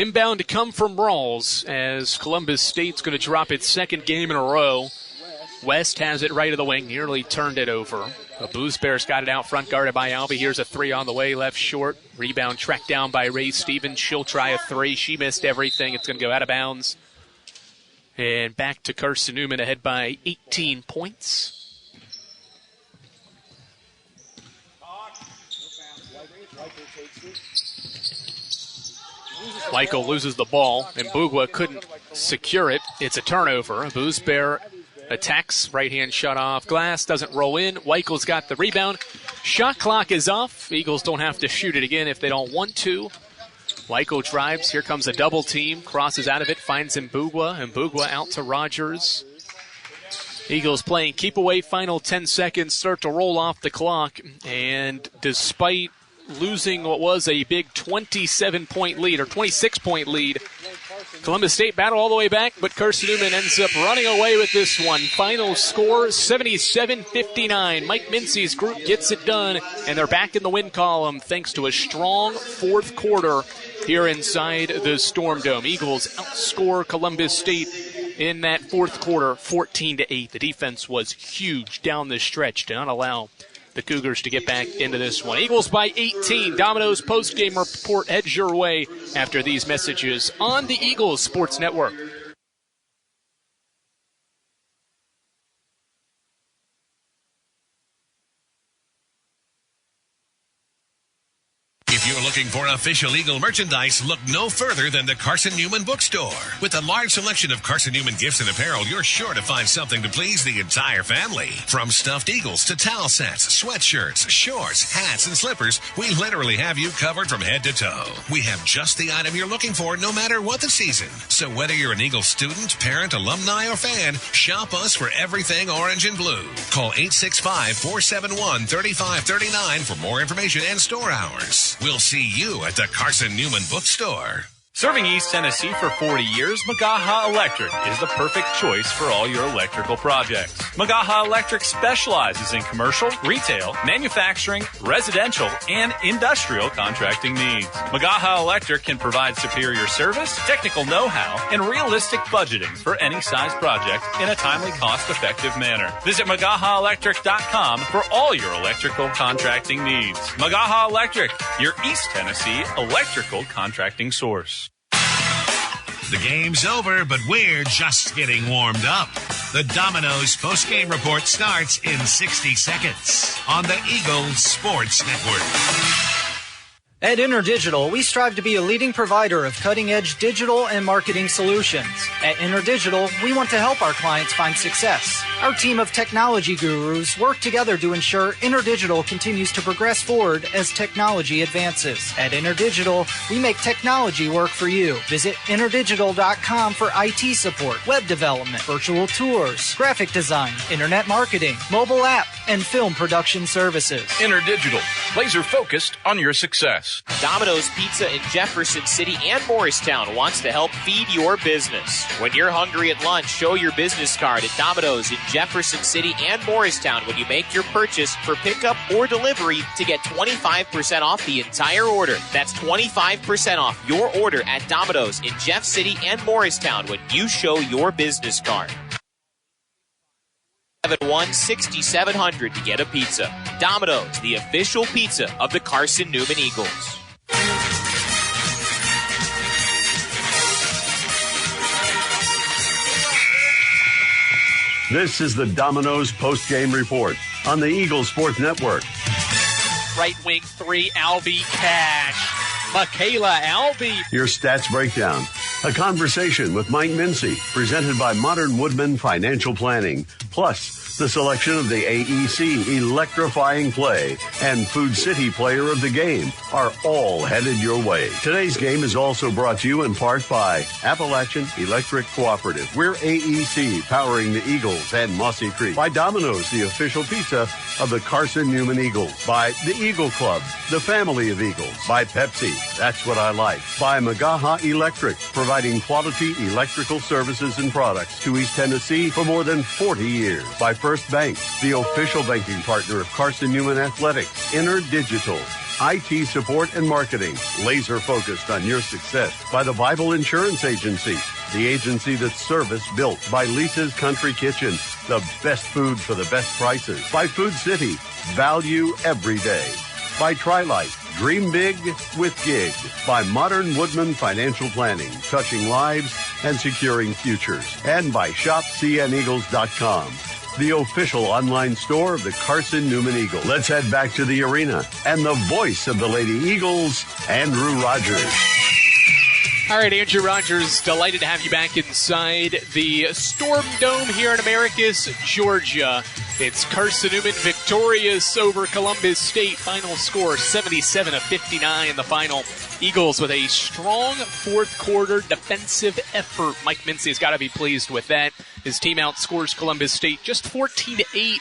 Inbound to come from Rawls as Columbus State's going to drop its second game in a row. West has it right of the wing, nearly turned it over. The Blues Bears got it out front, guarded by Albee. Here's a three on the way, left short. Rebound tracked down by Ray Stevens. She'll try a three. She missed everything. It's going to go out of bounds. And back to Carson-Newman, ahead by 18 points. Michael loses the ball, and Bugwa couldn't secure it. It's a turnover. Blues Bear attacks, right-hand shot off glass, doesn't roll in. Weichel's got the rebound. Shot clock is off. Eagles don't have to shoot it again if they don't want to. Weichel drives. Here comes a double team. Crosses out of it, finds Mbugwa. Mbugwa out to Rogers. Eagles playing keep away. Final 10 seconds start to roll off the clock. And despite losing what was a big 27-point lead, or 26-point lead, Columbus State battled all the way back, but Carson-Newman ends up running away with this one. Final score, 77-59. Mike Mincy's group gets it done, and they're back in the win column thanks to a strong fourth quarter here inside the Storm Dome. Eagles outscore Columbus State in that fourth quarter, 14-8. The defense was huge down the stretch to not allow the Cougars to get back into this one. Eagles by 18. Domino's post-game report heads your way after these messages on the Eagles Sports Network. If you're looking for official Eagle merchandise, look no further than the Carson-Newman Bookstore. With a large selection of Carson-Newman gifts and apparel, you're sure to find something to please the entire family. From stuffed eagles to towel sets, sweatshirts, shorts, hats, and slippers, we literally have you covered from head to toe. We have just the item you're looking for no matter what the season. So whether you're an Eagle student, parent, alumni, or fan, shop us for everything orange and blue. Call 865-471-3539 for more information and store hours. We'll see you at the Carson-Newman Bookstore. Serving East Tennessee for 40 years, Magaha Electric is the perfect choice for all your electrical projects. Magaha Electric specializes in commercial, retail, manufacturing, residential, and industrial contracting needs. Magaha Electric can provide superior service, technical know-how, and realistic budgeting for any size project in a timely, cost-effective manner. Visit MagahaElectric.com for all your electrical contracting needs. Magaha Electric, your East Tennessee electrical contracting source. The game's over, but we're just getting warmed up. The Domino's post-game report starts in 60 seconds on the Eagles Sports Network. At InterDigital, we strive to be a leading provider of cutting-edge digital and marketing solutions. At InterDigital, we want to help our clients find success. Our team of technology gurus work together to ensure InterDigital continues to progress forward as technology advances. At InterDigital, we make technology work for you. Visit InterDigital.com for IT support, web development, virtual tours, graphic design, internet marketing, mobile app, and film production services. InterDigital, laser-focused on your success. Domino's Pizza in Jefferson City and Morristown wants to help feed your business. When you're hungry at lunch, show your business card at Domino's in Jefferson City and Morristown when you make your purchase for pickup or delivery to get 25% off the entire order. That's 25% off your order at Domino's in Jeff City and Morristown when you show your business card. 7-1-6700 to get a pizza. Domino's, the official pizza of the Carson-Newman Eagles. This is the Domino's post-game report on the Eagles Sports Network. Right wing three, Albee Cash. Michaela Albee. Your stats breakdown. A conversation with Mike Mincy, presented by Modern Woodman Financial Planning. Plus, the selection of the AEC Electrifying Play and Food City Player of the Game are all headed your way. Today's game is also brought to you in part by Appalachian Electric Cooperative. We're AEC, powering the Eagles and Mossy Creek. By Domino's, the official pizza of the Carson-Newman Eagles. By the Eagle Club, the family of Eagles. By Pepsi, that's what I like. By Magaha Electric, providing quality electrical services and products to East Tennessee for more than 40 years. By First Bank, the official banking partner of Carson-Newman Athletics. InterDigital, IT support and marketing, laser focused on your success. By the Bible Insurance Agency, the agency that's service built. By Lisa's Country Kitchen, the best food for the best prices. By Food City, value every day. By Trilight, dream big with gig. By Modern Woodman Financial Planning, touching lives and securing futures. And by shopcneagles.com, the official online store of the Carson-Newman Eagle. Let's head back to the arena and the voice of the Lady Eagles, Andrew Rogers. All right, Andrew Rogers, delighted to have you back inside the Storm Dome here in Americus, Georgia. It's Carson-Newman victorious over Columbus State. Final score 77-59 in the final. Eagles with a strong fourth quarter defensive effort. Mike Mincy has got to be pleased with that. His team outscores Columbus State just 14-8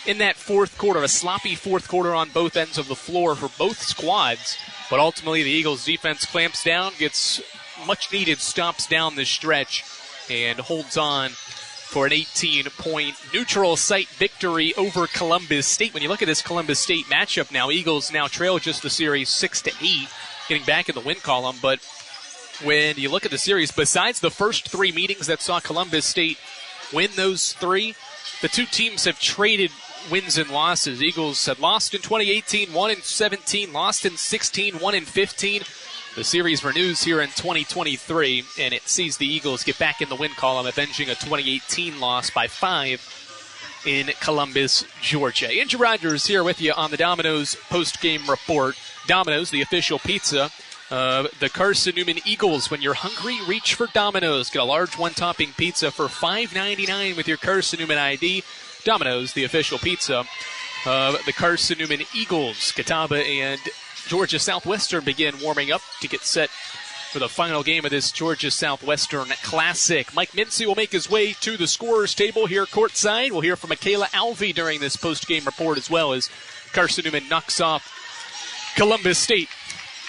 in that fourth quarter. A sloppy fourth quarter on both ends of the floor for both squads. But ultimately the Eagles defense clamps down, gets much-needed stops down the stretch, and holds on for an 18-point neutral site victory over Columbus State. When you look at this Columbus State matchup now, Eagles now trail just the series 6-8, getting back in the win column. But when you look at the series, besides the first three meetings that saw Columbus State win those three, the two teams have traded wins and losses. Eagles had lost in 2018, won in 17, lost in 16, won in 15. The series renews here in 2023, and it sees the Eagles get back in the win column, avenging a 2018 loss by 5 in Columbus, Georgia. Andrew Rogers here with you on the Domino's post-game report. Domino's, the official pizza. The Carson-Newman Eagles, when you're hungry, reach for Domino's. Get a large one-topping pizza for $5.99 with your Carson-Newman ID. Domino's, the official pizza. The Carson-Newman Eagles, Catawba and Georgia Southwestern begin warming up to get set for the final game of this Georgia Southwestern Classic. Mike Mincy will make his way to the scorer's table here courtside. We'll hear from Michaela Alvey during this post-game report, as well as Carson-Newman knocks off Columbus State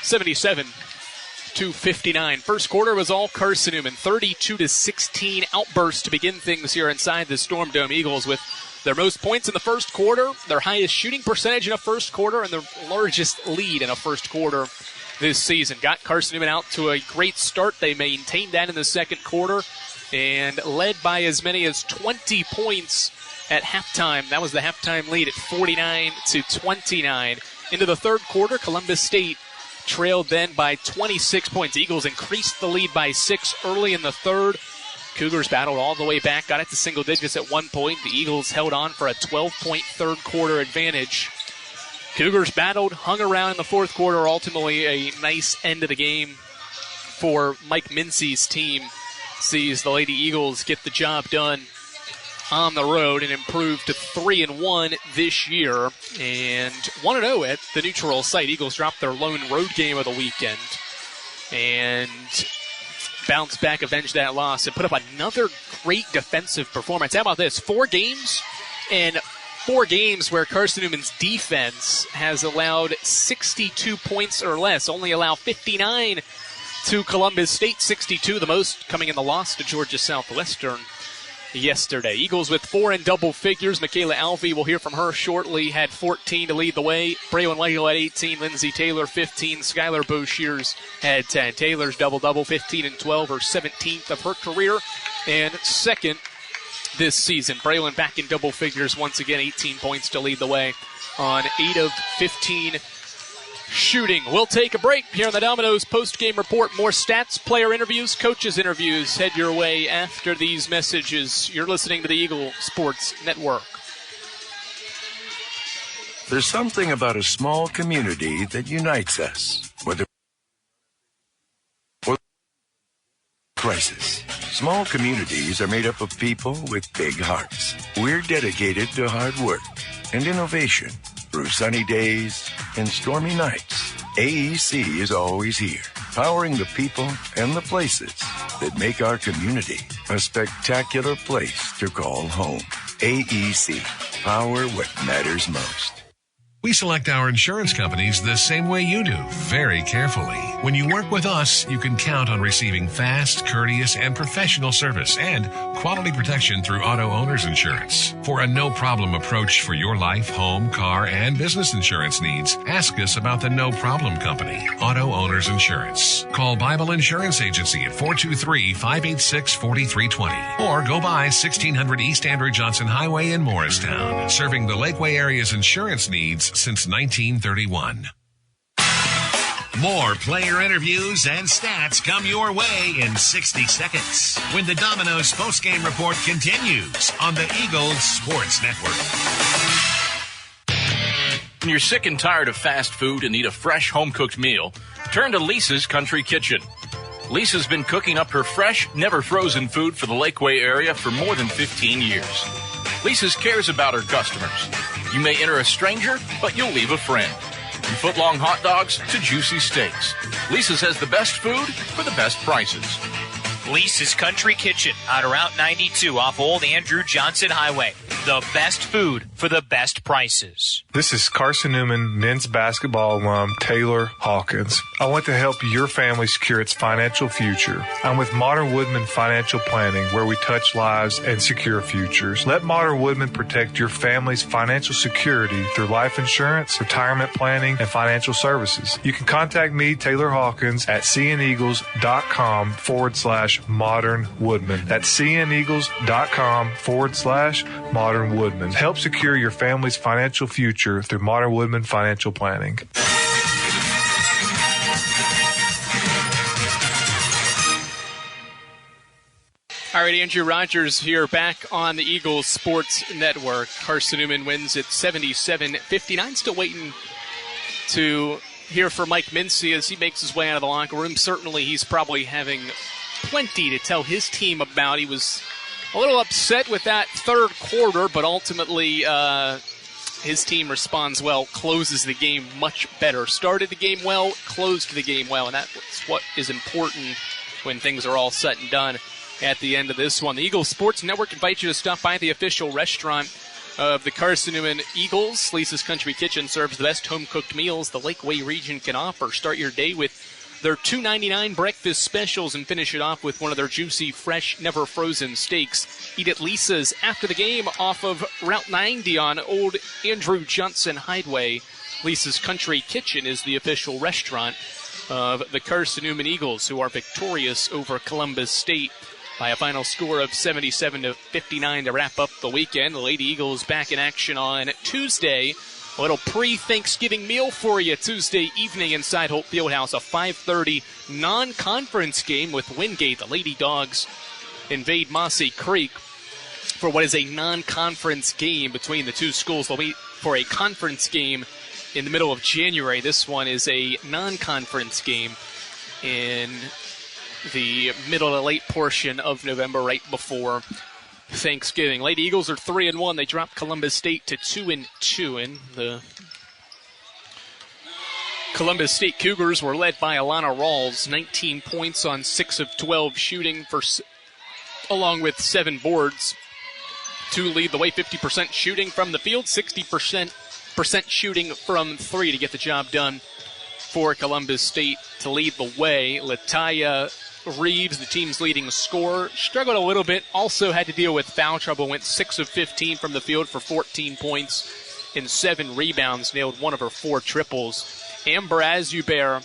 77-59. First quarter was all Carson-Newman, 32-16 outburst to begin things here inside the Storm Dome. Eagles with their most points in the first quarter, their highest shooting percentage in a first quarter, and their largest lead in a first quarter this season. Got Carson-Newman out to a great start. They maintained that in the second quarter and led by as many as 20 points at halftime. That was the halftime lead at 49-29. Into the third quarter, Columbus State trailed then by 26 points. Eagles increased the lead by 6 early in the third. Cougars battled all the way back, got it to single digits at one point. The Eagles held on for a 12-point third quarter advantage. Cougars battled, hung around in the fourth quarter. Ultimately, a nice end of the game for Mike Mincy's team. Sees the Lady Eagles get the job done on the road and improve to 3-1 this year. And 1-0 at the neutral site. Eagles dropped their lone road game of the weekend and bounce back, avenge that loss, and put up another great defensive performance. How about this? 4 games, and 4 games where Carson-Newman's defense has allowed 62 points or less, only allow 59 to Columbus State, 62, the most coming in the loss to Georgia Southwestern yesterday. Eagles with 4 in double figures. Michaela Alvey, we'll hear from her shortly, had 14 to lead the way. Braylon Whitehill had 18, Lindsay Taylor 15, Skylar Boshears had 10. Taylor's double-double, 15 and 12, her 17th of her career, and second this season. Braylon back in double figures once again, 18 points to lead the way on 8 of 15 shooting. We'll take a break here on the Domino's post-game report. More stats, player interviews, coaches interviews head your way after these messages. You're listening to the Eagle Sports Network. There's something about a small community that unites us, whether or crisis. Small communities are made up of people with big hearts. We're dedicated to hard work and innovation. Through sunny days and stormy nights, AEC is always here, powering the people and the places that make our community a spectacular place to call home. AEC, power what matters most. We select our insurance companies the same way you do, very carefully. When you work with us, you can count on receiving fast, courteous, and professional service and quality protection through Auto Owners Insurance. For a no-problem approach for your life, home, car, and business insurance needs, ask us about the No Problem Company, Auto Owners Insurance. Call Bible Insurance Agency at 423-586-4320 or go by 1600 East Andrew Johnson Highway in Morristown, serving the Lakeway area's insurance needs since 1931. More player interviews and stats come your way in 60 seconds when the Domino's postgame report continues on the Eagles Sports Network. When you're sick and tired of fast food and need a fresh home-cooked meal, turn to Lisa's Country Kitchen. Lisa's been cooking up her fresh, never-frozen food for the Lakeway area for more than 15 years. Lisa's cares about her customers. You may enter a stranger, but you'll leave a friend. From foot-long hot dogs to juicy steaks, Lisa's has the best food for the best prices. Lisa's Country Kitchen on Route 92 off Old Andrew Johnson Highway. The best food for the best prices. This is Carson-Newman men's basketball alum Taylor Hawkins. I want to help your family secure its financial future. I'm with Modern Woodman Financial Planning, where we touch lives and secure futures. Let Modern Woodman protect your family's financial security through life insurance, retirement planning, and financial services. You can contact me, Taylor Hawkins, at cneagles.com/Modern Woodman. That's cneagles.com/Modern Woodman. Help secure your family's financial future through Modern Woodman Financial Planning. All right, Andrew Rogers here back on the Eagles Sports Network. Carson-Newman wins at 77-59. Still waiting to hear from Mike Mincy as he makes his way out of the locker room. Certainly he's probably having plenty to tell his team about. He was a little upset with that third quarter, but ultimately his team responds well, closes the game much better. Started the game well, closed the game well, and that's what is important when things are all said and done at the end of this one. The Eagles Sports Network invites you to stop by the official restaurant of the Carson-Newman Eagles. Lisa's Country Kitchen serves the best home-cooked meals the Lakeway region can offer. Start your day with their $2.99 breakfast specials and finish it off with one of their juicy, fresh, never-frozen steaks. Eat at Lisa's after the game off of Route 90 on Old Andrew Johnson Highway. Lisa's Country Kitchen is the official restaurant of the Carson-Newman Eagles, who are victorious over Columbus State by a final score of 77-59 to wrap up the weekend. The Lady Eagles back in action on Tuesday. A little pre-Thanksgiving meal for you Tuesday evening inside Holt Fieldhouse, a 5:30 non-conference game with Wingate. The Lady Dogs invade Mossy Creek for what is a non-conference game between the two schools. They'll wait for a conference game in the middle of January. This one is a non-conference game in the middle to late portion of November, right before Thanksgiving. Lady Eagles are 3-1. They dropped Columbus State to 2-2, and the Columbus State Cougars were led by Alana Rawls, 19 points on 6 of 12 shooting, along with 7 boards to lead the way. 50% shooting from the field, 60% shooting from 3 to get the job done for Columbus State to lead the way. Lataya Reeves, the team's leading scorer, struggled a little bit, also had to deal with foul trouble, went 6 of 15 from the field for 14 points and 7 rebounds, nailed 1 of her 4 triples. Amber Asbubear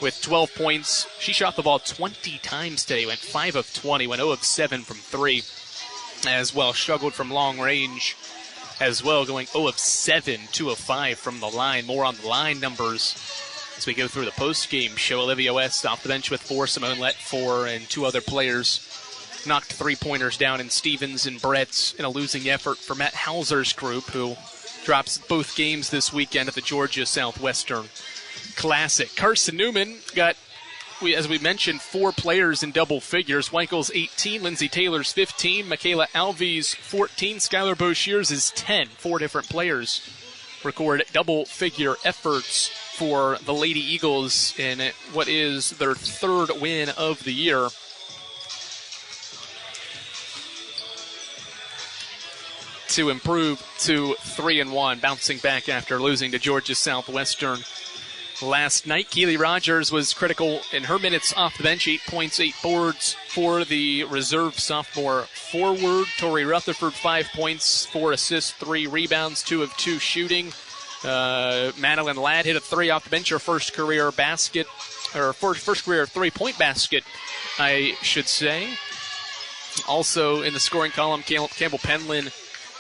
with 12 points. She shot the ball 20 times today, went 5 of 20, went 0 of 7 from 3 as well. Struggled from long range as well, going 0 of 7, 2 of 5 from the line. More on the line numbers as we go through the post-game show. Olivia West off the bench with 4, Simone Lett 4, and 2 other players knocked 3-pointers down in Stevens and Brett's in a losing effort for Matt Hauser's group, who drops both games this weekend at the Georgia Southwestern Classic. Carson-Newman got, as we mentioned, 4 players in double figures. Weichels 18, Lindsay Taylor's 15, Michaela Alves 14, Skylar Boshears is 10. 4 different players record double-figure efforts for the Lady Eagles in what is their 3rd win of the year. to improve to 3-1, bouncing back after losing to Georgia Southwestern last night. Keely Rogers was critical in her minutes off the bench, 8 points, 8 boards for the reserve sophomore forward. Tori Rutherford, 5 points, 4 assists, 3 rebounds, 2 of 2 shooting. Madeline Ladd hit a 3 off the bench, her first career basket, or first career 3-point basket, I should say. Also in the scoring column, Campbell Penland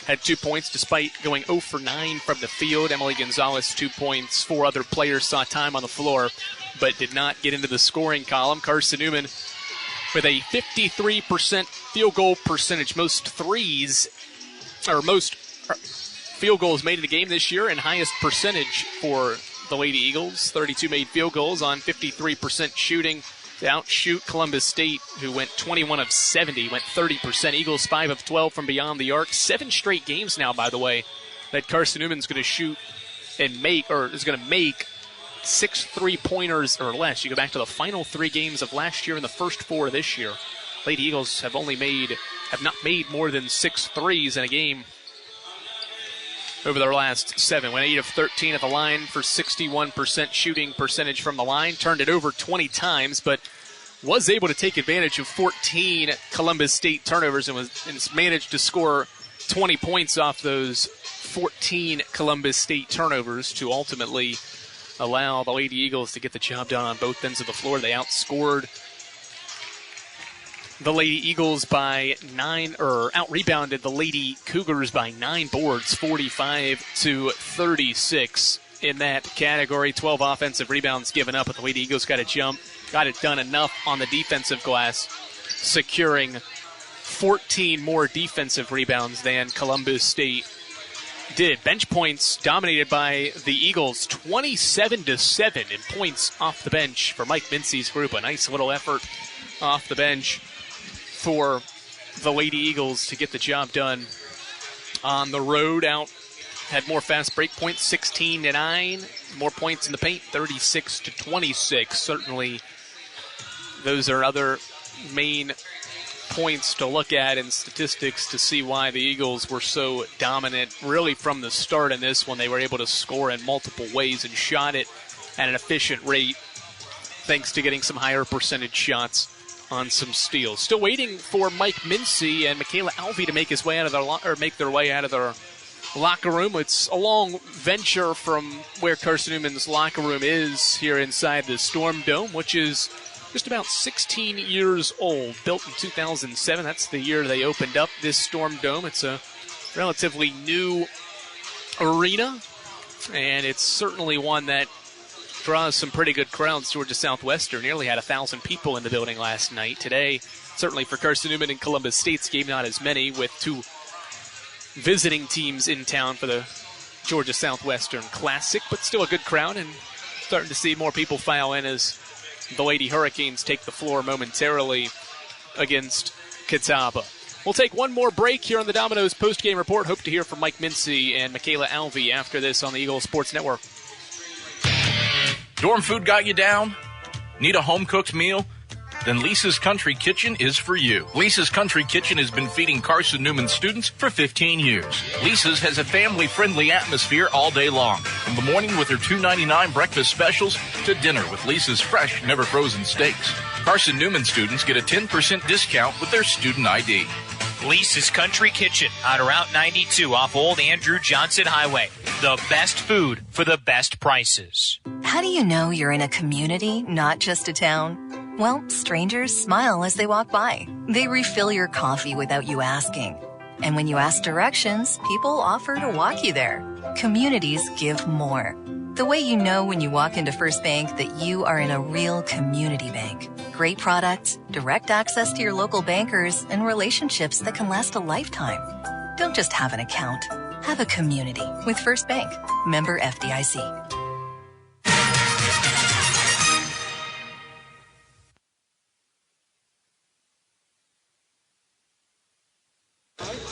had 2 points despite going 0 for 9 from the field. Emily Gonzalez, 2 points. 4 other players saw time on the floor but did not get into the scoring column. Carson-Newman with a 53% field goal percentage, most field goals made in the game this year and highest percentage for the Lady Eagles. 32 made field goals on 53% shooting to outshoot Columbus State, who went 21 of 70, went 30%. Eagles 5 of 12 from beyond the arc. 7 straight games now, by the way, that Carson-Newman's going to shoot and make, or is going to make 6 3-pointers or less. You go back to the final 3 games of last year and the first 4 this year. Lady Eagles have not made more than 6 threes in a game over their last 7. Went 8 of 13 at the line for 61% shooting percentage from the line. Turned it over 20 times, but was able to take advantage of 14 Columbus State turnovers and managed to score 20 points off those 14 Columbus State turnovers to ultimately allow the Lady Eagles to get the job done on both ends of the floor. They outscored the Lady Eagles by 9, or out-rebounded the Lady Cougars by 9 boards, 45-36 in that category. 12 offensive rebounds given up, but the Lady Eagles got it done enough on the defensive glass, securing 14 more defensive rebounds than Columbus State did. Bench points dominated by the Eagles, 27-7 in points off the bench for Mike Mincy's group. A nice little effort off the bench for the Lady Eagles to get the job done on the road. Had more fast break points, 16-9. More points in the paint, 36-26. Certainly, those are other main points to look at in statistics to see why the Eagles were so dominant really from the start in this one. They were able to score in multiple ways and shot it at an efficient rate thanks to getting some higher percentage shots on some steals. Still waiting for Mike Mincy and Michaela Alvey to make their way out of their locker room. It's a long venture from where Carson-Newman's locker room is here inside the Storm Dome, which is just about 16 years old. Built in 2007. That's the year they opened up this Storm Dome. It's a relatively new arena, and it's certainly one that draws some pretty good crowds. Georgia Southwestern nearly had 1,000 people in the building last night. Today, certainly for Carson-Newman and Columbus State's game, not as many, with 2 visiting teams in town for the Georgia Southwestern Classic, but still a good crowd, and starting to see more people file in as the Lady Hurricanes take the floor momentarily against Catawba. We'll take one more break here on the Domino's postgame report. Hope to hear from Mike Mincy and Michaela Alvey after this on the Eagles Sports Network. Dorm food got you down? Need a home-cooked meal? Then Lisa's Country Kitchen is for you. Lisa's Country Kitchen has been feeding Carson-Newman students for 15 years. Lisa's has a family-friendly atmosphere all day long. From the morning with her $2.99 breakfast specials to dinner with Lisa's fresh, never-frozen steaks. Carson-Newman students get a 10% discount with their student ID. Lisa's Country Kitchen on Route 92 off Old Andrew Johnson Highway. The best food for the best prices. How do you know you're in a community, not just a town? Well, strangers smile as they walk by. They refill your coffee without you asking. And when you ask directions, people offer to walk you there. Communities give more. The way you know when you walk into First Bank that you are in a real community bank. Great products, direct access to your local bankers, and relationships that can last a lifetime. Don't just have an account. Have a community with First Bank. Member FDIC.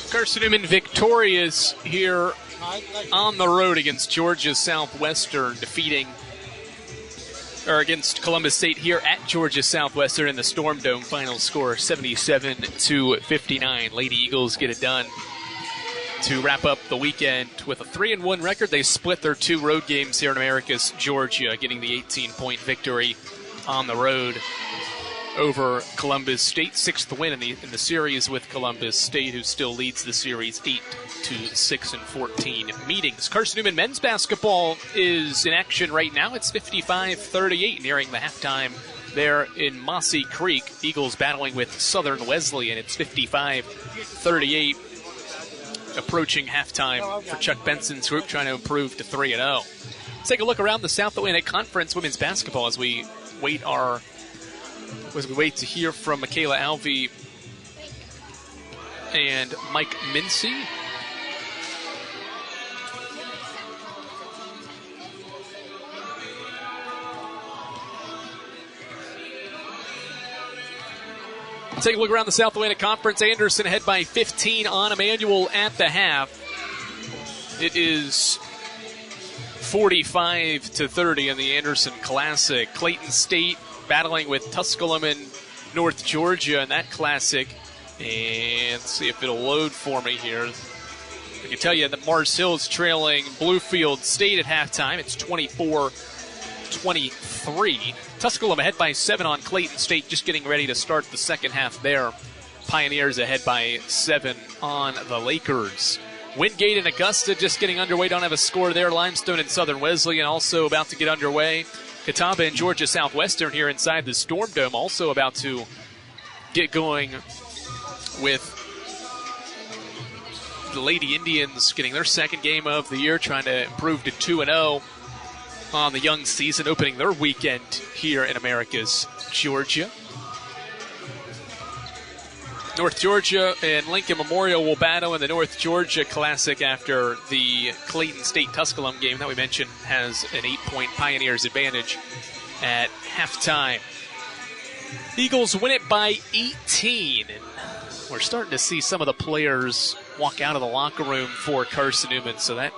Carson-Newman victorious here on the road against Georgia Southwestern, against Columbus State here at Georgia Southwestern in the Storm Dome. Final score 77-59. Lady Eagles get it done to wrap up the weekend with a 3-1 record. They split their 2 road games here in Americus, Georgia, getting the 18-point victory on the road over Columbus State. 6th win in the series with Columbus State, who still leads the series 8-6 in 14 meetings. Carson-Newman men's basketball is in action right now. It's 55-38, nearing the halftime there in Mossy Creek. Eagles battling with Southern Wesleyan. It's 55-38. Approaching halftime for Chuck Benson's group, trying to improve to 3-0. Let's take a look around the South Atlantic Conference women's basketball as we wait to hear from Michaela Alvey and Mike Mincy. Take a look around the South Atlantic Conference. Anderson ahead by 15 on Emmanuel at the half. It is 45-30 in the Anderson Classic. Clayton State battling with Tusculum North Georgia in that Classic. And let's see if it'll load for me here. I can tell you that Mars Hill is trailing Bluefield State at halftime. It's 24-23. Tusculum ahead by 7 on Clayton State, just getting ready to start the second half there. Pioneers ahead by 7 on the Lakers. Wingate and Augusta just getting underway, don't have a score there. Limestone and Southern Wesleyan also about to get underway. Catawba and Georgia Southwestern here inside the Storm Dome also about to get going with the Lady Indians getting their second game of the year, trying to improve to 2-0 on the young season, opening their weekend here in Americus, Georgia. North Georgia and Lincoln Memorial will battle in the North Georgia Classic after the Clayton State Tusculum game that we mentioned has an 8-point Pioneers advantage at halftime. Eagles win it by 18, and we're starting to see some of the players walk out of the locker room for Carson-Newman, so that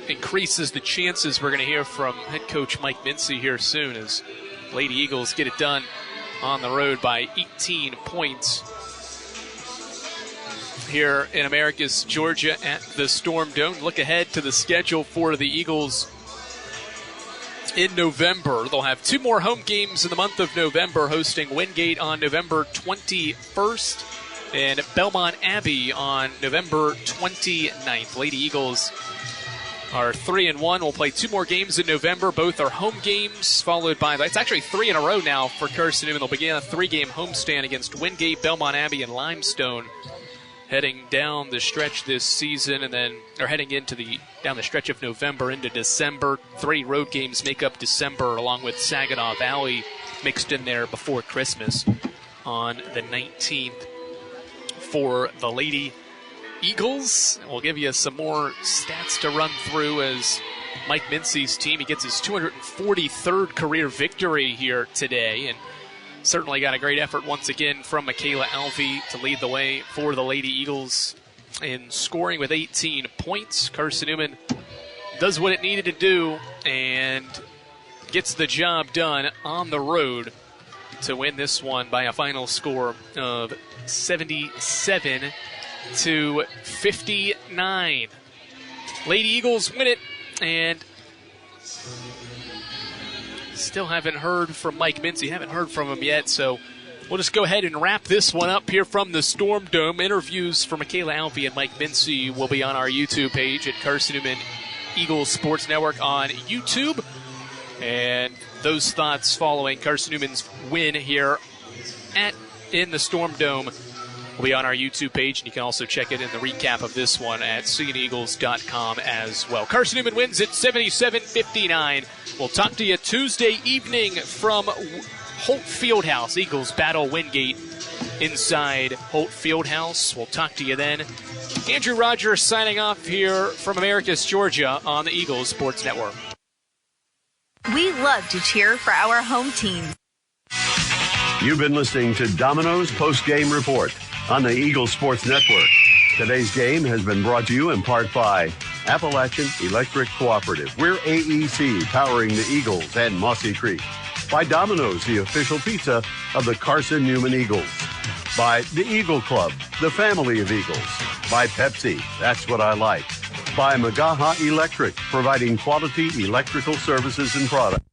increases the chances we're going to hear from head coach Mike Mincy here soon as Lady Eagles get it done on the road by 18 points here in Americus, Georgia at the Storm Dome. Look ahead to the schedule for the Eagles in November. They'll have 2 more home games in the month of November, hosting Wingate on November 21st and Belmont Abbey on November 29th. Lady Eagles are 3-1. We'll play 2 more games in November. Both are home games, followed by, it's actually 3 in a row now for Carson-Newman. They'll begin a 3-game homestand against Wingate, Belmont Abbey, and Limestone, heading down the stretch this season, and then are heading into down the stretch of November into December. 3 road games make up December, along with Saginaw Valley mixed in there before Christmas on the 19th for the Lady Eagles. We'll give you some more stats to run through as Mike Mincy's team, he gets his 243rd career victory here today, and certainly got a great effort once again from Michaela Alvey to lead the way for the Lady Eagles in scoring with 18 points. Carson-Newman does what it needed to do and gets the job done on the road to win this one by a final score of 77-59. Lady Eagles win it, and still haven't heard from Mike Mincy. Haven't heard from him yet, so we'll just go ahead and wrap this one up here from the Storm Dome. Interviews for Michaela Alvey and Mike Mincy will be on our YouTube page at Carson-Newman Eagles Sports Network on YouTube. And those thoughts following Carson-Newman's win here in the Storm Dome will be on our YouTube page, and you can also check it in the recap of this one at SeeingEagles.com as well. Carson-Newman wins it 77-59. We'll talk to you Tuesday evening from Holt Fieldhouse. Eagles battle Wingate inside Holt Fieldhouse. We'll talk to you then. Andrew Rogers signing off here from Americus, Georgia on the Eagles Sports Network. We love to cheer for our home team. You've been listening to Domino's Post-Game Report on the Eagles Sports Network. Today's game has been brought to you in part by Appalachian Electric Cooperative. We're AEC, powering the Eagles and Mossy Creek. By Domino's, the official pizza of the Carson-Newman Eagles. By the Eagle Club, the family of Eagles. By Pepsi, that's what I like. By Magaha Electric, providing quality electrical services and products.